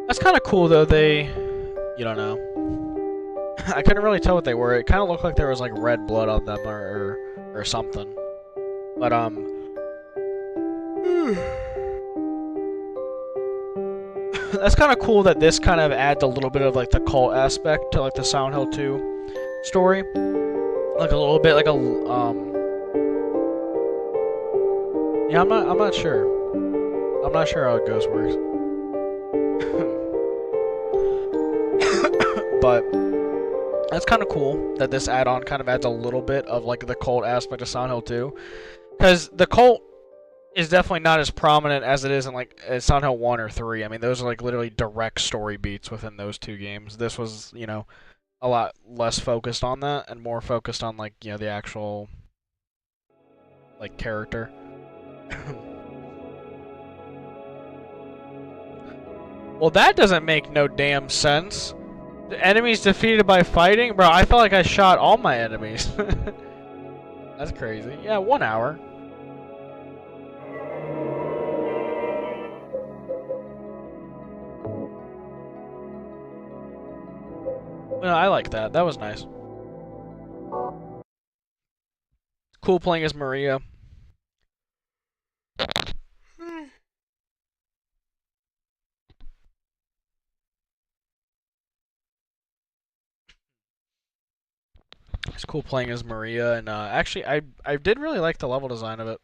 That's kind of cool, though. You don't know. I couldn't really tell what they were. It kind of looked like there was like red blood on them or something. But that's kind of cool that this kind of adds a little bit of like the cult aspect to like the Silent Hill 2 story. Like a little bit like a yeah, I'm not sure. I'm not sure how it Ghost works. But that's kind of cool that this add-on kind of adds a little bit of like the cult aspect of Silent Hill 2. Because the cult is definitely not as prominent as it is in like Silent Hill 1 or 3. I mean, those are like literally direct story beats within those two games. This was, you know, a lot less focused on that and more focused on like, you know, the actual like character. Well, that doesn't make no damn sense. The enemies defeated by fighting? Bro, I felt like I shot all my enemies. That's crazy. Yeah, 1 hour. No, I like that. That was nice. Cool playing as Maria. It's cool playing as Maria, and actually, I did really like the level design of it.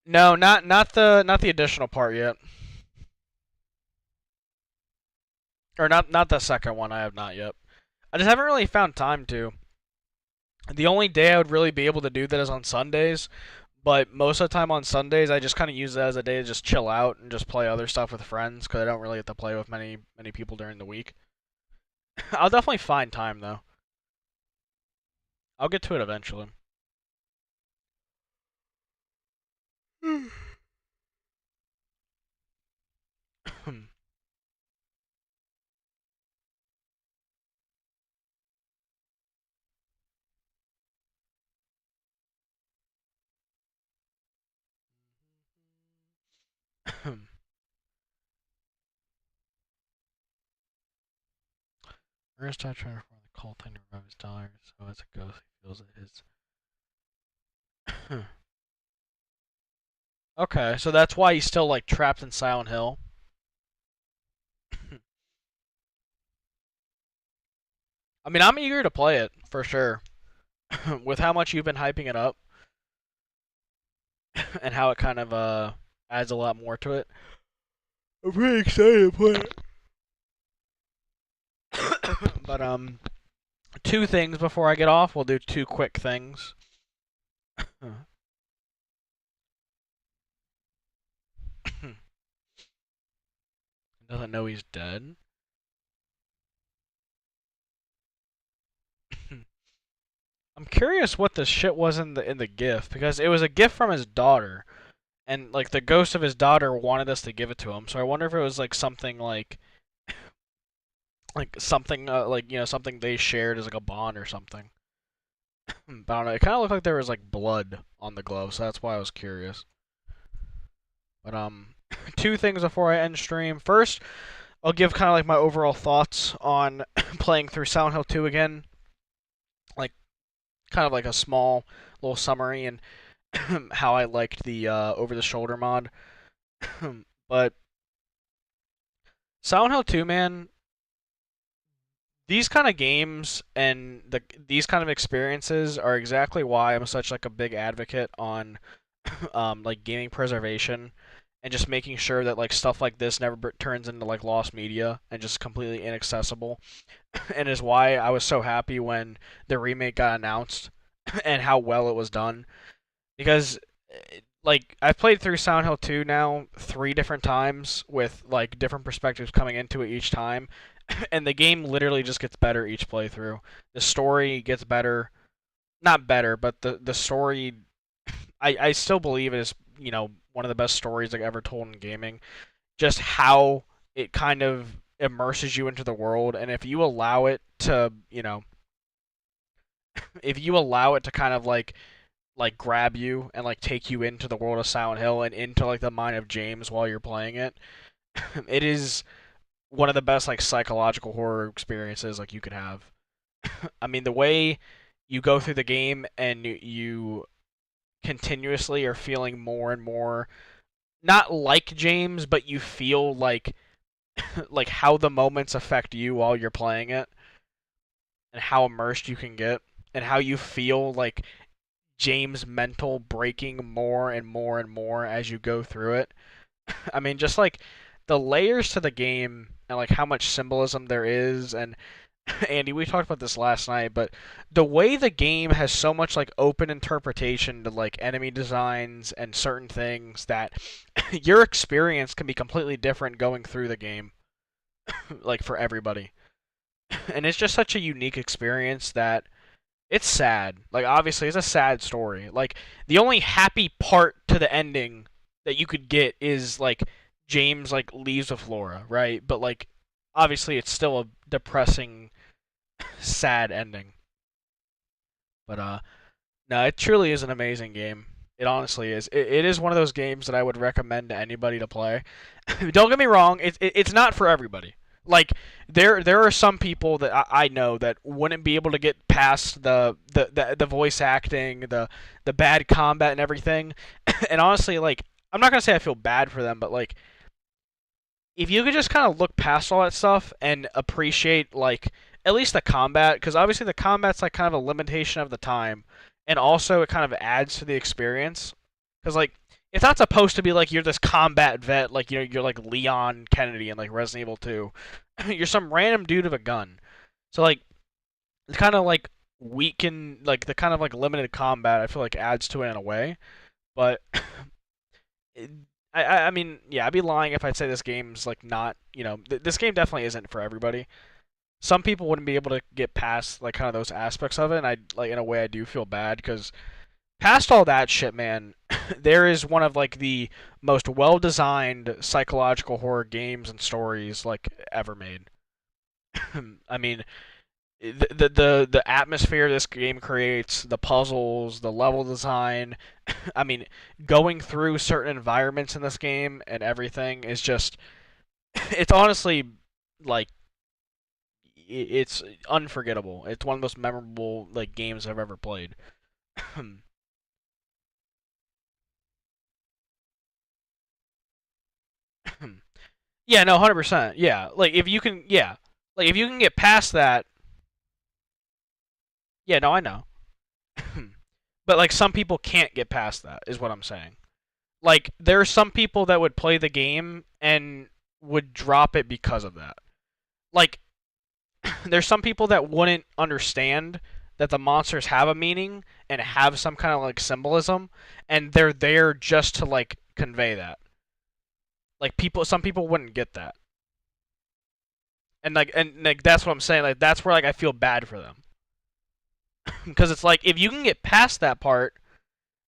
No, not the additional part yet, or not the second one. I have not yet. I just haven't really found time to. The only day I would really be able to do that is on Sundays, but most of the time on Sundays I just kind of use that as a day to just chill out and just play other stuff with friends because I don't really get to play with many people during the week. I'll definitely find time though. I'll get to it eventually. Ernest tried trying to form the cult thing to revive his daughter, so as a ghost he feels that his Okay, so that's why he's still like trapped in Silent Hill. I mean, I'm eager to play it for sure. With how much you've been hyping it up and how it kind of adds a lot more to it. I'm pretty excited to play it. But two things before I get off. We'll do two quick things. Doesn't know he's dead. I'm curious what the shit was in the gift because it was a gift from his daughter, and like the ghost of his daughter wanted us to give it to him. So I wonder if it was like something like something like, you know, something they shared as like a bond or something. But I don't know. It kind of looked like there was like blood on the glove, so that's why I was curious. But two things before I end stream. First, I'll give kind of like my overall thoughts on playing through Silent Hill 2 again. Like kind of like a small little summary and how I liked the over the shoulder mod. But Silent Hill 2, man, these kind of games and these kind of experiences are exactly why I'm such like a big advocate on like gaming preservation and just making sure that like stuff like this never turns into like lost media and just completely inaccessible. And is why I was so happy when the remake got announced and how well it was done. Because like I've played through Silent Hill 2 now 3 different times with like different perspectives coming into it each time, and the game literally just gets better each playthrough. The story gets better, not better, but the story, I still believe it is, you know, one of the best stories like ever told in gaming. Just how it kind of immerses you into the world, and if you allow it to, you know, if you allow it to kind of like grab you and like take you into the world of Silent Hill and into like the mind of James while you're playing it, it is one of the best like psychological horror experiences like you could have. I mean, the way you go through the game and you continuously are feeling more and more not like James, but you feel like like how the moments affect you while you're playing it and how immersed you can get and how you feel like James' mental breaking more and more and more as you go through it. I mean, just like the layers to the game and like how much symbolism there is, and Andy, we talked about this last night, but the way the game has so much like open interpretation to like enemy designs and certain things that your experience can be completely different going through the game, like for everybody. And it's just such a unique experience that it's sad. Like obviously it's a sad story. Like the only happy part to the ending that you could get is like James like leaves with Laura, right? But like obviously it's still a depressing, sad ending. But no, it truly is an amazing game. It honestly is. It is one of those games that I would recommend to anybody to play. Don't get me wrong, it's not for everybody. Like there are some people that I know that wouldn't be able to get past the voice acting, the bad combat and everything. And honestly, like I'm not gonna say I feel bad for them, but like if you could just kind of look past all that stuff and appreciate like at least the combat, because obviously the combat's like kind of a limitation of the time, and also it kind of adds to the experience. Because like it's not supposed to be like you're this combat vet, like you're like Leon Kennedy in like Resident Evil 2. You're some random dude with a gun. So like it's kind of like weaken like the kind of like limited combat. I feel like adds to it in a way, but I mean, yeah, I'd be lying if I'd say this game's like not, this game definitely isn't for everybody. Some people wouldn't be able to get past like kind of those aspects of it, and I like in a way I do feel bad because past all that shit, man, there is one of like the most well-designed psychological horror games and stories like ever made. I mean, the atmosphere this game creates, the puzzles, the level design. I mean, going through certain environments in this game and everything is just it's honestly like it's unforgettable. It's one of the most memorable like games I've ever played. Yeah, no, 100%. Yeah, like if you can, yeah, like if you can get past that. Yeah, no, I know. But like some people can't get past that, is what I'm saying. Like there are some people that would play the game and would drop it because of that. Like there's some people that wouldn't understand that the monsters have a meaning and have some kind of like symbolism, and they're there just to like convey that. Like some people wouldn't get that. And like that's what I'm saying. Like that's where like I feel bad for them. Because it's like if you can get past that part,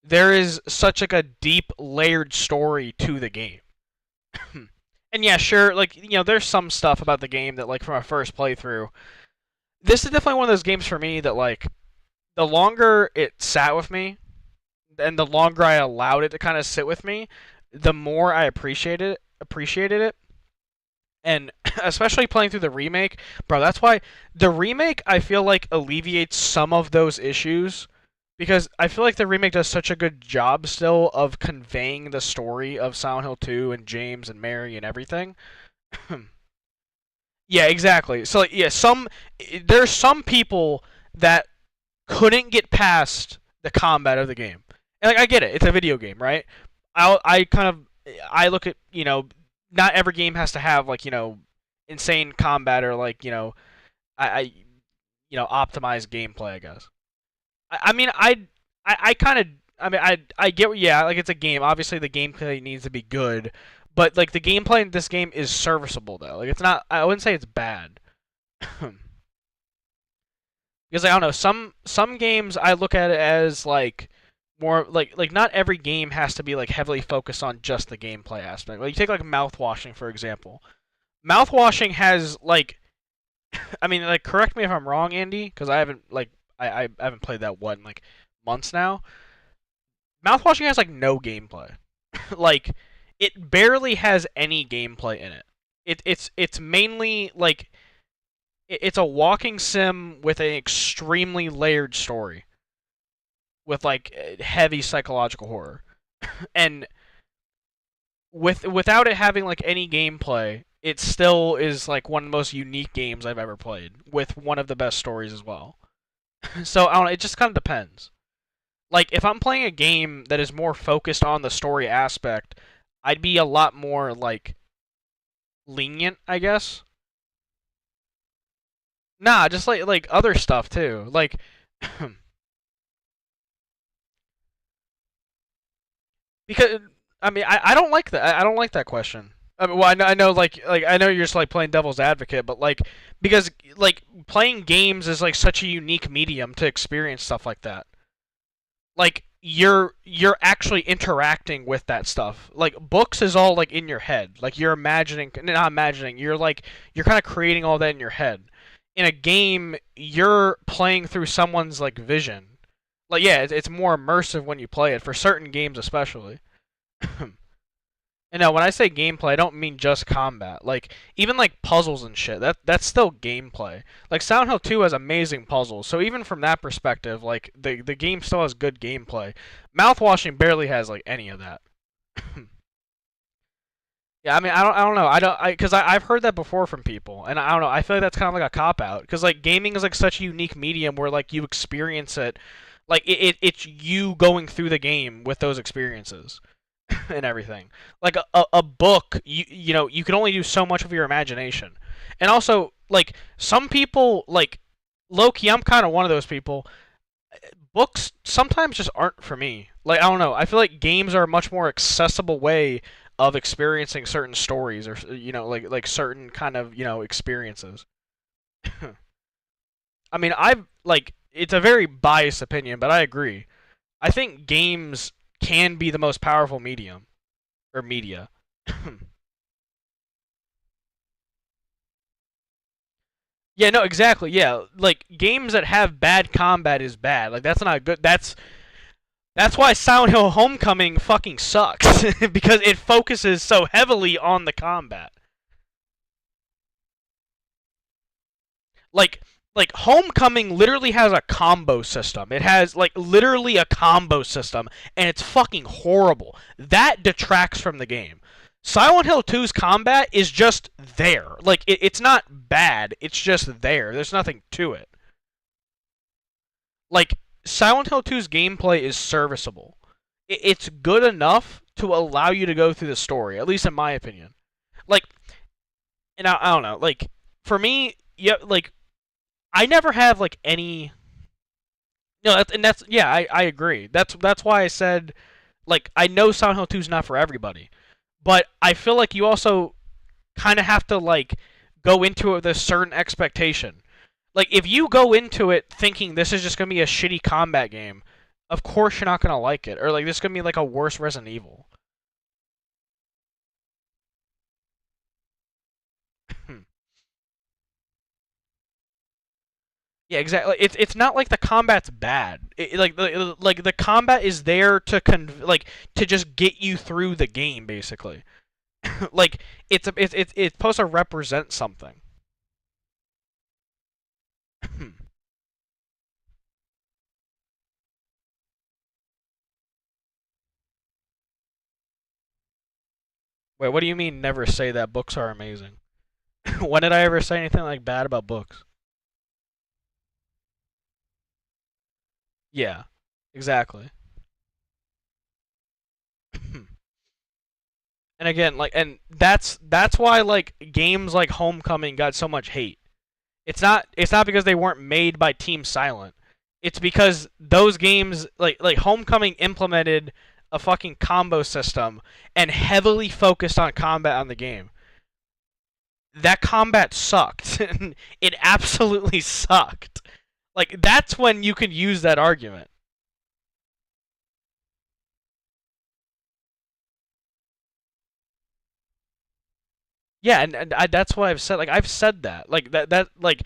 there is such like a deep layered story to the game. And yeah, sure, like there's some stuff about the game that like from a first playthrough, this is definitely one of those games for me that like the longer it sat with me and the longer I allowed it to kind of sit with me, the more I appreciated it. And especially playing through the remake, bro, that's why the remake I feel like alleviates some of those issues because I feel like the remake does such a good job still of conveying the story of Silent Hill 2 and James and Mary and everything. Yeah, exactly. So like, yeah, there's some people that couldn't get past the combat of the game. And like I get it, it's a video game, right? I look at, not every game has to have like, insane combat or like, I optimized gameplay, I guess. I mean, I kind of, I mean, I get, yeah, like it's a game. Obviously, the gameplay needs to be good, but like the gameplay in this game is serviceable though. Like it's not, I wouldn't say it's bad. Because I don't know, some games I look at it as like more like not every game has to be like heavily focused on just the gameplay aspect. Like you take like mouthwashing for example. Mouthwashing has like, I mean, like correct me if I'm wrong, Andy, because I haven't like I haven't played that one in like months now. Mouthwashing has like no gameplay. Like it barely has any gameplay in it. It's mainly like it's a walking sim with an extremely layered story with like heavy psychological horror. And without it having like any gameplay, it still is like one of the most unique games I've ever played with one of the best stories as well. So I don't know, it just kind of depends. Like, if I'm playing a game that is more focused on the story aspect, I'd be a lot more, like, lenient, I guess. Nah, just like other stuff too. Like because I mean I don't like that. I don't like that question. I mean, well, I know like I know you're just like playing devil's advocate, but like because like playing games is like such a unique medium to experience stuff like that. Like you're actually interacting with that stuff. Like books is all like in your head. Like you're imagining, not imagining. You're kind of creating all that in your head. In a game, you're playing through someone's like vision. Like yeah, it's more immersive when you play it for certain games especially. And now when I say gameplay, I don't mean just combat. Like even like puzzles and shit. That's still gameplay. Like Silent Hill 2 has amazing puzzles. So even from that perspective, like the game still has good gameplay. Mouthwashing barely has like any of that. Yeah, I mean I don't know. Because I've heard that before from people, and I don't know. I feel like that's kind of like a cop out because like gaming is like such a unique medium where like you experience it, like it's you going through the game with those experiences. And everything. Like a book, you know, you can only do so much of your imagination. And also, like some people, like low key, I'm kind of one of those people. Books sometimes just aren't for me. Like I don't know. I feel like games are a much more accessible way of experiencing certain stories or you know like certain kind of you know experiences. I mean, I've like it's a very biased opinion, but I agree. I think games can be the most powerful medium or media. Yeah, no, exactly. Yeah, like games that have bad combat is bad. Like that's not good. That's why Silent Hill Homecoming fucking sucks because it focuses so heavily on the combat. Like like Homecoming literally has a combo system. It has like literally a combo system and it's fucking horrible. That detracts from the game. Silent Hill 2's combat is just there. Like it's not bad. It's just there. There's nothing to it. Like Silent Hill 2's gameplay is serviceable. It's good enough to allow you to go through the story, at least in my opinion. Like, and I don't know. Like for me, yeah, like I never have like any. No, that's yeah, I agree. That's why I said like I know Silent Hill 2 is not for everybody, but I feel like you also kind of have to like go into it with a certain expectation. Like if you go into it thinking this is just gonna be a shitty combat game, of course you're not gonna like it, or like this is gonna be like a worse Resident Evil. Yeah, exactly. It's not like the combat's bad. Like the combat is there to like to just get you through the game, basically. Like it's supposed to represent something. Wait, what do you mean? Never say that books are amazing? When did I ever say anything like bad about books? Yeah, exactly. And again, like, and that's why like games like Homecoming got so much hate. It's not because they weren't made by Team Silent. It's because those games like Homecoming implemented a fucking combo system and heavily focused on combat on the game. That combat sucked. It absolutely sucked. Like that's when you could use that argument. Yeah, and that's what I've said. Like I've said that. Like that like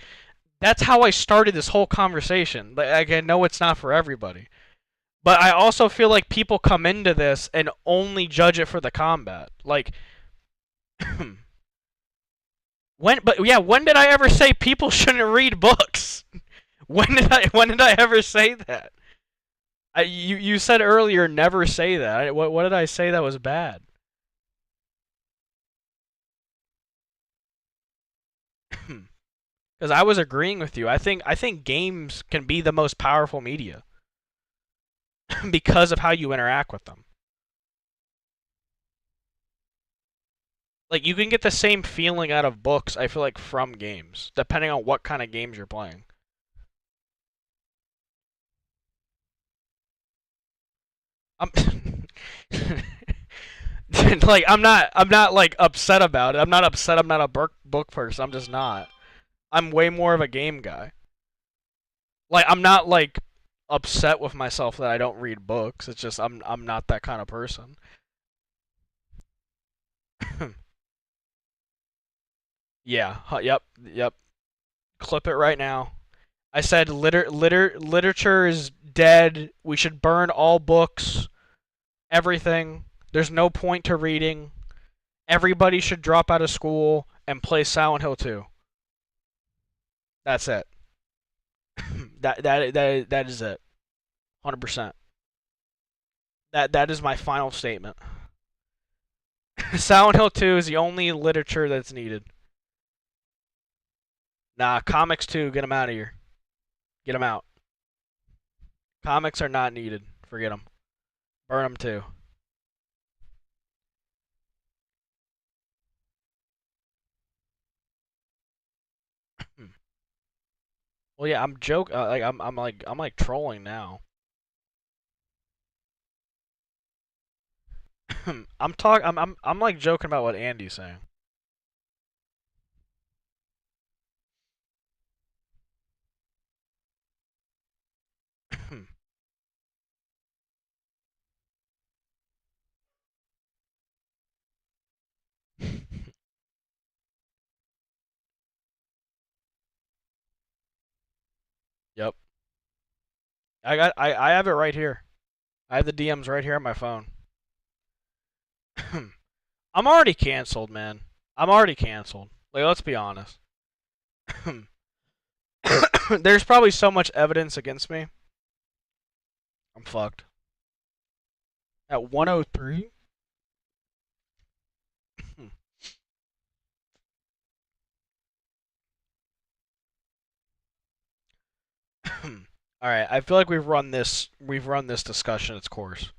that's how I started this whole conversation. Like I know it's not for everybody. But I also feel like people come into this and only judge it for the combat. Like when did I ever say people shouldn't read books? When did I ever say that? You said earlier never say that. What did I say that was bad? Because I was agreeing with you. I think games can be the most powerful media. because of how you interact with them. Like, you can get the same feeling out of books, I feel like, from games, depending on what kind of games you're playing. I'm like, I'm not like upset about it. I'm not upset I'm not a book person. I'm just not. I'm way more of a game guy. Like, I'm not like upset with myself that I don't read books. It's just I'm not that kind of person. Yeah. Yep. Clip it right now. I said literature is dead. We should burn all books, everything. There's no point to reading. Everybody should drop out of school and play Silent Hill 2. That's it. that is it. 100%. That is my final statement. Silent Hill 2 is the only literature that's needed. Nah, comics too, get them out of here. Get them out. Comics are not needed. Forget them. Burn them too. Well, yeah, I'm joking. Like I'm like trolling now. I'm like joking about what Andy's saying. Yep. I have it right here. I have the DMs right here on my phone. I'm already canceled, man. I'm already canceled. Like, let's be honest. There's probably so much evidence against me. I'm fucked. At 103? Alright, I feel like we've run this discussion its course.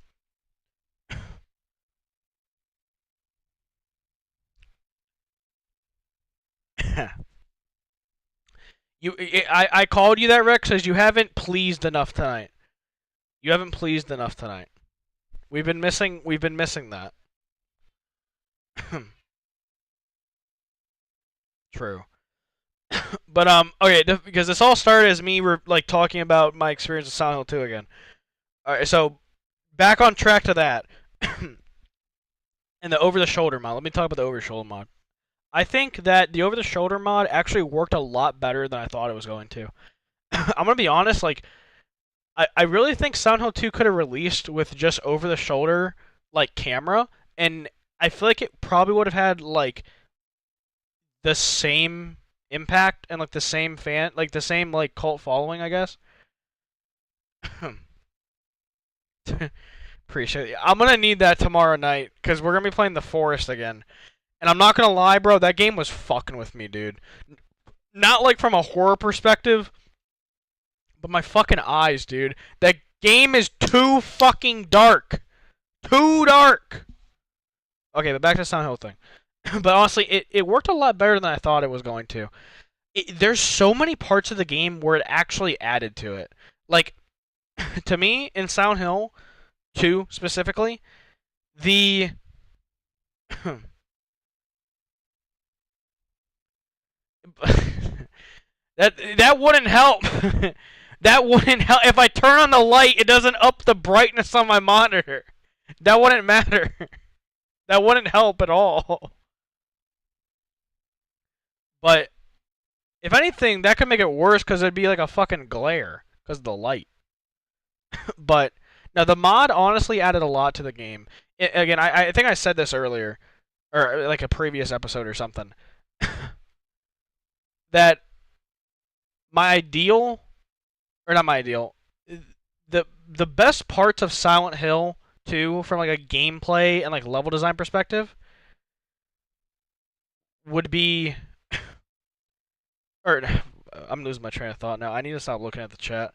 I called you that, Rick, because you haven't pleased enough tonight. You haven't pleased enough tonight. We've been missing that. True. But okay, because this all started as me like talking about my experience with Silent Hill 2 again. All right, so back on track to that. And the over-the-shoulder mod. Let me talk about the over-the-shoulder mod. I think that the over-the-shoulder mod actually worked a lot better than I thought it was going to. I'm gonna be honest, like I really think Silent Hill 2 could have released with just over-the-shoulder like camera, and I feel like it probably would have had like the same impact and like the same like cult following, I guess. Appreciate it. I'm gonna need that tomorrow night because we're gonna be playing The Forest again, and I'm not gonna lie, bro. That game was fucking with me, dude. Not like from a horror perspective, but my fucking eyes, dude. That game is too fucking dark. Too dark. Okay, but back to the Silent Hill thing. But honestly, it worked a lot better than I thought it was going to. There's so many parts of the game where it actually added to it. Like, to me, in Silent Hill 2 specifically, the that wouldn't help. That wouldn't help. If I turn on the light, it doesn't up the brightness on my monitor. That wouldn't matter. That wouldn't help at all. But if anything, that could make it worse because it'd be like a fucking glare because of the light. But now the mod honestly added a lot to the game. Again, I think I said this earlier, or like a previous episode or something, that my ideal, or not my ideal, the best parts of Silent Hill 2 from like a gameplay and like level design perspective would be, or I'm losing my train of thought now. I need to stop looking at the chat.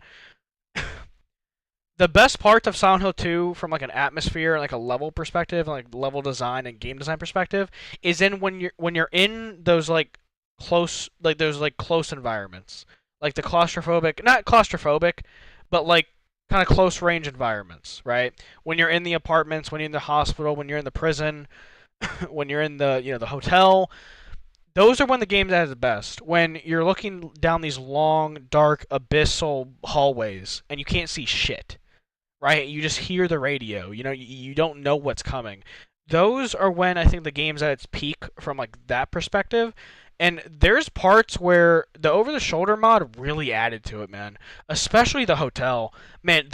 the best part of Silent Hill 2 from like an atmosphere and like a level perspective, and like level design and game design perspective, is in when you're in those like close environments, like the claustrophobic, not claustrophobic, but like kind of close range environments, right? When you're in the apartments, when you're in the hospital, when you're in the prison, when you're in the hotel, those are when the game's at its best. When you're looking down these long, dark, abyssal hallways and you can't see shit, right? You just hear the radio. You don't know what's coming. Those are when I think the game's at its peak from like that perspective. And there's parts where the over-the-shoulder mod really added to it, man. Especially the hotel. Man,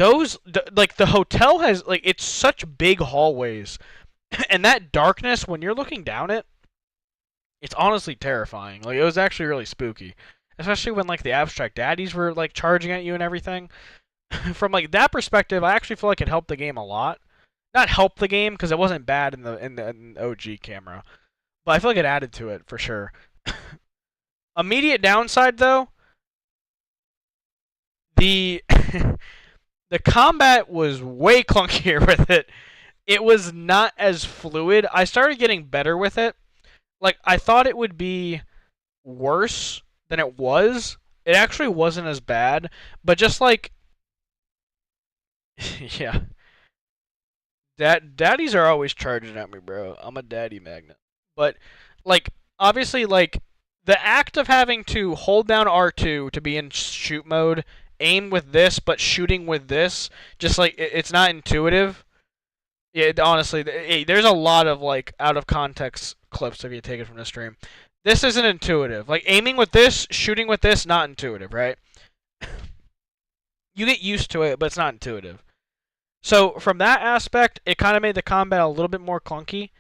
like the hotel has like it's such big hallways. And that darkness when you're looking down it, it's honestly terrifying. Like it was actually really spooky. Especially when like the abstract daddies were like charging at you and everything. From like that perspective, I actually feel like it helped the game a lot. Not help the game because it wasn't bad in the OG camera, but I feel like it added to it for sure. Immediate downside though, the the combat was way clunkier with it. It was not as fluid. I started getting better with it. Like I thought it would be worse than it was. It actually wasn't as bad, but just like yeah. Daddies are always charging at me, bro. I'm a daddy magnet. But like obviously like the act of having to hold down R2 to be in shoot mode, aim with this but shooting with this, just like it's not intuitive. Yeah, honestly, there's a lot of like out of context clips if you take it from the stream. This isn't intuitive. Like aiming with this, shooting with this, not intuitive, right? You get used to it, but it's not intuitive. So from that aspect, it kind of made the combat a little bit more clunky.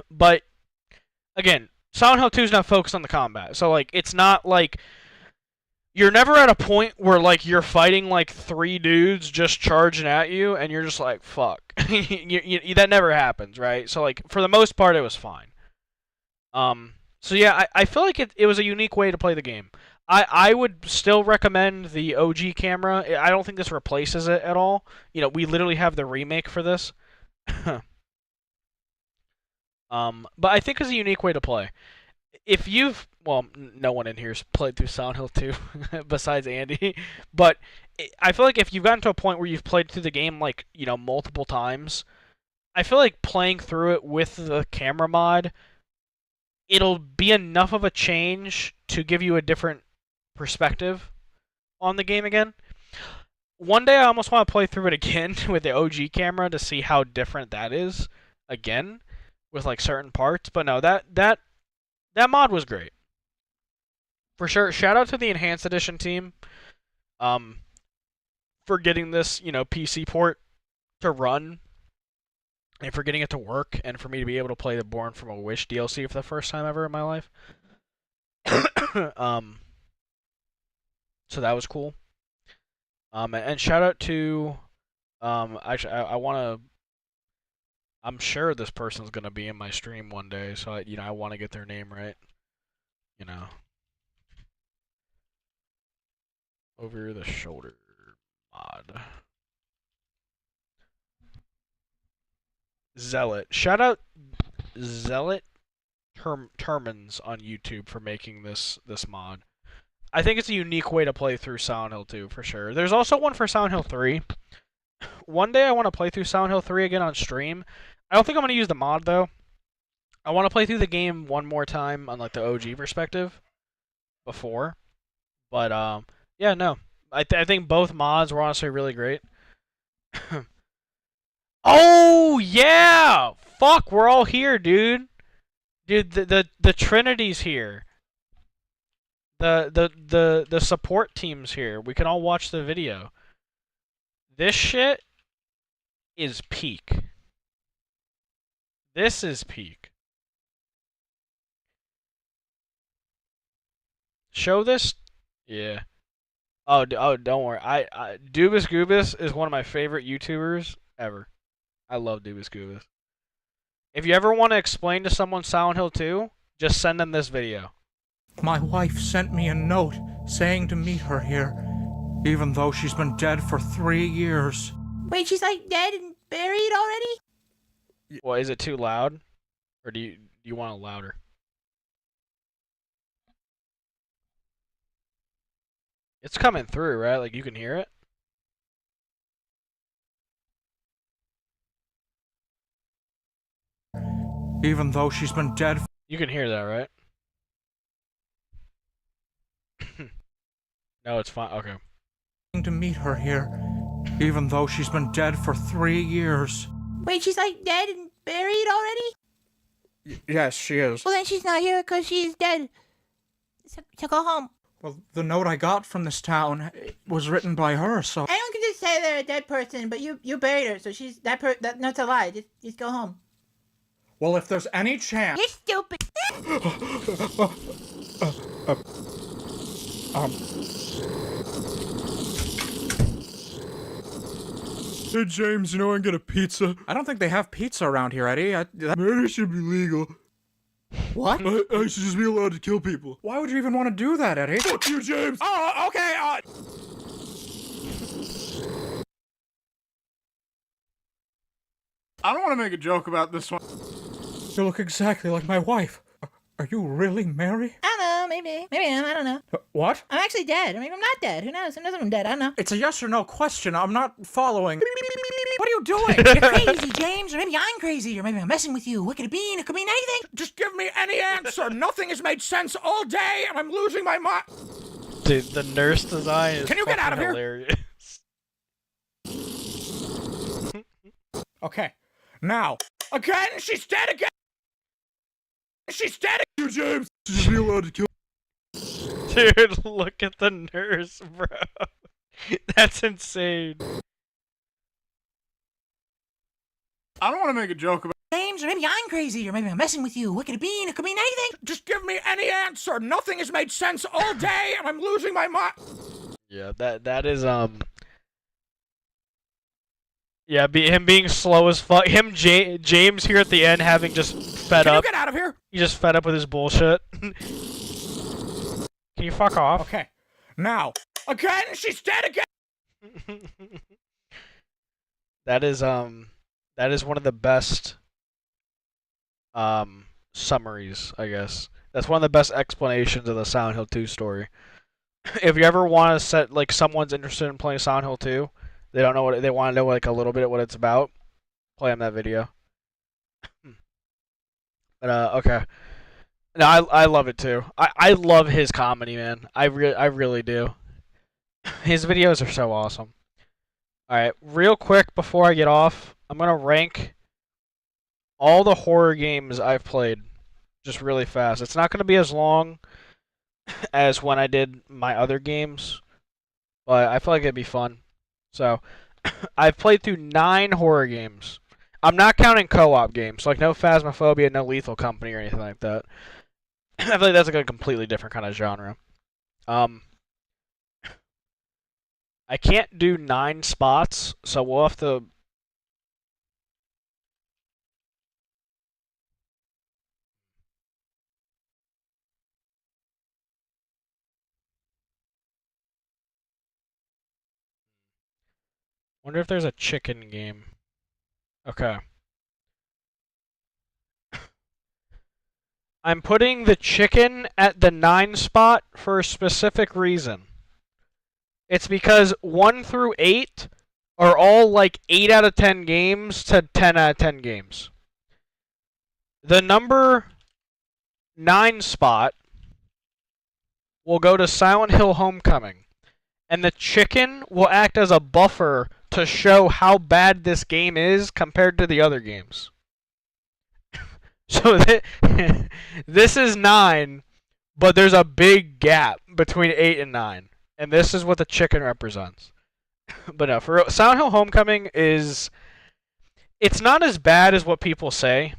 But again, Silent Hill 2 is not focused on the combat. So like it's not like you're never at a point where like you're fighting like 3 dudes just charging at you and you're just like fuck. That never happens, right? So like for the most part it was fine. So yeah, I feel like it was a unique way to play the game. I would still recommend the OG camera. I don't think this replaces it at all. We literally have the remake for this. But I think it's a unique way to play. If you've, well, no one in here's played through Silent Hill 2 besides Andy, but I feel like if you've gotten to a point where you've played through the game like, multiple times, I feel like playing through it with the camera mod, it'll be enough of a change to give you a different perspective on the game again. One day I almost want to play through it again with the OG camera to see how different that is again with like certain parts, but no, that mod was great. For sure. Shout out to the Enhanced Edition team for getting this, PC port to run and for getting it to work and for me to be able to play the Born from a Wish DLC for the first time ever in my life. So that was cool. And shout out to actually I want to, I'm sure this person's going to be in my stream one day, so I want to get their name right. Over the shoulder mod. Zealot. Shout out Zealot Termins on YouTube for making this mod. I think it's a unique way to play through Silent Hill 2 for sure. There's also one for Silent Hill 3. One day I want to play through Silent Hill 3 again on stream. I don't think I'm going to use the mod though. I want to play through the game one more time on like the OG perspective before. But yeah, no. I think both mods were honestly really great. Oh yeah! Fuck, we're all here, dude. Dude, the Trinity's here. The support team's here. We can all watch the video. This shit is peak. This is peak. Show this? Yeah. Oh, don't worry. Dubus Goobus is one of my favorite YouTubers ever. I love Dubus Goobus. If you ever want to explain to someone Silent Hill 2, just send them this video. My wife sent me a note saying to meet her here. even though she's been dead for 3 years. Wait, she's like dead and buried already? Well, is it too loud? Or do you want it louder? It's coming through, right? Like you can hear it? Even though she's been dead. You can hear that, right? No, it's fine. Okay. To meet her here, even though she's been dead for 3 years. Wait, she's like dead and buried already? Yes, she is. Well, then she's not here because she's dead. So go home. Well, the note I got from this town was written by her, so... Anyone can just say they're a dead person, but you buried her, so she's that note's a lie. Just go home. Well, if there's any chance... You're stupid. Hey, James, you know I can get a pizza? I don't think they have pizza around here, Eddie. Murder should be legal. What? I should just be allowed to kill people. Why would you even want to do that, Eddie? Fuck you, James! Oh, okay, I don't want to make a joke about this one. You look exactly like my wife. Are you really Mary? I don't know, maybe. Maybe I am, I don't know. What? I'm actually dead. Maybe I'm not dead. Who knows? Who knows if I'm dead? I don't know. It's a yes or no question. I'm not following. What are you doing? You're crazy, James. Or maybe I'm crazy. Or maybe I'm messing with you. What could it be? It could mean anything. Just give me any answer. Nothing has made sense all day, and I'm losing my mind. Dude, the nurse design is Can you get out of here? hilarious. Okay. Now. Again, she's dead again. She's dead again. You, James. Should be allowed to kill. Dude, look at the nurse, bro. That's insane. I don't want to make a joke about. James, or maybe I'm crazy. Or maybe I'm messing with you. What could it be? It could mean anything. Just give me any answer. Nothing has made sense all day, and I'm losing my mind. Yeah, that is yeah, him being slow as fuck. James here at the end having just fed Can up. you get out of here? He just fed up with his bullshit. Can you fuck off? Okay. Now. Again, she's dead again. That is one of the best summaries, I guess. That's one of the best explanations of the Silent Hill 2 story. If you ever want to set, like, someone's interested in playing Silent Hill 2, they don't know what they want to know, like, a little bit of what it's about, play them that video. But okay. No, I love it too. I love his comedy, man. I really do. His videos are so awesome. Alright, real quick before I get off, I'm gonna rank all the horror games I've played just really fast. It's not gonna be as long as when I did my other games, but I feel like it'd be fun. So, I've played through 9 horror games. I'm not counting co-op games, like no Phasmophobia, no Lethal Company, or anything like that. I feel like that's like a completely different kind of genre. I can't do 9 spots, so we'll have to... Wonder if there's a chicken game. Okay. I'm putting the chicken at the 9 spot for a specific reason. It's because 1 through 8 are all like 8 out of 10 games to 10 out of 10 games. The number 9 spot will go to Silent Hill Homecoming. And the chicken will act as a buffer to show how bad this game is compared to the other games. So this is 9, but there's a big gap between 8 and 9. And this is what the chicken represents. But no, for real, Silent Hill Homecoming is... It's not as bad as what people say.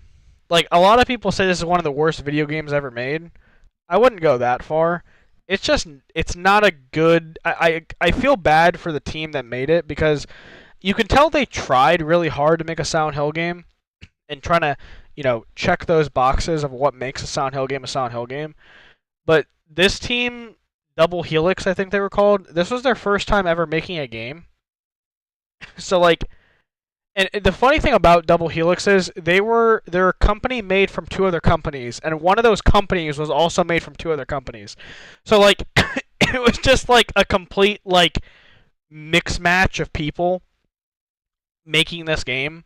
Like, a lot of people say this is one of the worst video games ever made. I wouldn't go that far. It's just, it's not a good... I feel bad for the team that made it, because you can tell they tried really hard to make a Silent Hill game, and trying to, you know, check those boxes of what makes a Silent Hill game a Silent Hill game. But this team Double Helix, I think they were called. This was their first time ever making a game. So like, and the funny thing about Double Helix is they're a company made from 2 other companies, and one of those companies was also made from 2 other companies. So like, it was just like a complete like mix match of people making this game.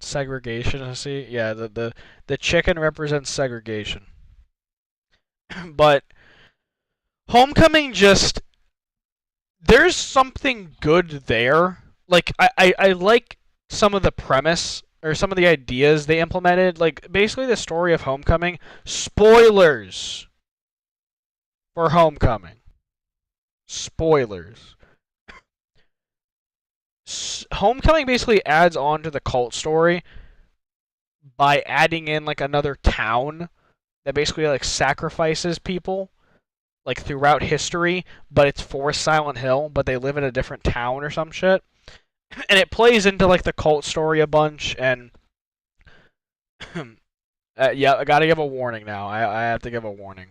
Segregation, I see. Yeah, the chicken represents segregation. But Homecoming just, there's something good there. Like I like some of the premise or some of the ideas they implemented. Like basically the story of Homecoming. Spoilers for Homecoming. Spoilers. Homecoming basically adds on to the cult story by adding in like another town that basically like sacrifices people like throughout history, but it's for Silent Hill, but they live in a different town or some shit. And it plays into like the cult story a bunch, and yeah, I gotta give a warning now. I have to give a warning.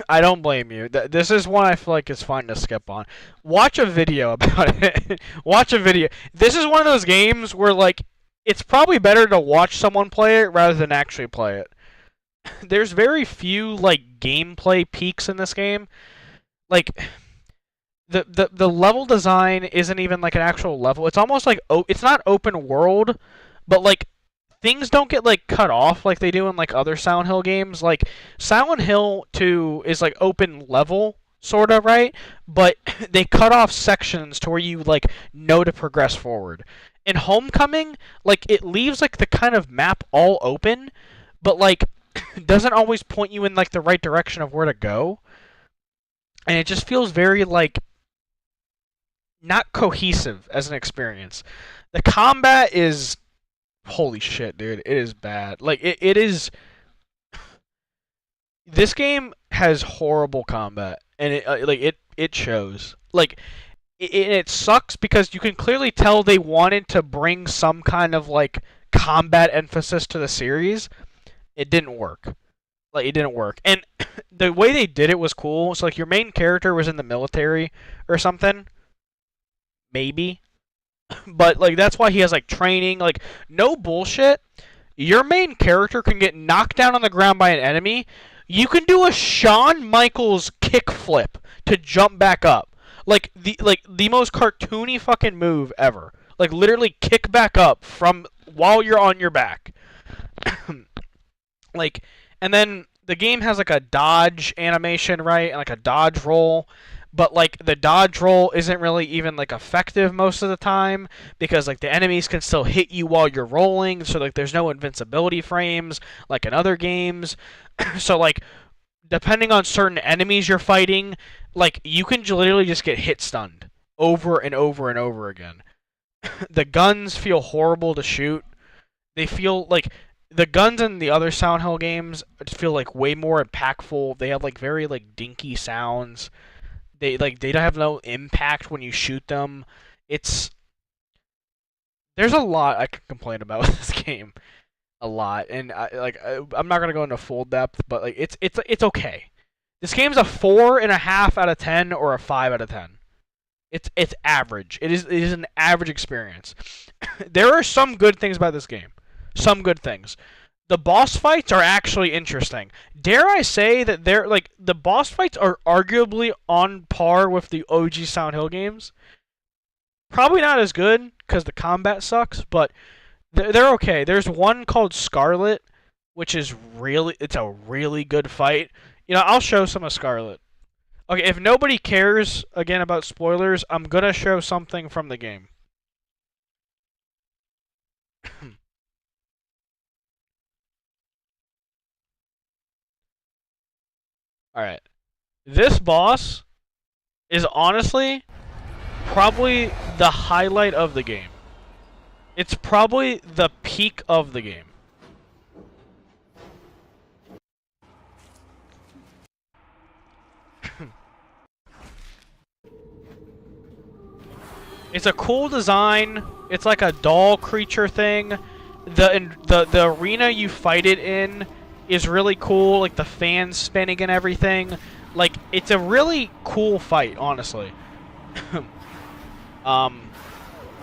I don't blame you. This is one I feel like is fun to skip on. Watch a video about it. Watch a video. This is one of those games where like it's probably better to watch someone play it rather than actually play it. There's very few like gameplay peaks in this game. Like the level design isn't even like an actual level. It's almost like it's not open world, but like things don't get like cut off like they do in like other Silent Hill games. Like Silent Hill 2 is like open level sort of, right? But they cut off sections to where you like know to progress forward. In Homecoming, like it leaves like the kind of map all open, but like doesn't always point you in like the right direction of where to go. And it just feels very like not cohesive as an experience. The combat is holy shit, dude. It is bad. Like it is. This game has horrible combat, and it shows. Like it sucks because you can clearly tell they wanted to bring some kind of like combat emphasis to the series. It didn't work. Like it didn't work, and the way they did it was cool. So like your main character was in the military or something, maybe. But like that's why he has like training, like no bullshit. Your main character can get knocked down on the ground by an enemy. You can do a Shawn Michaels kickflip to jump back up. Like the most cartoony fucking move ever. Like literally kick back up from while you're on your back. Like, and then the game has like a dodge animation, right? And like a dodge roll. But like the dodge roll isn't really even like effective most of the time because like the enemies can still hit you while you're rolling, so like there's no invincibility frames like in other games. So like depending on certain enemies you're fighting, like you can literally just get hit stunned over and over and over again. The guns feel horrible to shoot. They feel like the guns in the other Silent Hill games feel like way more impactful. They have like very like dinky sounds. They don't have no impact when you shoot them. There's a lot I can complain about with this game, a lot, and I'm not gonna go into full depth, but like it's okay. This game's a 4.5 out of 10 or a 5 out of 10. It's average. It is an average experience. There are some good things about this game. Some good things. The boss fights are actually interesting. Dare I say that the boss fights are arguably on par with the OG Silent Hill games. Probably not as good because the combat sucks, but they're okay. There's one called Scarlet, which is it's a really good fight. You know, I'll show some of Scarlet. Okay, if nobody cares again about spoilers, I'm gonna show something from the game. Alright. This boss is honestly probably the highlight of the game. It's probably the peak of the game. It's a cool design. It's like a doll creature thing. The arena you fight it in is really cool, like the fans spinning and everything. Like, it's a really cool fight, honestly.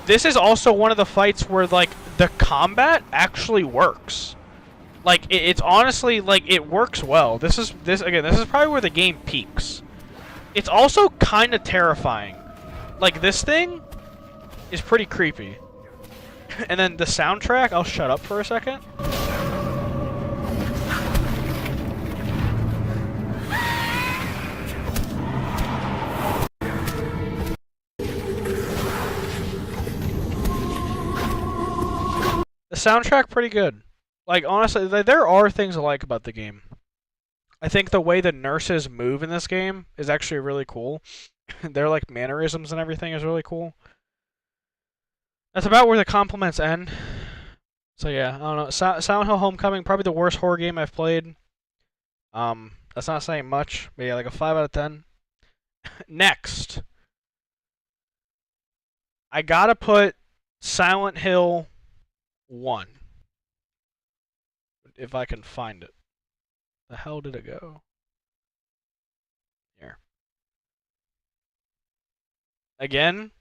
This is also one of the fights where, like, the combat actually works. Like, it's honestly, like, it works well. This is probably where the game peaks. It's also kind of terrifying. Like, this thing is pretty creepy. And then the soundtrack, I'll shut up for a second. The soundtrack pretty good. Like, honestly, there are things I like about the game. I think the way the nurses move in this game is actually really cool. Their, like, mannerisms and everything is really cool. That's about where the compliments end. So yeah, I don't know. Silent Hill Homecoming, probably the worst horror game I've played. That's not saying much, but yeah, like a 5 out of 10. Next, I gotta put Silent Hill 1. If I can find it. The hell did it go? Here. Again,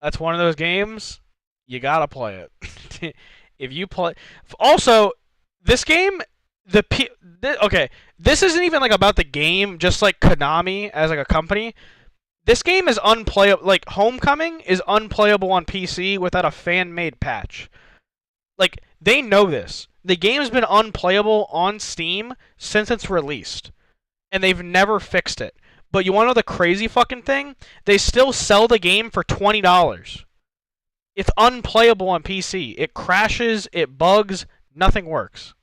that's one of those games, you gotta play it. If you play... Also, this game, okay, this isn't even like about the game, just like Konami as like a company. This game is unplayable. Like, Homecoming is unplayable on PC without a fan-made patch. Like, they know this. The game's been unplayable on Steam since it's released. And they've never fixed it. But you want to know the crazy fucking thing? They still sell the game for $20. It's unplayable on PC. It crashes, it bugs, nothing works.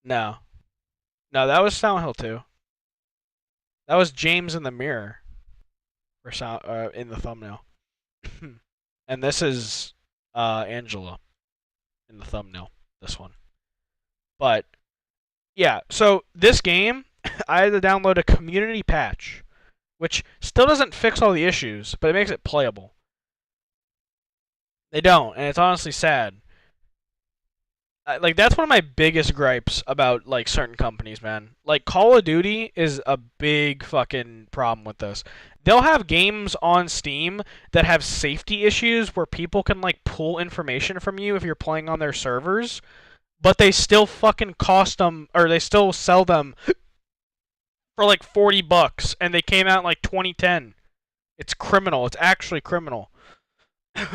No. No, that was Silent Hill 2. That was James in the mirror. For in the thumbnail. And this is Angela in the thumbnail. This one. But, yeah. So, this game, I had to download a community patch. Which still doesn't fix all the issues, but it makes it playable. They don't, and it's honestly sad. Like, that's one of my biggest gripes about, like, certain companies, man. Like, Call of Duty is a big fucking problem with this. They'll have games on Steam that have safety issues where people can, like, pull information from you if you're playing on their servers, but they still fucking cost them, or they still sell them for like $40, and they came out in like 2010. It's criminal. It's actually criminal.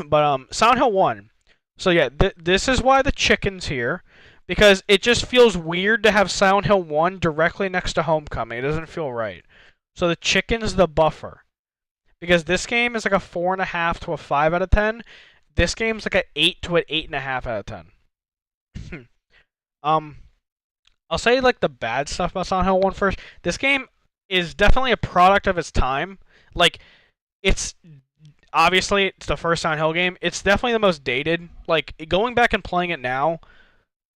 But Silent Hill 1. So yeah, this is why the chicken's here, because it just feels weird to have Silent Hill 1 directly next to Homecoming. It doesn't feel right. So the chicken's the buffer, because this game is like a 4.5 to a 5 out of 10. This game's like an 8 to an 8.5 out of 10. I'll say, like, the bad stuff about Silent Hill 1 first. This game is definitely a product of its time. Like, it's... Obviously, it's the first Silent Hill game. It's definitely the most dated. Like, going back and playing it now,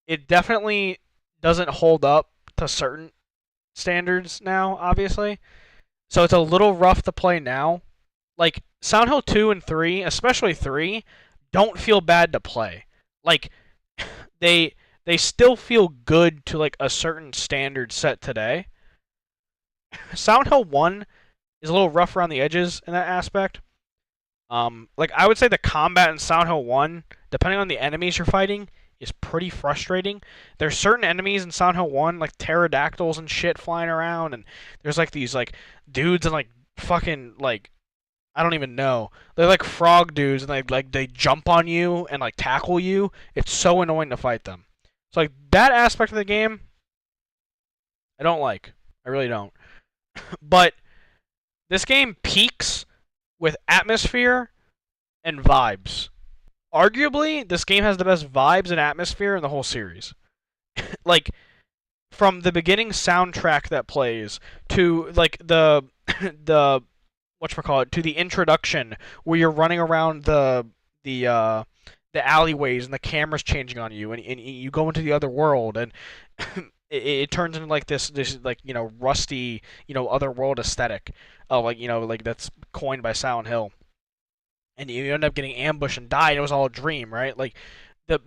it definitely doesn't hold up to certain standards now, obviously. So it's a little rough to play now. Like, Silent Hill 2 and 3, especially 3, don't feel bad to play. Like, they still feel good to, like, a certain standard set today. Silent Hill 1 is a little rough around the edges in that aspect. Like, I would say the combat in Silent Hill 1, depending on the enemies you're fighting, is pretty frustrating. There's certain enemies in Silent Hill 1, like pterodactyls and shit flying around, and there's, like, these, like, dudes and, like, fucking, like, I don't even know. They're, like, frog dudes, and, they jump on you and, like, tackle you. It's so annoying to fight them. So, like, that aspect of the game, I don't like. I really don't. But this game peaks with atmosphere and vibes. Arguably, this game has the best vibes and atmosphere in the whole series. Like, from the beginning soundtrack that plays to, like, the whatchamacallit, to the introduction where you're running around the alleyways and the camera's changing on you, and you go into the other world, and it turns into like this like, you know, rusty, you know, other world aesthetic, like, you know, like that's coined by Silent Hill, and you end up getting ambushed and die, and it was all a dream, right? Like,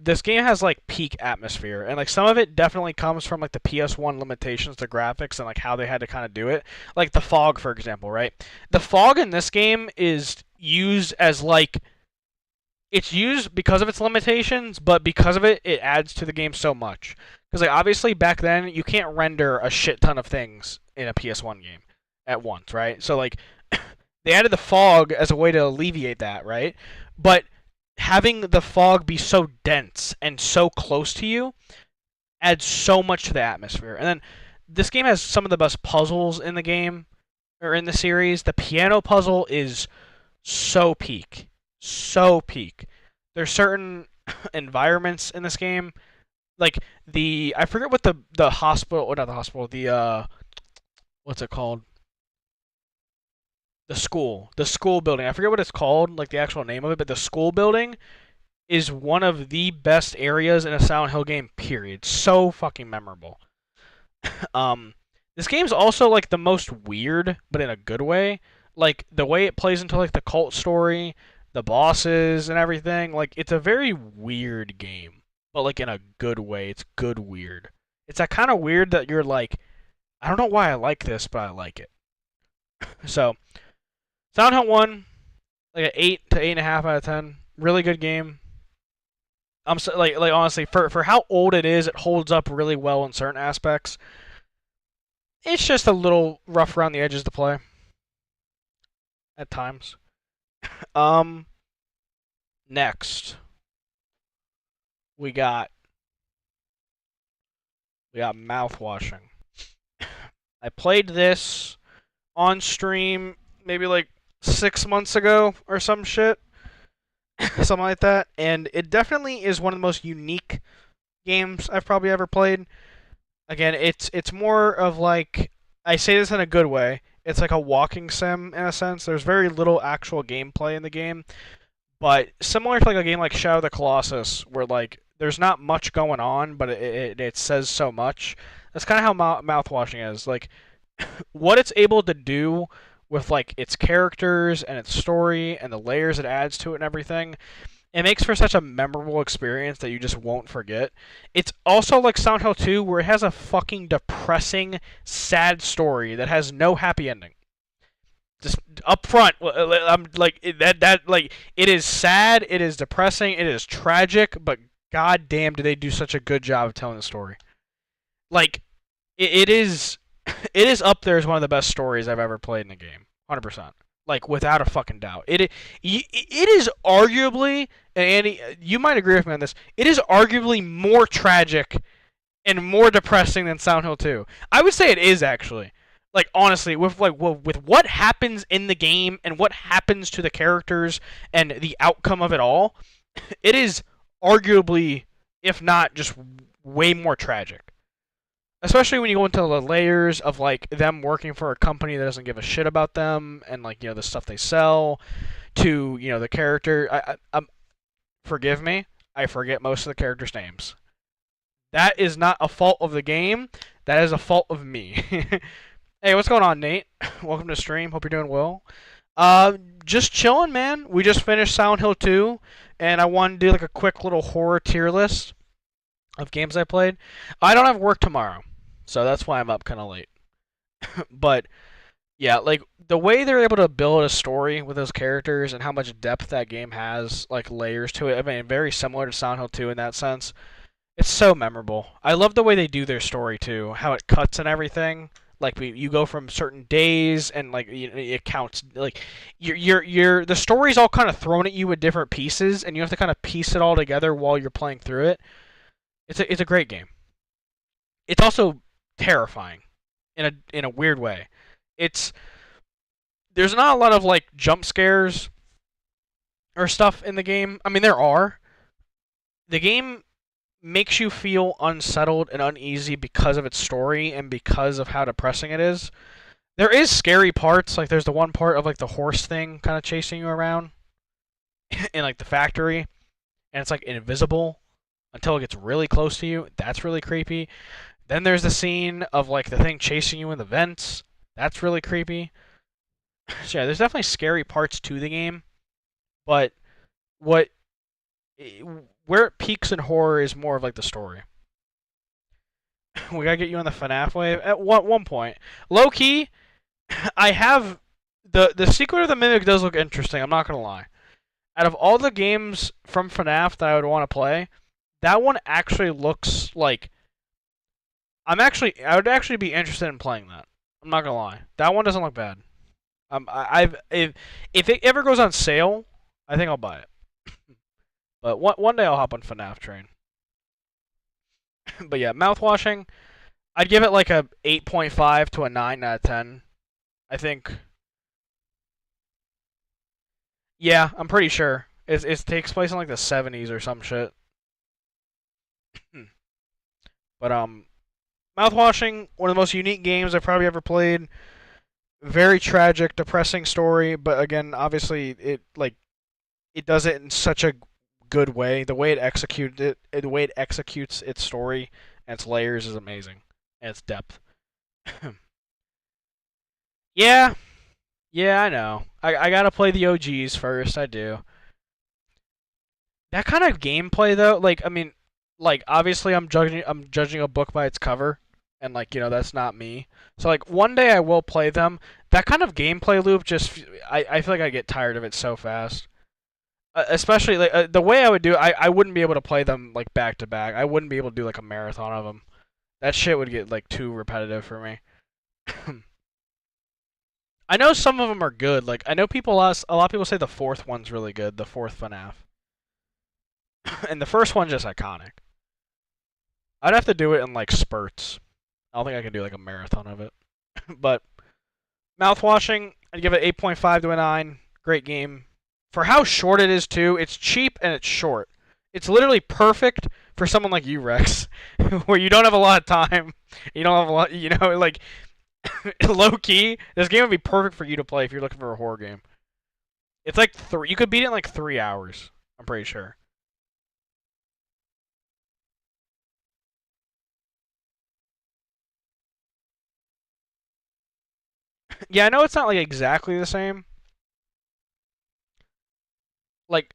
this game has like peak atmosphere, and like some of it definitely comes from like the PS1 limitations to graphics and like how they had to kind of do it. Like the fog, for example, right? The fog in this game is used as like it's used because of its limitations, but because of it, it adds to the game so much. Because like obviously back then you can't render a shit ton of things in a PS1 game at once, right? So like they added the fog as a way to alleviate that, right? But having the fog be so dense and so close to you adds so much to the atmosphere. And then this game has some of the best puzzles in the game or in the series. The piano puzzle is so peak. So peak. There's certain environments in this game, like I forget what the hospital, or not the hospital, the what's it called? The school building. I forget what it's called, like the actual name of it, but the school building is one of the best areas in a Silent Hill game, period. So fucking memorable. This game's also like the most weird, but in a good way. Like the way it plays into like the cult story, the bosses and everything. Like it's a very weird game, but like in a good way. It's good weird. It's that kind of weird that you're like, I don't know why I like this, but I like it. So Silent Hill 1, like an 8 to 8.5 out of 10. Really good game. I'm so, like honestly, for how old it is, it holds up really well in certain aspects. It's just a little rough around the edges to play at times. Next we got mouthwashing. I played this on stream maybe like 6 months ago or some shit. Something like that. And it definitely is one of the most unique games I've probably ever played. Again, it's more of like, I say this in a good way, it's like a walking sim in a sense. There's very little actual gameplay in the game. But similar to like a game like Shadow of the Colossus, where like there's not much going on, but it says so much. That's kind of how mouthwashing is. Like what it's able to do with like its characters and its story and the layers it adds to it and everything, it makes for such a memorable experience that you just won't forget. It's also like Silent Hill 2, where it has a fucking depressing, sad story that has no happy ending. Just up front, I'm like that like it is sad, it is depressing, it is tragic, but goddamn, do they do such a good job of telling the story? Like it is up there as one of the best stories I've ever played in a game, 100%. Like without a fucking doubt. It is arguably, and Andy, you might agree with me on this. It is arguably more tragic and more depressing than Silent Hill 2. I would say it is actually. Like honestly, with what happens in the game and what happens to the characters and the outcome of it all, it is arguably, if not just way more tragic. Especially when you go into the layers of like them working for a company that doesn't give a shit about them and like, you know, the stuff they sell, to, you know, the character. Forgive me, I forget most of the characters' names. That is not a fault of the game. That is a fault of me. Hey, what's going on, Nate? Welcome to stream. Hope you're doing well. Just chilling, man. We just finished Silent Hill 2, and I wanted to do like a quick little horror tier list of games I played. I don't have work tomorrow, so that's why I'm up kind of late. But yeah, like the way they're able to build a story with those characters and how much depth that game has, like layers to it. I mean, very similar to Silent Hill 2 in that sense. It's so memorable. I love the way they do their story too, how it cuts and everything. Like you go from certain days and like it counts. Like the story's all kind of thrown at you with different pieces, and you have to kind of piece it all together while you're playing through it. It's a great game. It's also terrifying in a weird way. There's not a lot of like jump scares or stuff in the game. I mean, there are. The game makes you feel unsettled and uneasy because of its story and because of how depressing it is. There is scary parts, like there's the one part of like the horse thing kind of chasing you around in like the factory, and it's like invisible until it gets really close to you. That's really creepy. Then there's the scene of like the thing chasing you in the vents. That's really creepy. So yeah, there's definitely scary parts to the game, but what where it peaks in horror is more of like the story. We gotta get you on the FNAF wave at one point. Low key, I have the Secret of the Mimic does look interesting. I'm not gonna lie. Out of all the games from FNAF that I would want to play, that one actually looks like I would actually be interested in playing that. I'm not gonna lie. That one doesn't look bad. If it ever goes on sale, I think I'll buy it. But one day I'll hop on FNAF train. But yeah, mouthwashing, I'd give it like a 8.5 to a 9 out of 10. I think. Yeah, I'm pretty sure. It takes place in like the 70s or some shit. But mouthwashing, one of the most unique games I've probably ever played. Very tragic, depressing story, but again, obviously it does it in such a good way. The way it executes its story and its layers is amazing, and its depth. Yeah, I know. I gotta play the OGs first. I do. That kind of gameplay though, obviously I'm judging a book by its cover, and that's not me. So one day I will play them. That kind of gameplay loop I feel like I get tired of it so fast. Especially the way I would do it, I wouldn't be able to play them back to back. I wouldn't be able to do a marathon of them. That shit would get too repetitive for me. I know some of them are good. I know a lot of people say the fourth one's really good, the fourth FNAF. And the first one's just iconic. I'd have to do it in spurts. I don't think I can do a marathon of it. But mouthwashing, I'd give it 8.5 to a 9. Great game. For how short it is too, it's cheap and it's short. It's literally perfect for someone like you, Rex, where you don't have a lot of time. You don't have a lot, low key. This game would be perfect for you to play if you're looking for a horror game. It's you could beat it in 3 hours. I'm pretty sure. Yeah, I know it's not exactly the same.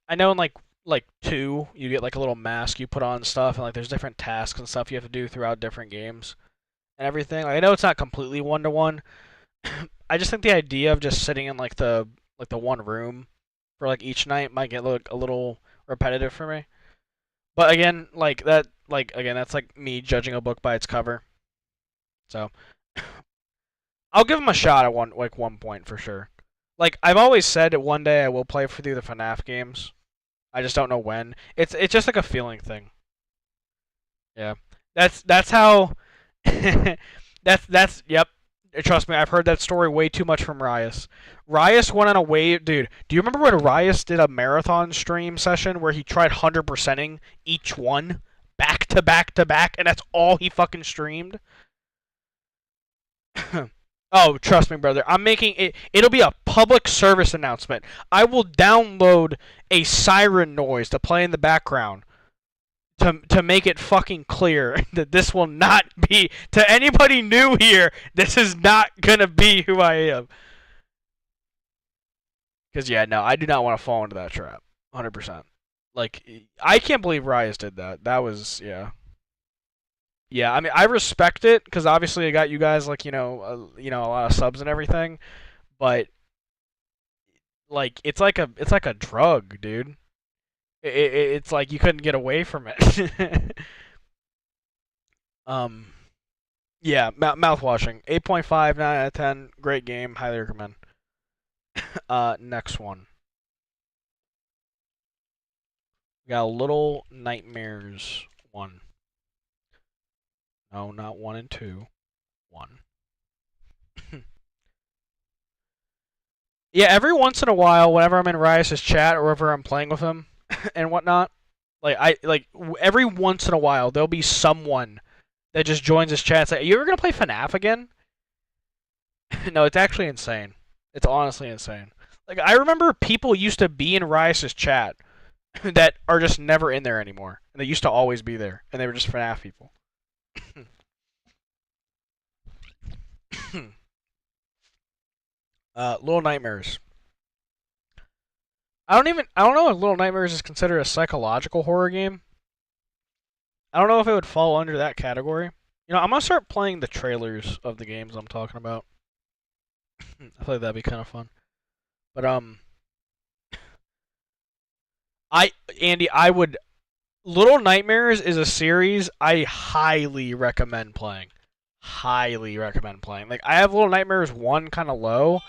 I know in 2, you get a little mask you put on and stuff, and there's different tasks and stuff you have to do throughout different games and everything. I know it's not completely one-to-one. I just think the idea of just sitting in the one room for each night might get a little repetitive for me. But again, that's me judging a book by its cover. So I'll give them a shot at one point for sure. I've always said that one day I will play through the FNAF games. I just don't know when. It's just a feeling thing. Yeah. That's how that's yep. Trust me, I've heard that story way too much from Rias. Rias went on a wave, dude. Do you remember when Rias did a marathon stream session where he tried 100%ing each one back to back to back, and that's all he fucking streamed? Oh, trust me, brother. I'm making it. It'll be a public service announcement. I will download a siren noise to play in the background to make it fucking clear that this will not be, to anybody new here, this is not gonna be who I am. Because yeah, no, I do not want to fall into that trap. 100%. I can't believe Rias did that. That was, yeah. Yeah, I mean, I respect it because obviously I got you guys a lot of subs and everything, but it's like a drug, dude. It's like you couldn't get away from it. Yeah, mouthwashing. 8.5, 9 out of 10. Great game. Highly recommend. Next one. We got Little Nightmares 1. No, not 1 and 2. 1. Yeah, every once in a while, whenever I'm in Rias' chat or wherever I'm playing with him and whatnot, every once in a while there'll be someone that just joins his chat and say, "Are you ever gonna play FNAF again?" No, it's actually insane. It's honestly insane. I remember people used to be in Rias' chat that are just never in there anymore, and they used to always be there, and they were just FNAF people. Little Nightmares. I don't know if Little Nightmares is considered a psychological horror game, I don't know if it would fall under that category. You know, I'm gonna start playing the trailers of the games I'm talking about. I feel like that'd be kind of fun. But Andy, I would. Little Nightmares is a series I highly recommend playing. Highly recommend playing. Like, I have Little Nightmares 1 kind of low.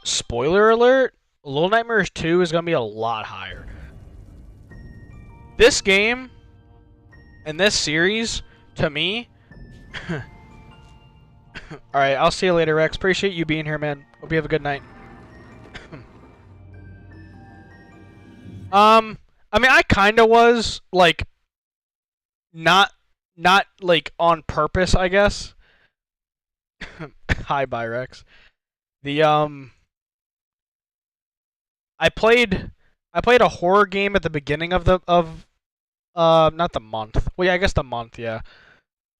Spoiler alert, Little Nightmares 2 is going to be a lot higher. This game and this series, to me... Alright, I'll see you later, Rex. Appreciate you being here, man. Hope you have a good night. I mean, I kind of was, like, not, like, on purpose, I guess. Hi, bye, Rex. I played a horror game at the beginning of not the month. Well, yeah, I guess the month, yeah.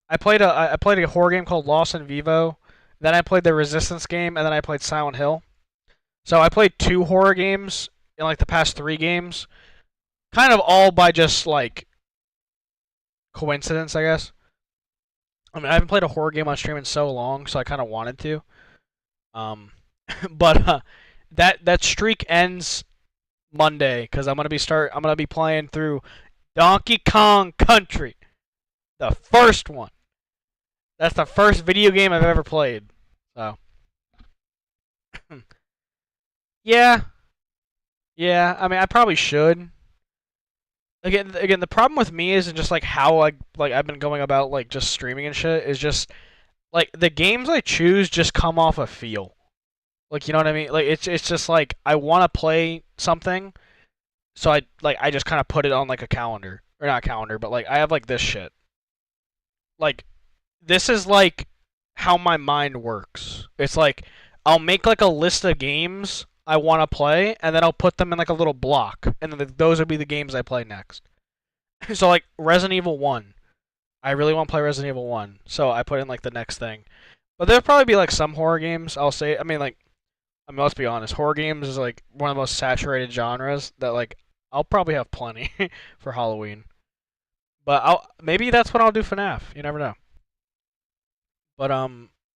I played a horror game called Lost in Vivo. Then I played the Resistance game, and then I played Silent Hill. So I played 2 horror games in, like, the past 3 games. Kind of all by just, like, coincidence, I guess. I mean, I haven't played a horror game on stream in so long, so I kind of wanted to. But that streak ends Monday because I'm gonna be playing through Donkey Kong Country, the first one. That's the first video game I've ever played. So, yeah. I mean, I probably should. Again, the problem with me isn't just like how I've been going about like just streaming and shit. Is just like the games I choose just come off a feel. Like, you know what I mean? Like it's just like I want to play something, so I just kind of put it on like a calendar, or not a calendar, but like I have like this shit. Like this is like how my mind works. It's like I'll make like a list of games I want to play, and then I'll put them in like a little block, and then those would be the games I play next. So like Resident Evil 1, I really want to play Resident Evil 1, so I put in like the next thing. But there'll probably be like some horror games. I mean, let's be honest, horror games is like one of the most saturated genres that like I'll probably have plenty for Halloween. But maybe that's what I'll do FNAF. You never know. But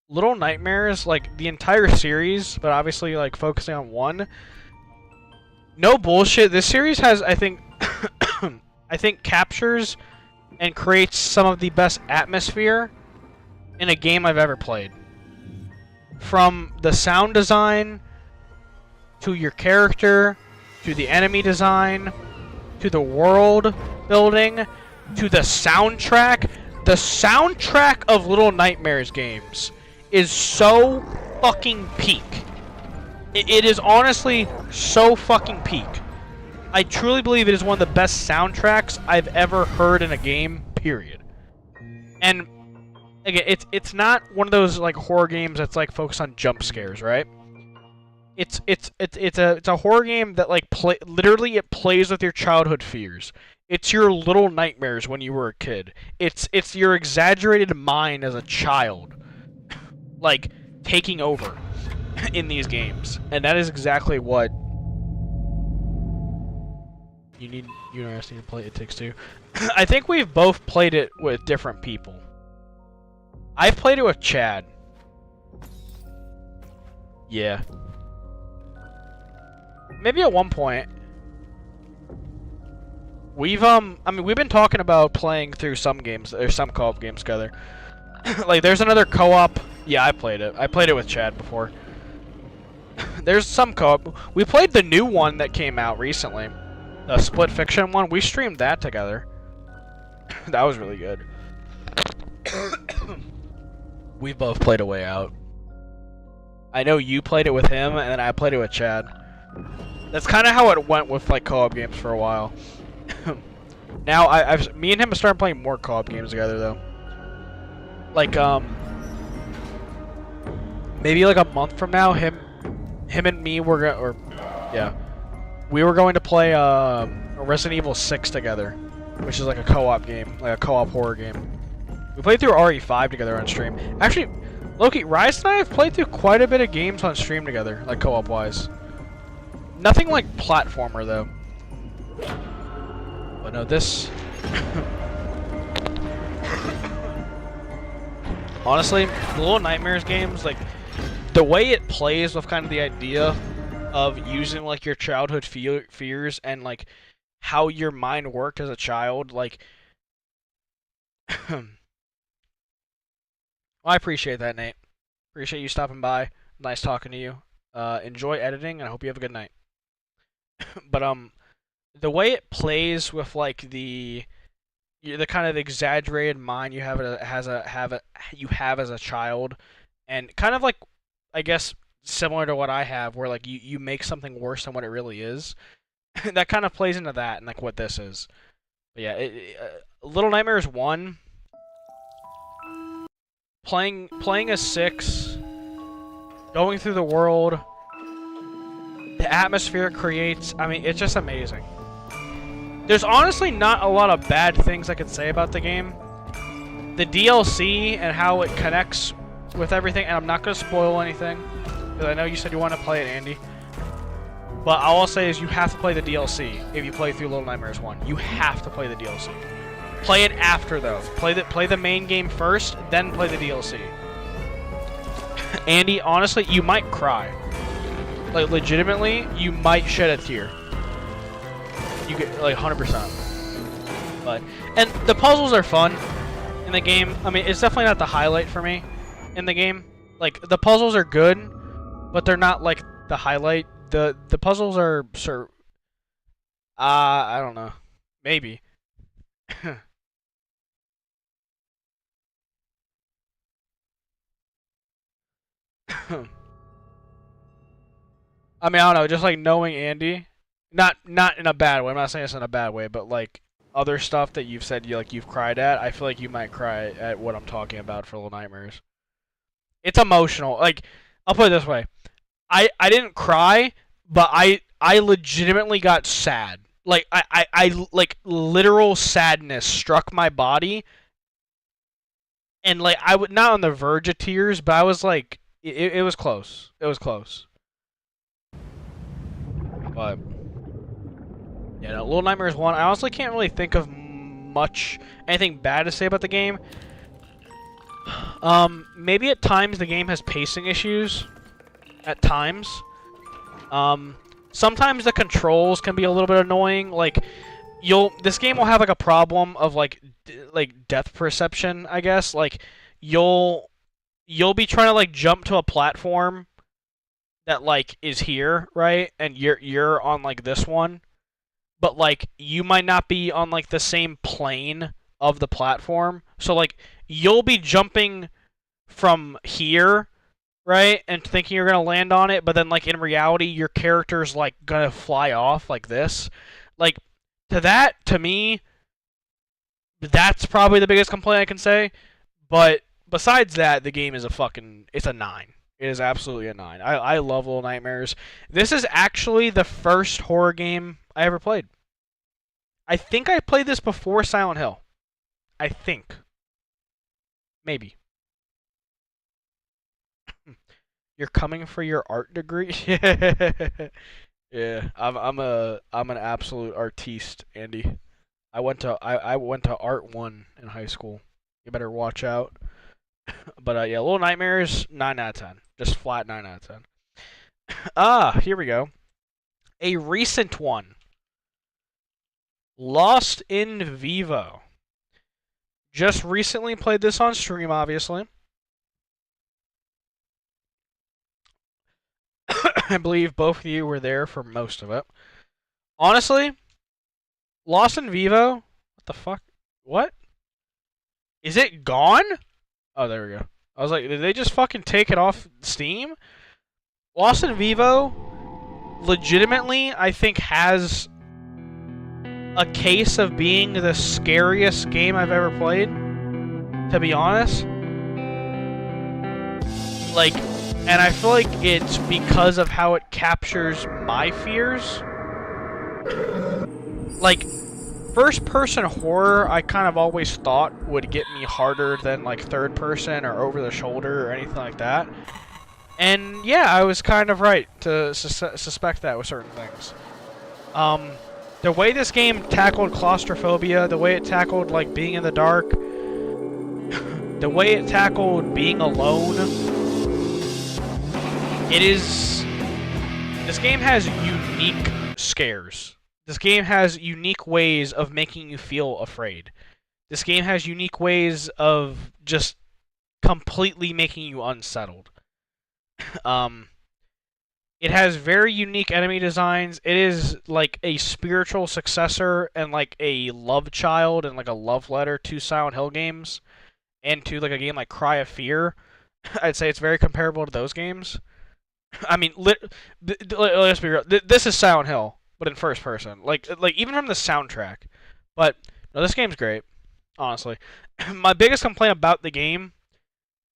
Little Nightmares, like the entire series, but obviously like focusing on one. No bullshit. This series has, I think, captures and creates some of the best atmosphere in a game I've ever played. From the sound design to your character, to the enemy design, to the world building, to the soundtrack. The soundtrack of Little Nightmares games is so fucking peak. It is honestly so fucking peak. I truly believe it is one of the best soundtracks I've ever heard in a game, period. And again, it's not one of those like horror games that's like focused on jump scares, right? It's a horror game that like literally it plays with your childhood fears. It's your little nightmares when you were a kid. It's your exaggerated mind as a child, like taking over in these games, and that is exactly what you need. You and I need to play It Takes Two. I think we've both played it with different people. I've played it with Chad. Yeah. Maybe at one point. We've we've been talking about playing through some games, or some co-op games together. Like there's another co-op. Yeah, I played it. I played it with Chad before. There's some co-op. We played the new one that came out recently. The Split Fiction one. We streamed that together. That was really good. We both played A Way Out. I know you played it with him, and then I played it with Chad. That's kind of how it went with like co-op games for a while. Now me and him have started playing more co-op games together though. Like maybe like a month from now, him and me we were going to play Resident Evil 6 together, which is like a co-op game, like a co-op horror game. We played through RE5 together on stream. Actually, Loki, Rise and I have played through quite a bit of games on stream together, like co-op wise. Nothing like platformer though. But no, this Honestly, the Little Nightmares games, like, the way it plays with kind of the idea of using, like, your childhood fears and, like, how your mind worked as a child, like, well, I appreciate that, Nate. Appreciate you stopping by. Nice talking to you. Enjoy editing, and I hope you have a good night. But, the way it plays with, like, the kind of exaggerated mind you have as a child, and kind of like, I guess, similar to what I have, where like you make something worse than what it really is. That kind of plays into that and like what this is. But yeah, Little Nightmares 1, playing as 6, going through the world, the atmosphere it creates. I mean, it's just amazing. There's honestly not a lot of bad things I could say about the game. The DLC and how it connects with everything, and I'm not going to spoil anything, because I know you said you want to play it, Andy. But all I'll say is you have to play the DLC if you play through Little Nightmares 1. You have to play the DLC. Play it after, though. Play the main game first, then play the DLC. Andy, honestly, you might cry. Like, legitimately, you might shed a tear. You get like 100%. But and the puzzles are fun in the game. I mean, it's definitely not the highlight for me in the game. Like the puzzles are good, but they're not like the highlight. The puzzles are I don't know. Maybe. I mean, I don't know, just like knowing Andy. Not in a bad way. I'm not saying this in a bad way, but like other stuff that you've said you've cried at, I feel like you might cry at what I'm talking about for Little Nightmares. It's emotional. Like, I'll put it this way. I didn't cry, but I legitimately got sad. Like I like literal sadness struck my body. And like I would not on the verge of tears, but I was like it was close. It was close. But yeah, no, Little Nightmares 1, I honestly can't really think of anything bad to say about the game. Maybe at times the game has pacing issues. At times. Sometimes the controls can be a little bit annoying. Like, this game will have like a problem of like depth perception, I guess. Like, you'll be trying to like jump to a platform that like is here, right? And you're on like this one. But, like, you might not be on, like, the same plane of the platform. So, like, you'll be jumping from here, right? And thinking you're going to land on it. But then, like, in reality, your character's, like, going to fly off like this. Like, to me, that's probably the biggest complaint I can say. But besides that, the game is it's a 9. It is absolutely a 9. I love Little Nightmares. This is actually the first horror game I ever played. I think I played this before Silent Hill. I think. Maybe. You're coming for your art degree? Yeah, I'm an absolute artiste, Andy. I went to Art 1 in high school. You better watch out. But yeah, Little Nightmares, 9 out of 10. Just flat 9 out of 10. Here we go. A recent one. Lost in Vivo. Just recently played this on stream, obviously. I believe both of you were there for most of it. Honestly, Lost in Vivo? What the fuck? What? Is it gone? Oh, there we go. I was like, did they just fucking take it off Steam? Lost in Vivo, legitimately, I think has a case of being the scariest game I've ever played, to be honest. Like, and I feel like it's because of how it captures my fears. Like, first-person horror, I kind of always thought would get me harder than, like, third-person or over-the-shoulder or anything like that. And, yeah, I was kind of right to suspect that with certain things. The way this game tackled claustrophobia, the way it tackled, like, being in the dark, the way it tackled being alone, this game has unique scares. This game has unique ways of making you feel afraid. This game has unique ways of just completely making you unsettled. It has very unique enemy designs. It is like a spiritual successor and like a love child and like a love letter to Silent Hill games and to like a game like Cry of Fear. I'd say it's very comparable to those games. I mean, let's be real. This is Silent Hill, but in first person. Like even from the soundtrack. But no, this game's great, honestly. My biggest complaint about the game,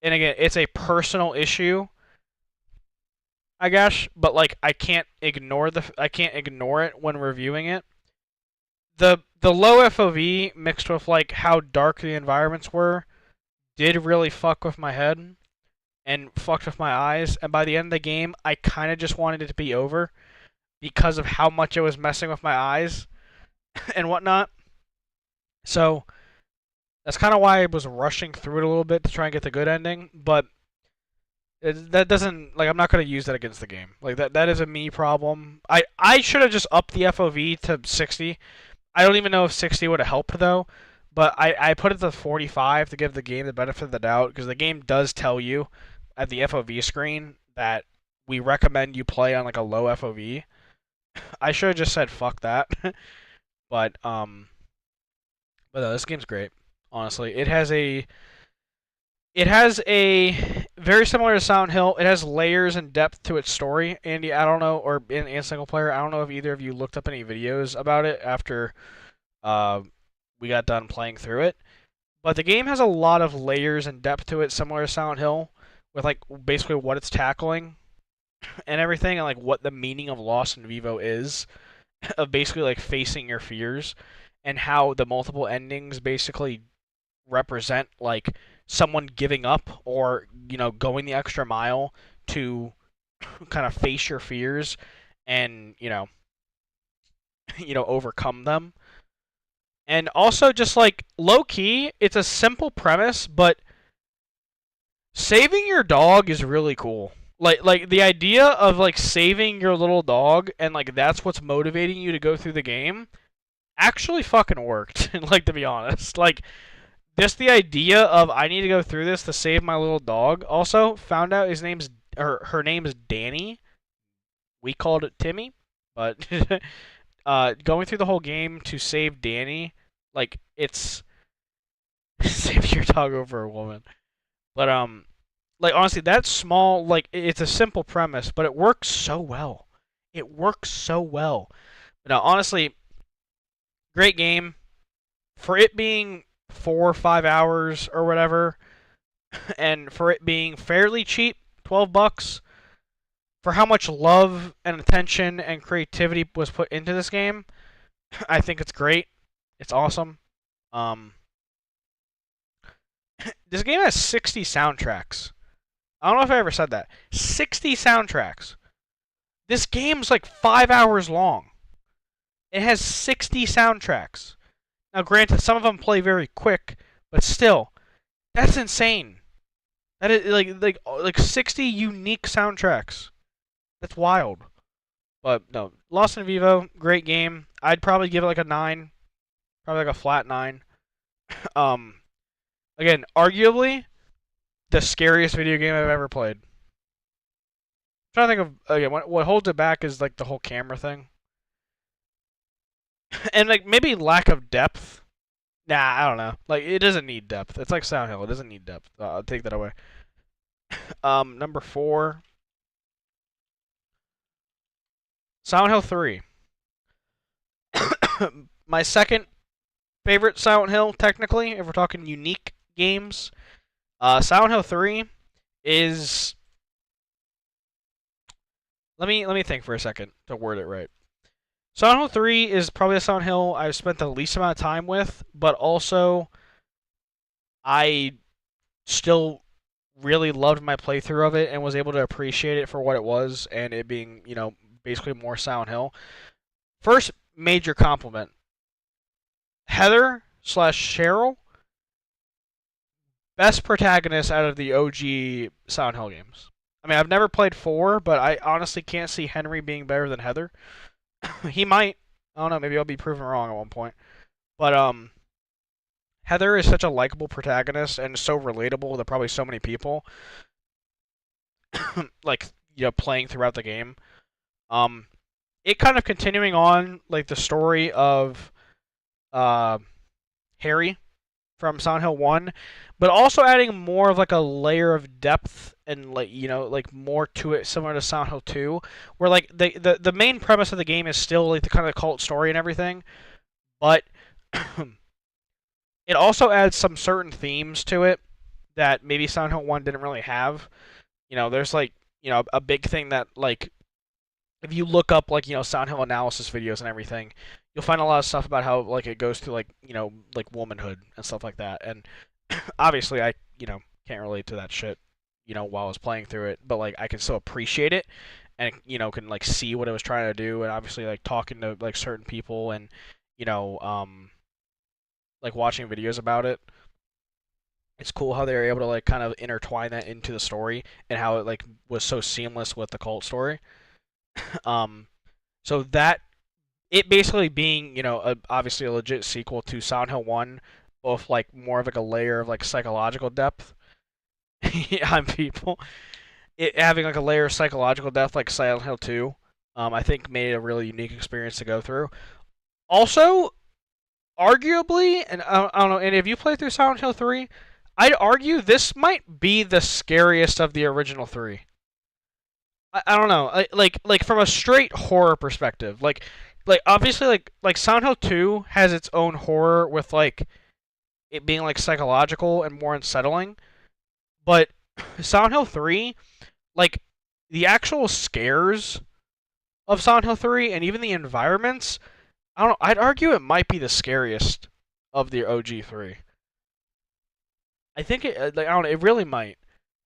and again, it's a personal issue, I guess, but like I can't ignore it when reviewing it. The low FOV mixed with like how dark the environments were did really fuck with my head and fucked with my eyes, and by the end of the game I kind of just wanted it to be over because of how much it was messing with my eyes and whatnot. So that's kind of why I was rushing through it a little bit to try and get the good ending, but that doesn't, like, I'm not going to use that against the game. Like, that is a me problem. I should have just upped the FOV to 60. I don't even know if 60 would have helped, though. But I put it to 45 to give the game the benefit of the doubt, because the game does tell you at the FOV screen that we recommend you play on, like, a low FOV. I should have just said, fuck that. But no, this game's great, honestly. It has a very similar to Silent Hill. It has layers and depth to its story. Andy, I don't know, or in single player, I don't know if either of you looked up any videos about it after we got done playing through it. But the game has a lot of layers and depth to it, similar to Silent Hill, with like basically what it's tackling and everything, and like what the meaning of Lost in Vivo is, of basically like facing your fears, and how the multiple endings basically represent like someone giving up or, you know, going the extra mile to kind of face your fears and, you know, overcome them. And also just like low key, it's a simple premise, but saving your dog is really cool. Like the idea of like saving your little dog and like that's what's motivating you to go through the game actually fucking worked. Like, to be honest, like, just the idea of I need to go through this to save my little dog. Also, found out her name is Danny. We called it Timmy, but going through the whole game to save Danny, like, it's save your dog over a woman. But like, honestly, that's small. Like, it's a simple premise, but it works so well. It works so well. But no, honestly, great game. For it being 4 or 5 hours or whatever, and for it being fairly cheap, $12, for how much love and attention and creativity was put into this game, I think it's great. It's awesome. This game has 60 soundtracks. I don't know if I ever said that. 60 soundtracks. This game's like 5 hours long. It has 60 soundtracks. Now, granted, some of them play very quick, but still, that's insane. That is like 60 unique soundtracks. That's wild. But no, Lost in Vivo, great game. I'd probably give it like a 9, probably like a flat 9. Again, arguably the scariest video game I've ever played. I'm trying to think of again what holds it back is like the whole camera thing. And like maybe lack of depth. Nah, I don't know. Like, it doesn't need depth. It's like Silent Hill. It doesn't need depth. I'll take that away. Number 4. Silent Hill 3. My second favorite Silent Hill, technically, if we're talking unique games. Silent Hill 3 is... Let me think for a second to word it right. Silent Hill 3 is probably the Silent Hill I've spent the least amount of time with, but also I still really loved my playthrough of it and was able to appreciate it for what it was, and it being, you know, basically more Silent Hill. First major compliment. Heather / Cheryl, best protagonist out of the OG Silent Hill games. I mean, I've never played 4, but I honestly can't see Henry being better than Heather. He might. I don't know. Maybe I'll be proven wrong at one point. But Heather is such a likable protagonist and so relatable to probably so many people. Like, you know, playing throughout the game. It kind of continuing on like the story of Harry from Silent Hill 1, but also adding more of like a layer of depth and like, you know, like more to it, similar to Silent Hill 2, where like the main premise of the game is still like the kind of cult story and everything, but it also adds some certain themes to it that maybe Silent Hill 1 didn't really have. You know, there's like, you know, a big thing that like if you look up like, you know, Silent Hill analysis videos and everything, you'll find a lot of stuff about how like it goes through like, you know, like womanhood and stuff like that. And obviously I, you know, can't relate to that shit, you know, while I was playing through it, but like I can still appreciate it and, you know, can like see what it was trying to do, and obviously like talking to like certain people and, you know, like watching videos about it. It's cool how they were able to like kind of intertwine that into the story and how it like was so seamless with the cult story. So that it basically being, you know, obviously a legit sequel to Silent Hill 1, with like more of like a layer of like psychological depth on people. It having like a layer of psychological depth like Silent Hill 2, I think made it a really unique experience to go through. Also, arguably, and I don't know, and if you play through Silent Hill 3, I'd argue this might be the scariest of the original 3. I don't know, like from a straight horror perspective, like obviously like Silent Hill 2 has its own horror with like it being like psychological and more unsettling, but Silent Hill 3, like the actual scares of Silent Hill 3 and even the environments, I don't know, I'd argue it might be the scariest of the OG 3. I think it like I don't know, it really might.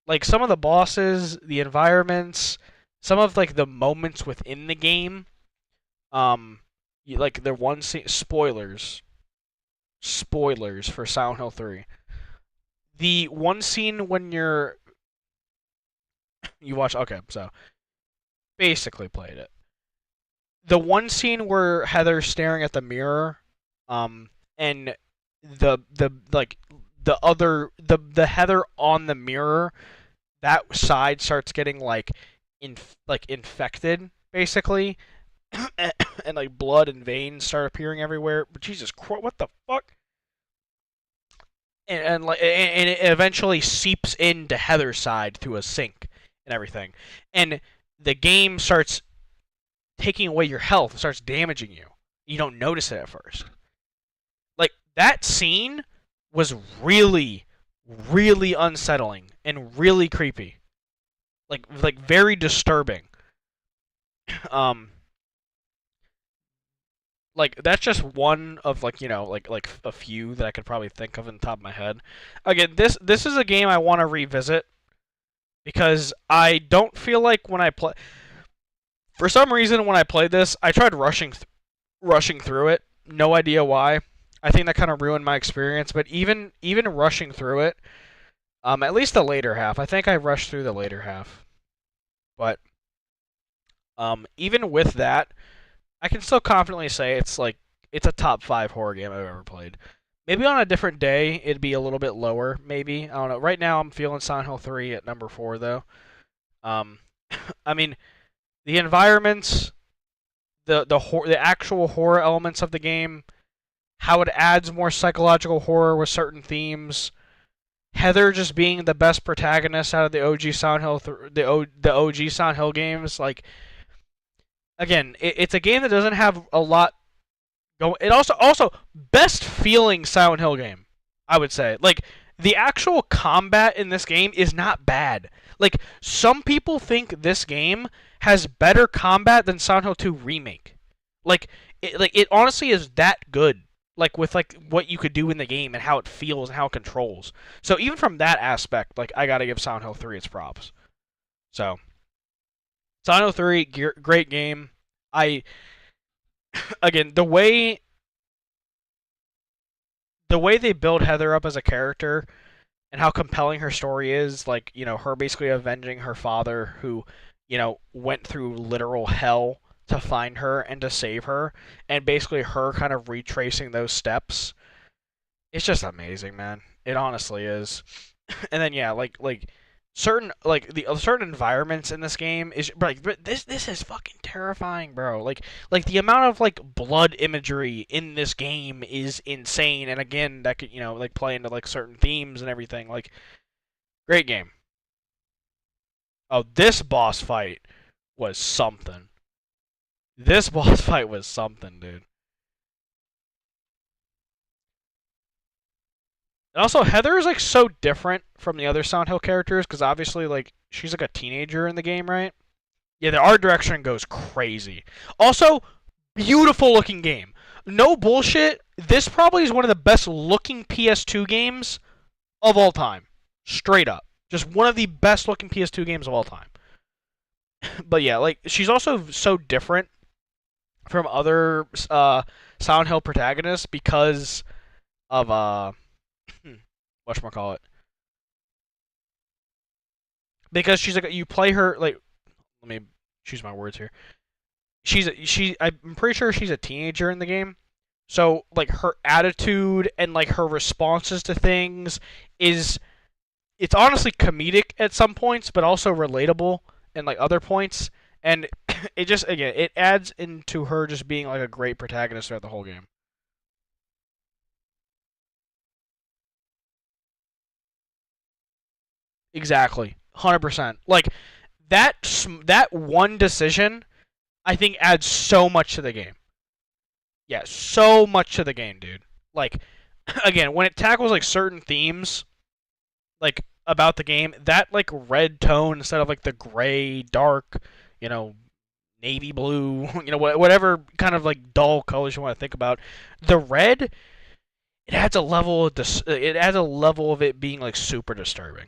Like some of the bosses, the environments, some of like the moments within the game, like the one scene, spoilers for Silent Hill 3. The one scene when you watch, okay, so basically played it. The one scene where Heather's staring at the mirror, and the Heather on the mirror, that side starts getting like infected basically, and like blood and veins start appearing everywhere. But Jesus Christ, what the fuck? And it eventually seeps into Heather's side through a sink and everything, and the game starts taking away your health, starts damaging you. You don't notice it at first. Like that scene was really, really unsettling and really creepy. Like very disturbing. Like that's just one of like, you know, like a few that I could probably think of on the top of my head. Again, this is a game I want to revisit because I don't feel like when I play, for some reason when I played this, I tried rushing through it. No idea why. I think that kind of ruined my experience. But even rushing through it, at least the later half. I think I rushed through the later half. But even with that, I can still confidently say it's a top 5 horror game I've ever played. Maybe on a different day it'd be a little bit lower. Maybe, I don't know. Right now I'm feeling Silent Hill 3 at number 4 though. I mean, the environments, the actual horror elements of the game, how it adds more psychological horror with certain themes. Heather just being the best protagonist out of the OG Silent Hill, the OG Silent Hill games. Like, again, it's a game that doesn't have a lot going. It also best feeling Silent Hill game, I would say. Like the actual combat in this game is not bad. Like some people think this game has better combat than Silent Hill 2 Remake. Like it honestly is that good. Like with like what you could do in the game and how it feels and how it controls. So even from that aspect, like I gotta give Silent Hill 3 its props. So Silent Hill 3, great game. Again, the way they build Heather up as a character and how compelling her story is. Like, you know, her basically avenging her father who, you know, went through literal hell to find her and to save her, and basically her kind of retracing those steps. It's just amazing, man. It honestly is. And then yeah, like certain like the certain environments in this game is like this is fucking terrifying, bro. Like the amount of like blood imagery in this game is insane, and again that could, you know, like play into like certain themes and everything. Like, great game. Oh, this boss fight was something. This boss fight was something, dude. And also, Heather is like so different from the other Silent Hill characters because obviously, like, she's like a teenager in the game, right? Yeah, the art direction goes crazy. Also, beautiful looking game. No bullshit. This probably is one of the best looking PS2 games of all time. Straight up. Just one of the best looking PS2 games of all time. But yeah, like, she's also so different from other Silent Hill protagonists because of whatchamacallit. Because she's like, you play her like, let me choose my words here. I'm pretty sure she's a teenager in the game. So like her attitude and like her responses to things it's honestly comedic at some points, but also relatable in like other points. And it just, again, it adds into her just being like a great protagonist throughout the whole game. Exactly. 100%. Like, that one decision, I think, adds so much to the game. Yeah, so much to the game, dude. Like, again, when it tackles, like, certain themes, like, about the game, that, like, red tone instead of, like, the gray, dark, you know, navy blue, you know, whatever kind of, like, dull colors you want to think about, the red, it adds a level of it being, like, super disturbing.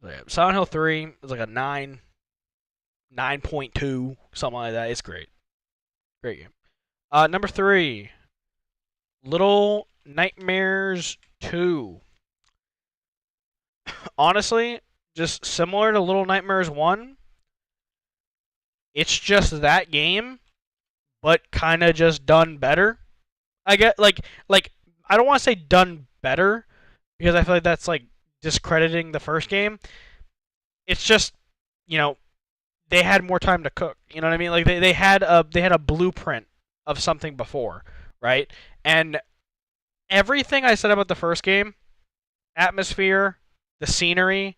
Yeah, Silent Hill 3 is like a 9.2, something like that. It's great. Great game. Number 3, Little Nightmares 2. Honestly, just similar to Little Nightmares 1. It's just that game, but kind of just done better. I get like I don't want to say done better because I feel like that's like discrediting the first game. It's just, you know, they had more time to cook. You know what I mean? Like they had a blueprint of something before, right? And everything I said about the first game, atmosphere, the scenery,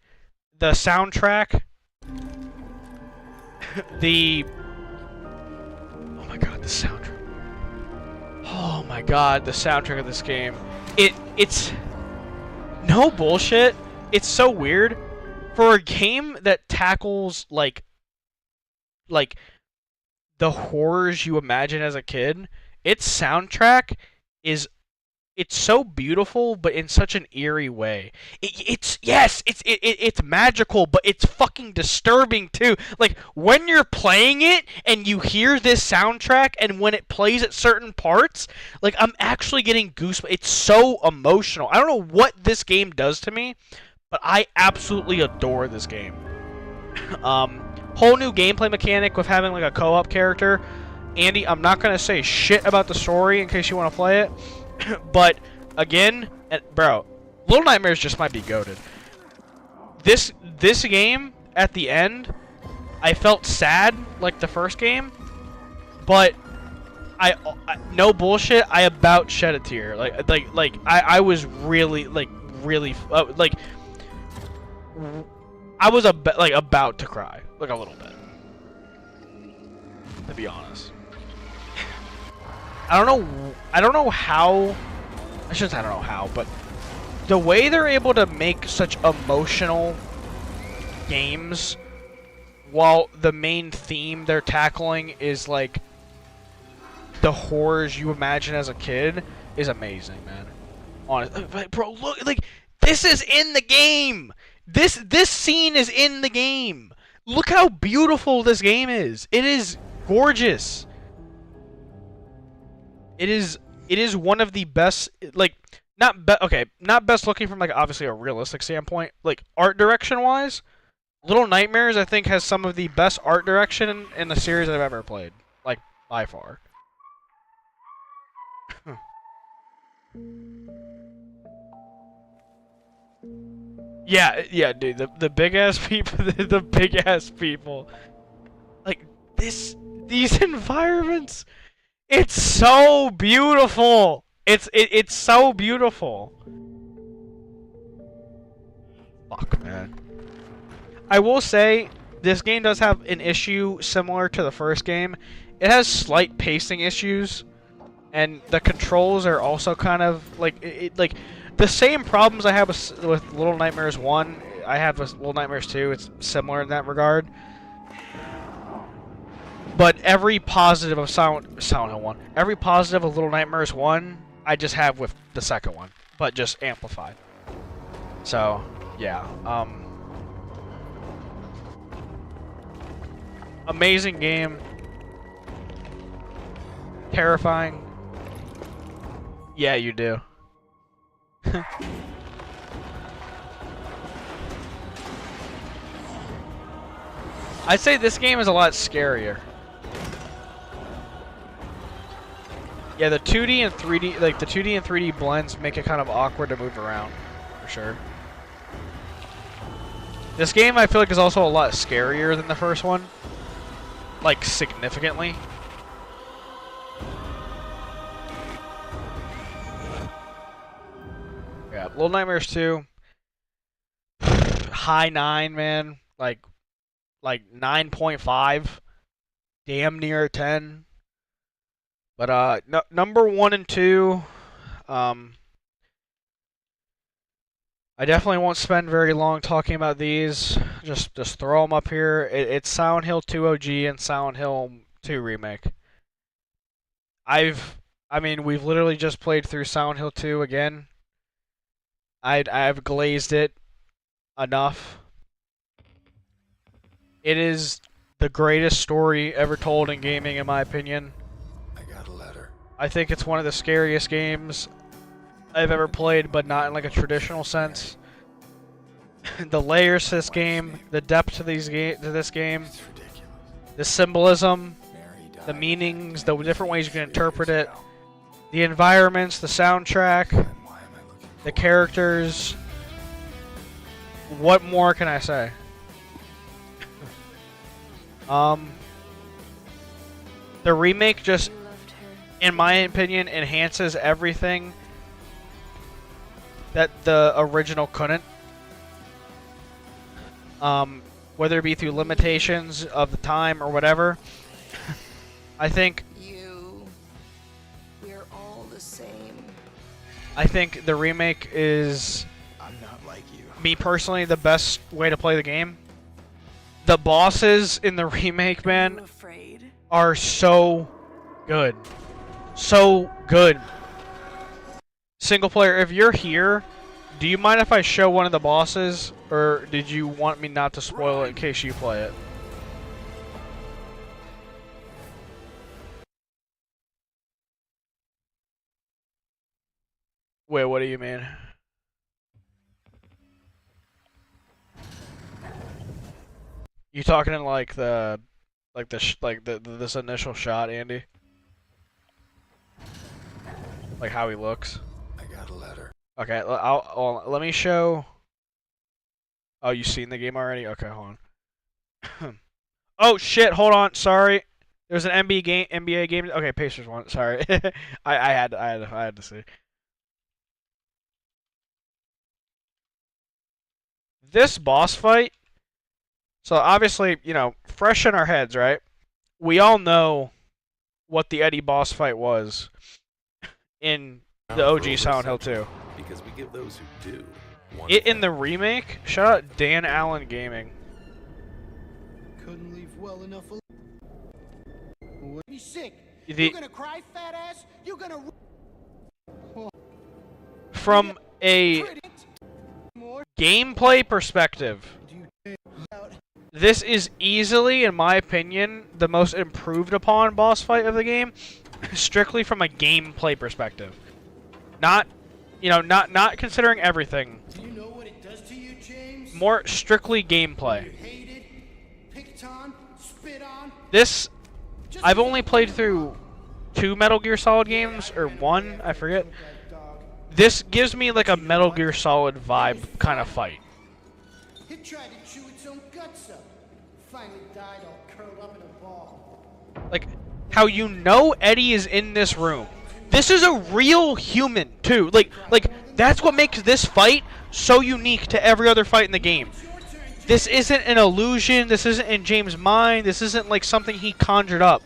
the soundtrack, oh my god, the soundtrack. Oh my god, the soundtrack of this game. It's no bullshit. It's so weird for a game that tackles like the horrors you imagine as a kid. Its soundtrack it's so beautiful, but in such an eerie way. It's magical, but it's fucking disturbing too. Like when you're playing it and you hear this soundtrack, and when it plays at certain parts, like I'm actually getting goosebumps. It's so emotional. I don't know what this game does to me, but I absolutely adore this game. Whole new gameplay mechanic with having like a co-op character. Andy, I'm not gonna say shit about the story in case you want to play it. But again, bro, Little Nightmares just might be goated. This game at the end, I felt sad like the first game, but I no bullshit, I about shed a tear. I was really I was about to cry like a little bit, to be honest. I don't know how, I shouldn't say I don't know how, but the way they're able to make such emotional games while the main theme they're tackling is like the horrors you imagine as a kid is amazing, man. Honestly, bro, look, like this is in the game. This scene is in the game. Look how beautiful this game is. It is gorgeous. It is one of the best, like, not best looking from like obviously a realistic standpoint. Like art direction wise, Little Nightmares I think has some of the best art direction in the series I've ever played, like by far. Yeah, dude. The big ass people, the big ass people. Like these environments. It's so beautiful. It's so beautiful. Fuck, man. I will say this game does have an issue similar to the first game. It has slight pacing issues, and the controls are also kind of like like the same problems I have with Little Nightmares 1. I have with Little Nightmares 2. It's similar in that regard. But every positive of Silent Hill 1, every positive of Little Nightmares 1, I just have with the second one, but just amplified. So, yeah. Amazing game. Terrifying. Yeah, you do. I'd say this game is a lot scarier. Yeah, the 2D and 3D, like the 2D and 3D blends make it kind of awkward to move around, for sure. This game I feel like is also a lot scarier than the first one. Like, significantly. Yeah, Little Nightmares 2. High 9, man. Like 9.5. Damn near 10. But number 1 and 2, I definitely won't spend very long talking about these. Just throw them up here. It's Silent Hill 2 OG and Silent Hill 2 Remake. I mean, we've literally just played through Silent Hill 2 again. I've glazed it enough. It is the greatest story ever told in gaming, in my opinion. I think it's one of the scariest games I've ever played, but not in like a traditional sense. The layers to this game, the depth to this game, the symbolism, the meanings, the different ways you can interpret it, the environments, the soundtrack, the characters. What more can I say? The remake just, in my opinion, enhances everything that the original couldn't. Whether it be through limitations of the time or whatever. I think we're all the same. I think the remake is, I'm not like you. Me personally, the best way to play the game. The bosses in the remake, man, are so good. So good. Single player, if you're here, do you mind if I show one of the bosses? Or did you want me not to spoil it in case you play it? Wait, what do you mean? You talking in like this initial shot, Andy? Like how he looks? I got a letter. Okay, let me show. Oh, you seen the game already? Okay, hold on. Oh shit! Hold on. Sorry. There's an NBA game. Okay, Pacers won. Sorry. I had to see. This boss fight. So obviously, you know, fresh in our heads, right? We all know what the Eddie boss fight was in the OG Silent Hill 2. Because we give those who do. In the remake, shout out Dan Allen Gaming. Couldn't leave well enough alone. Be sick. You gonna cry, fat ass? You gonna. From a gameplay perspective, this is easily, in my opinion, the most improved upon boss fight of the game, strictly from a gameplay perspective. Not you know, not considering everything. Do you know what it does to you, James? More strictly gameplay. You're hated, picked on, spit on. This, I've only played through 2 Metal Gear Solid games, or 1, I forget. This gives me like a Metal Gear Solid vibe kind of fight. It tried to chew its own guts up. Finally died all curled up in a ball. Like, how you know Eddie is in this room. This is a real human, too. Like that's what makes this fight so unique to every other fight in the game. This isn't an illusion. This isn't in James' mind. This isn't like something he conjured up.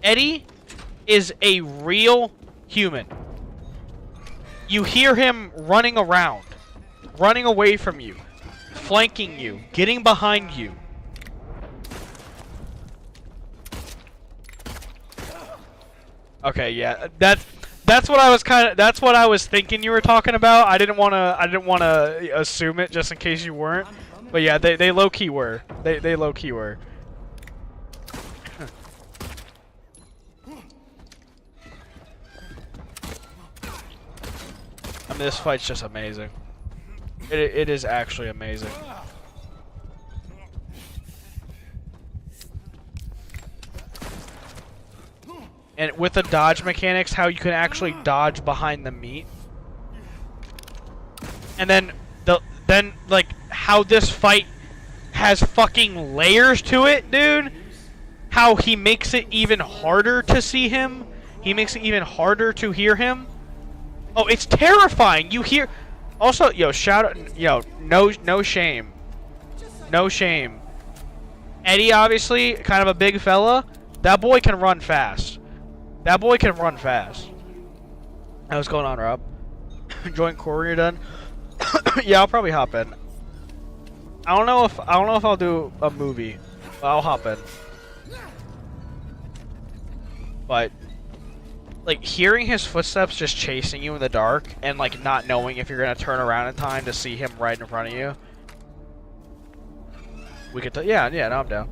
Eddie is a real human. You hear him running around, running away from you, flanking you, getting behind you. Okay, yeah, that's what I was that's what I was thinking you were talking about. I didn't want to assume it just in case you weren't. But yeah, they low key were. They low key were. I mean, this fight's just amazing. It is actually amazing. And with the dodge mechanics, how you can actually dodge behind the meat. And then like how this fight has fucking layers to it, dude. How he makes it even harder to see him. He makes it even harder to hear him. Oh, it's terrifying. You hear also, yo, shout out, yo, no shame. No shame. Eddie, obviously, kind of a big fella. That boy can run fast. That boy can run fast. Hey, what's going on, Rob? Join Corey, you're done. Yeah, I'll probably hop in. I don't know if I'll do a movie, but I'll hop in. But like hearing his footsteps just chasing you in the dark and like not knowing if you're gonna turn around in time to see him right in front of you. We could, yeah, no, I'm down.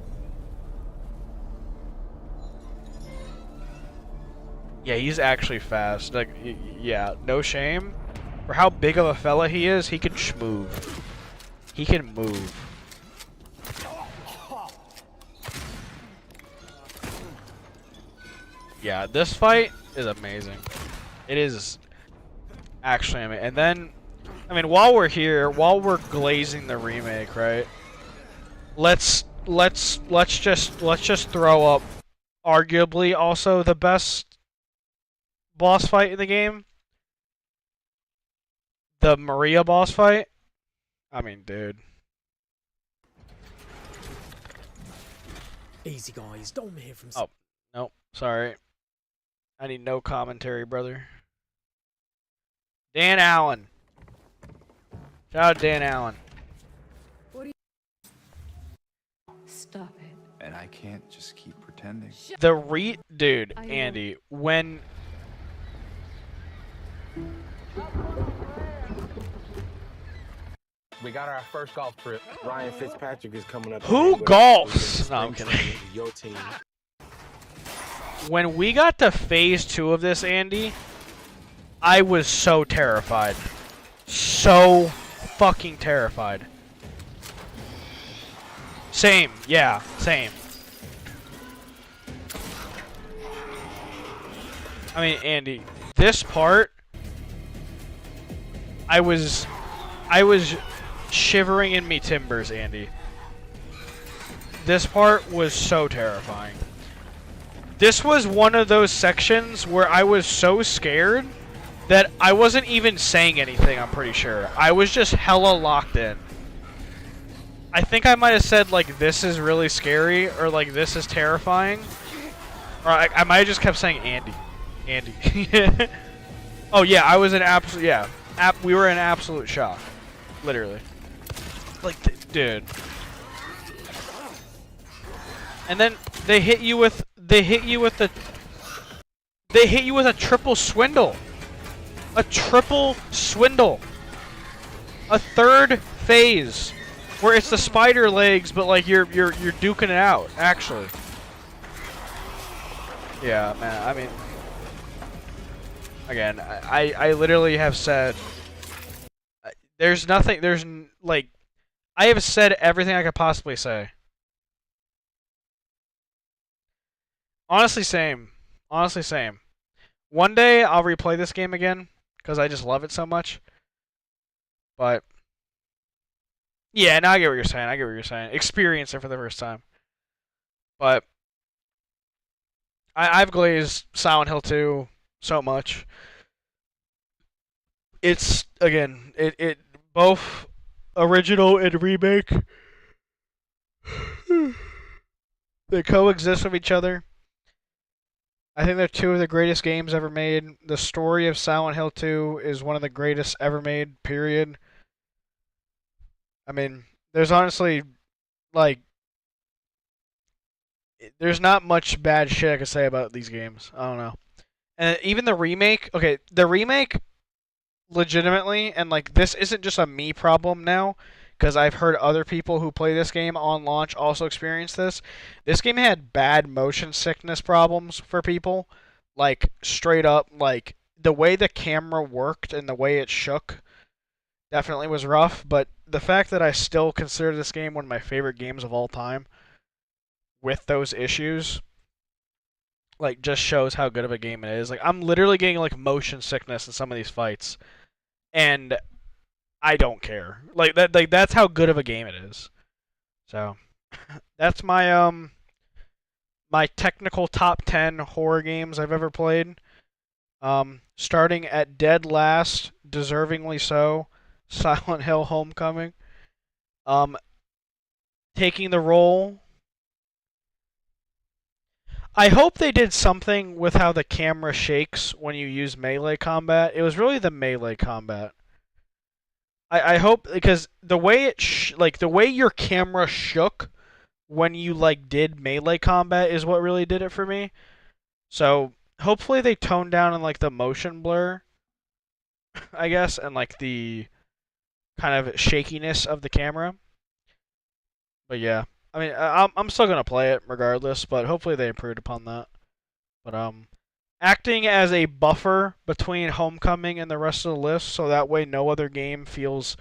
Yeah, he's actually fast. Like, yeah, no shame. For how big of a fella he is, he can schmove. He can move. Yeah, this fight is amazing. It is actually amazing. And then, I mean, while we're here, while we're glazing the remake, right? Let's just throw up arguably also the best boss fight in the game. The Maria boss fight. I mean, dude. Easy guys, don't hear from. Oh, nope. Sorry. I need no commentary, brother. Dan Allen. Shout out Dan Allen. Stop it. And I can't just keep pretending. Dude, Andy, when we got our first golf trip. Ryan Fitzpatrick is coming up. Who golfs? No, I'm kidding. Your team. When we got to phase 2 of this, Andy, I was so terrified. So fucking terrified. Same, yeah, same. I mean, Andy, this part, I was shivering in me timbers, Andy. This part was so terrifying. This was one of those sections where I was so scared that I wasn't even saying anything, I'm pretty sure. I was just hella locked in. I think I might have said, like, this is really scary, or, like, this is terrifying. Or I might have just kept saying Andy. Andy. Oh, yeah, I was in absolute, yeah. We were in absolute shock. Literally. Like, dude. And then they hit you with a triple swindle. A triple swindle. A third phase. Where it's the spider legs, but like you're duking it out, actually. Yeah, man. I mean, Again, I literally have said there's nothing. Like I have said everything I could possibly say. Honestly, same. Honestly, same. One day I'll replay this game again because I just love it so much. But yeah, now I get what you're saying. I get what you're saying. Experience it for the first time. But I've glazed Silent Hill 2 so much. It's again, it both original and remake. They coexist with each other. I think they're two of the greatest games ever made. The story of Silent Hill 2 is one of the greatest ever made, period. I mean, there's honestly, like, there's not much bad shit I could say about these games. I don't know. And even the remake, okay, the remake, legitimately, and like, this isn't just a me problem now, because I've heard other people who play this game on launch also experience this. This game had bad motion sickness problems for people. Like, straight up, like, the way the camera worked and the way it shook definitely was rough, but the fact that I still consider this game one of my favorite games of all time with those issues, like, just shows how good of a game it is. Like, I'm literally getting, like, motion sickness in some of these fights, and I don't care. Like that's how good of a game it is. So that's my my technical top 10 horror games I've ever played. Starting at dead last, deservingly so, Silent Hill Homecoming. Taking the role. I hope they did something with how the camera shakes when you use melee combat. It was really the melee combat. I hope, because the way it the way your camera shook when you like did melee combat is what really did it for me. So hopefully they toned down in like the motion blur, I guess, and like the kind of shakiness of the camera. But yeah, I mean, I'm still gonna play it regardless, but hopefully they improved upon that. But acting as a buffer between Homecoming and the rest of the list, so that way no other game feels...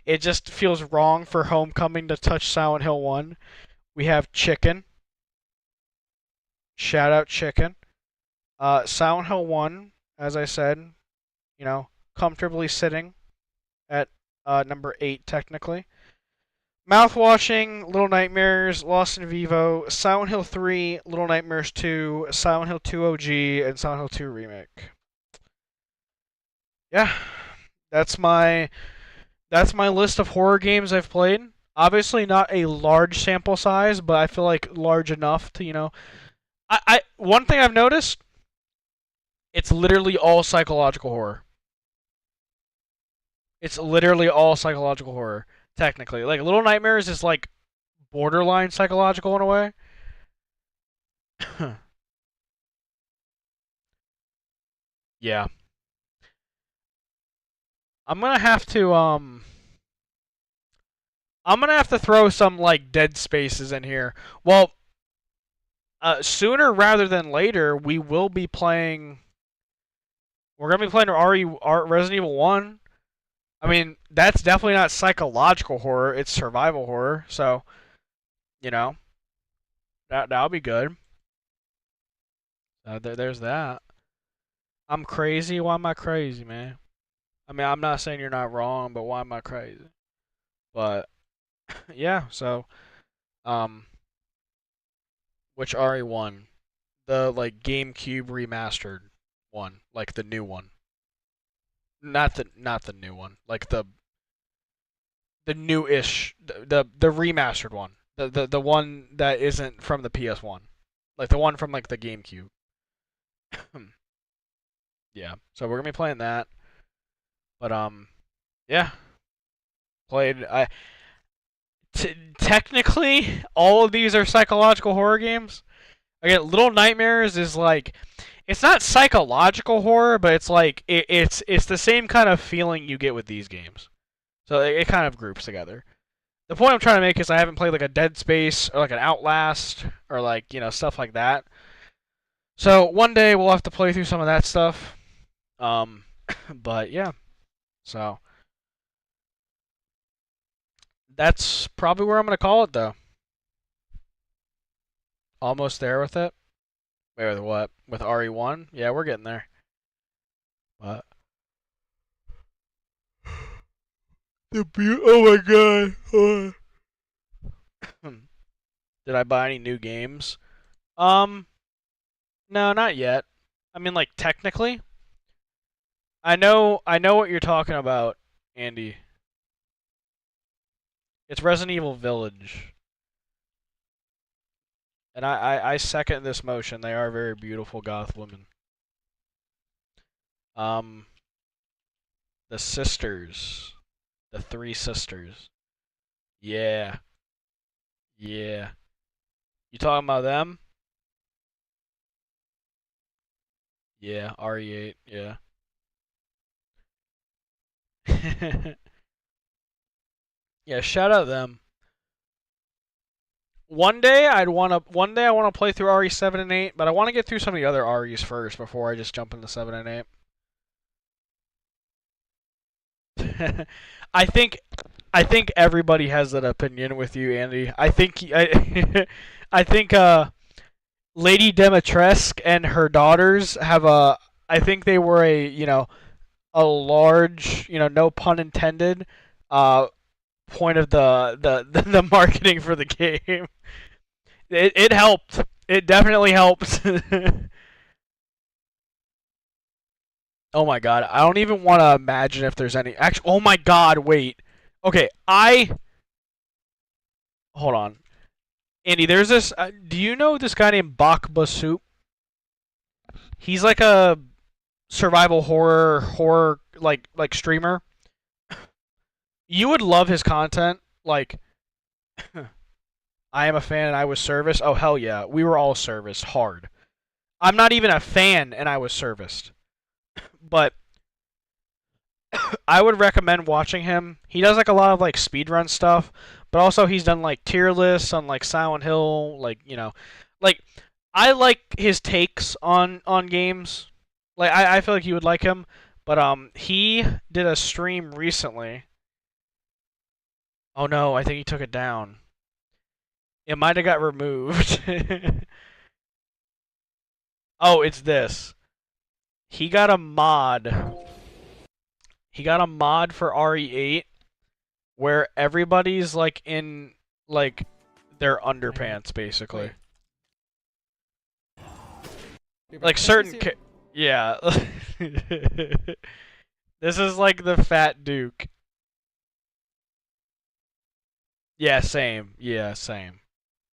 it just feels wrong for Homecoming to touch Silent Hill 1. We have Chicken. Shout out Chicken. Silent Hill 1, as I said, you know, comfortably sitting at number 8 technically. Mouthwashing, Little Nightmares, Lost in Vivo, Silent Hill 3, Little Nightmares 2, Silent Hill 2 OG, and Silent Hill 2 Remake. Yeah, that's my list of horror games I've played. Obviously not a large sample size, but I feel like large enough to, you know... one thing I've noticed, it's literally all psychological horror. It's literally all psychological horror. Technically, like Little Nightmares is like borderline psychological in a way. Yeah. I'm gonna have to throw some like Dead Spaces in here. Well, sooner rather than later, we will be playing. We're gonna be playing Resident Evil 1. I mean, that's definitely not psychological horror, it's survival horror, so, you know, that'll be good. There's that. I'm crazy, why am I crazy, man? I mean, I'm not saying you're not wrong, but why am I crazy? But, yeah, so, which RE1? The, like, GameCube remastered one, like the new one. Not the new one, like the new-ish, the remastered one, the one that isn't from the PS1, like the one from like the GameCube. Yeah, so we're gonna be playing that. But yeah, played. Technically, all of these are psychological horror games. Again, Little Nightmares is like. It's not psychological horror, but it's like it's the same kind of feeling you get with these games. So it kind of groups together. The point I'm trying to make is I haven't played like a Dead Space or like an Outlast or like, you know, stuff like that. So one day we'll have to play through some of that stuff. But yeah. So that's probably where I'm gonna call it though. Almost there with it. Wait, with what? With RE1? Yeah, we're getting there. What? Oh my god. Did I buy any new games? No, not yet. I mean, like, technically. I know what you're talking about, Andy. It's Resident Evil Village. And I second this motion. They are very beautiful goth women. The sisters. The three sisters. Yeah. Yeah. You talking about them? Yeah, RE8, yeah. Yeah, shout out them. One day I want to play through RE7 and 8, but I want to get through some of the other REs first before I just jump into 7 and 8. I think everybody has that opinion with you, Andy. I think Lady Dimitrescu and her daughters have I think they were a large, no pun intended, point of the marketing for the game. It helped. It definitely helped. Oh my god, I don't even want to imagine if there's any. Actually, oh my god, wait. Okay, hold on. Andy, there's this. Do you know this guy named Bak Basut? He's like a survival horror like streamer. You would love his content. Like, I am a fan and I was serviced. Oh hell yeah, we were all serviced hard. I'm not even a fan and I was serviced. But I would recommend watching him. He does like a lot of like speedrun stuff, but also he's done like tier lists on like Silent Hill, like like I like his takes on games. Like I feel like you would like him, but he did a stream recently. Oh no, I think he took it down. It might have got removed. Oh, it's this. He got a mod. He got a mod for RE8 where everybody's like in like their underpants basically. Like certain yeah. This is like the Fat Duke. Yeah, same. Yeah, same.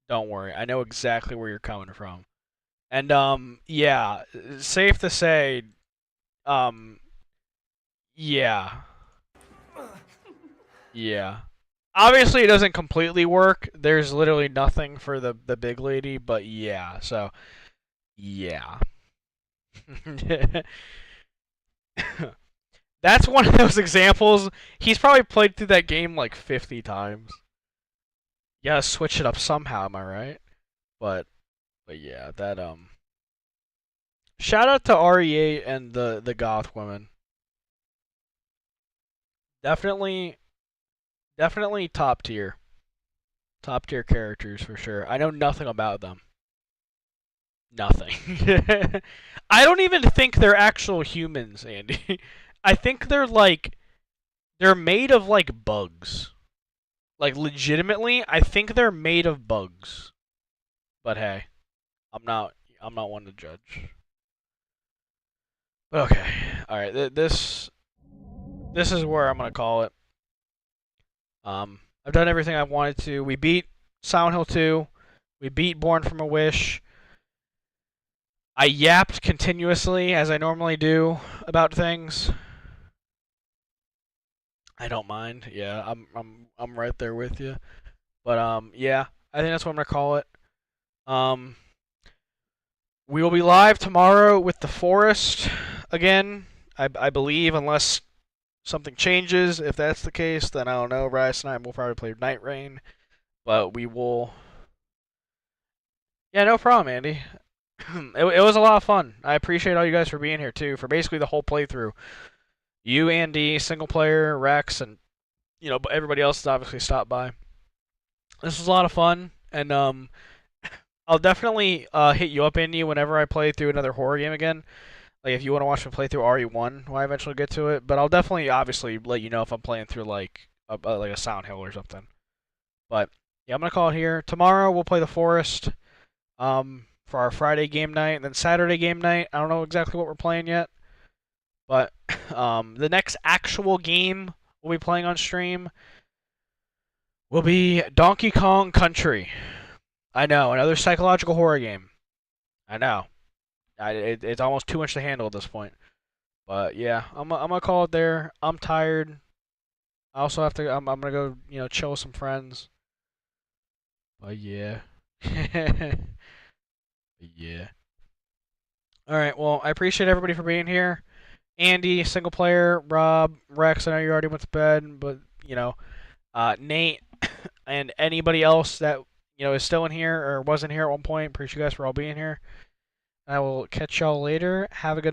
Don't worry. I know exactly where you're coming from. And yeah, safe to say yeah. Yeah. Obviously it doesn't completely work. There's literally nothing for the big lady, but yeah. So yeah. That's one of those examples. He's probably played through that game like 50 times. You gotta switch it up somehow, am I right? But yeah, that shout out to RE8 and the goth women. Definitely top tier. Top tier characters for sure. I know nothing about them. Nothing. I don't even think they're actual humans, Andy. I think they're made of like bugs. Like legitimately, I think they're made of bugs. But hey, I'm not one to judge. But okay. All right, this is where I'm going to call it. I've done everything I wanted to. We beat Silent Hill 2. We beat Born from a Wish. I yapped continuously as I normally do about things. I don't mind. Yeah, I'm right there with you. But yeah, I think that's what I'm gonna call it. We will be live tomorrow with The Forest again. I believe, unless something changes. If that's the case, then I don't know. Bryce and I will probably play Night Rain, but we will. Yeah, no problem, Andy. it was a lot of fun. I appreciate all you guys for being here too, for basically the whole playthrough. You, Andy, single player, Rex, and everybody else has obviously stopped by. This was a lot of fun, and I'll definitely hit you up, Andy, whenever I play through another horror game again. Like if you want to watch me play through RE1 when I eventually get to it, but I'll definitely obviously let you know if I'm playing through like a Silent Hill or something. But yeah, I'm gonna call it here. Tomorrow we'll play The Forest for our Friday game night, and then Saturday game night. I don't know exactly what we're playing yet, but the next actual game we'll be playing on stream will be Donkey Kong Country. I know, another psychological horror game. I know. It's almost too much to handle at this point. But yeah, I'm gonna call it there. I'm tired. I also have to. I'm gonna go, chill with some friends. But yeah. Yeah. All right. Well, I appreciate everybody for being here. Andy, single player, Rob, Rex. I know you already went to bed, but Nate, and anybody else that is still in here or wasn't here at one point. Appreciate you guys for all being here. I will catch y'all later. Have a good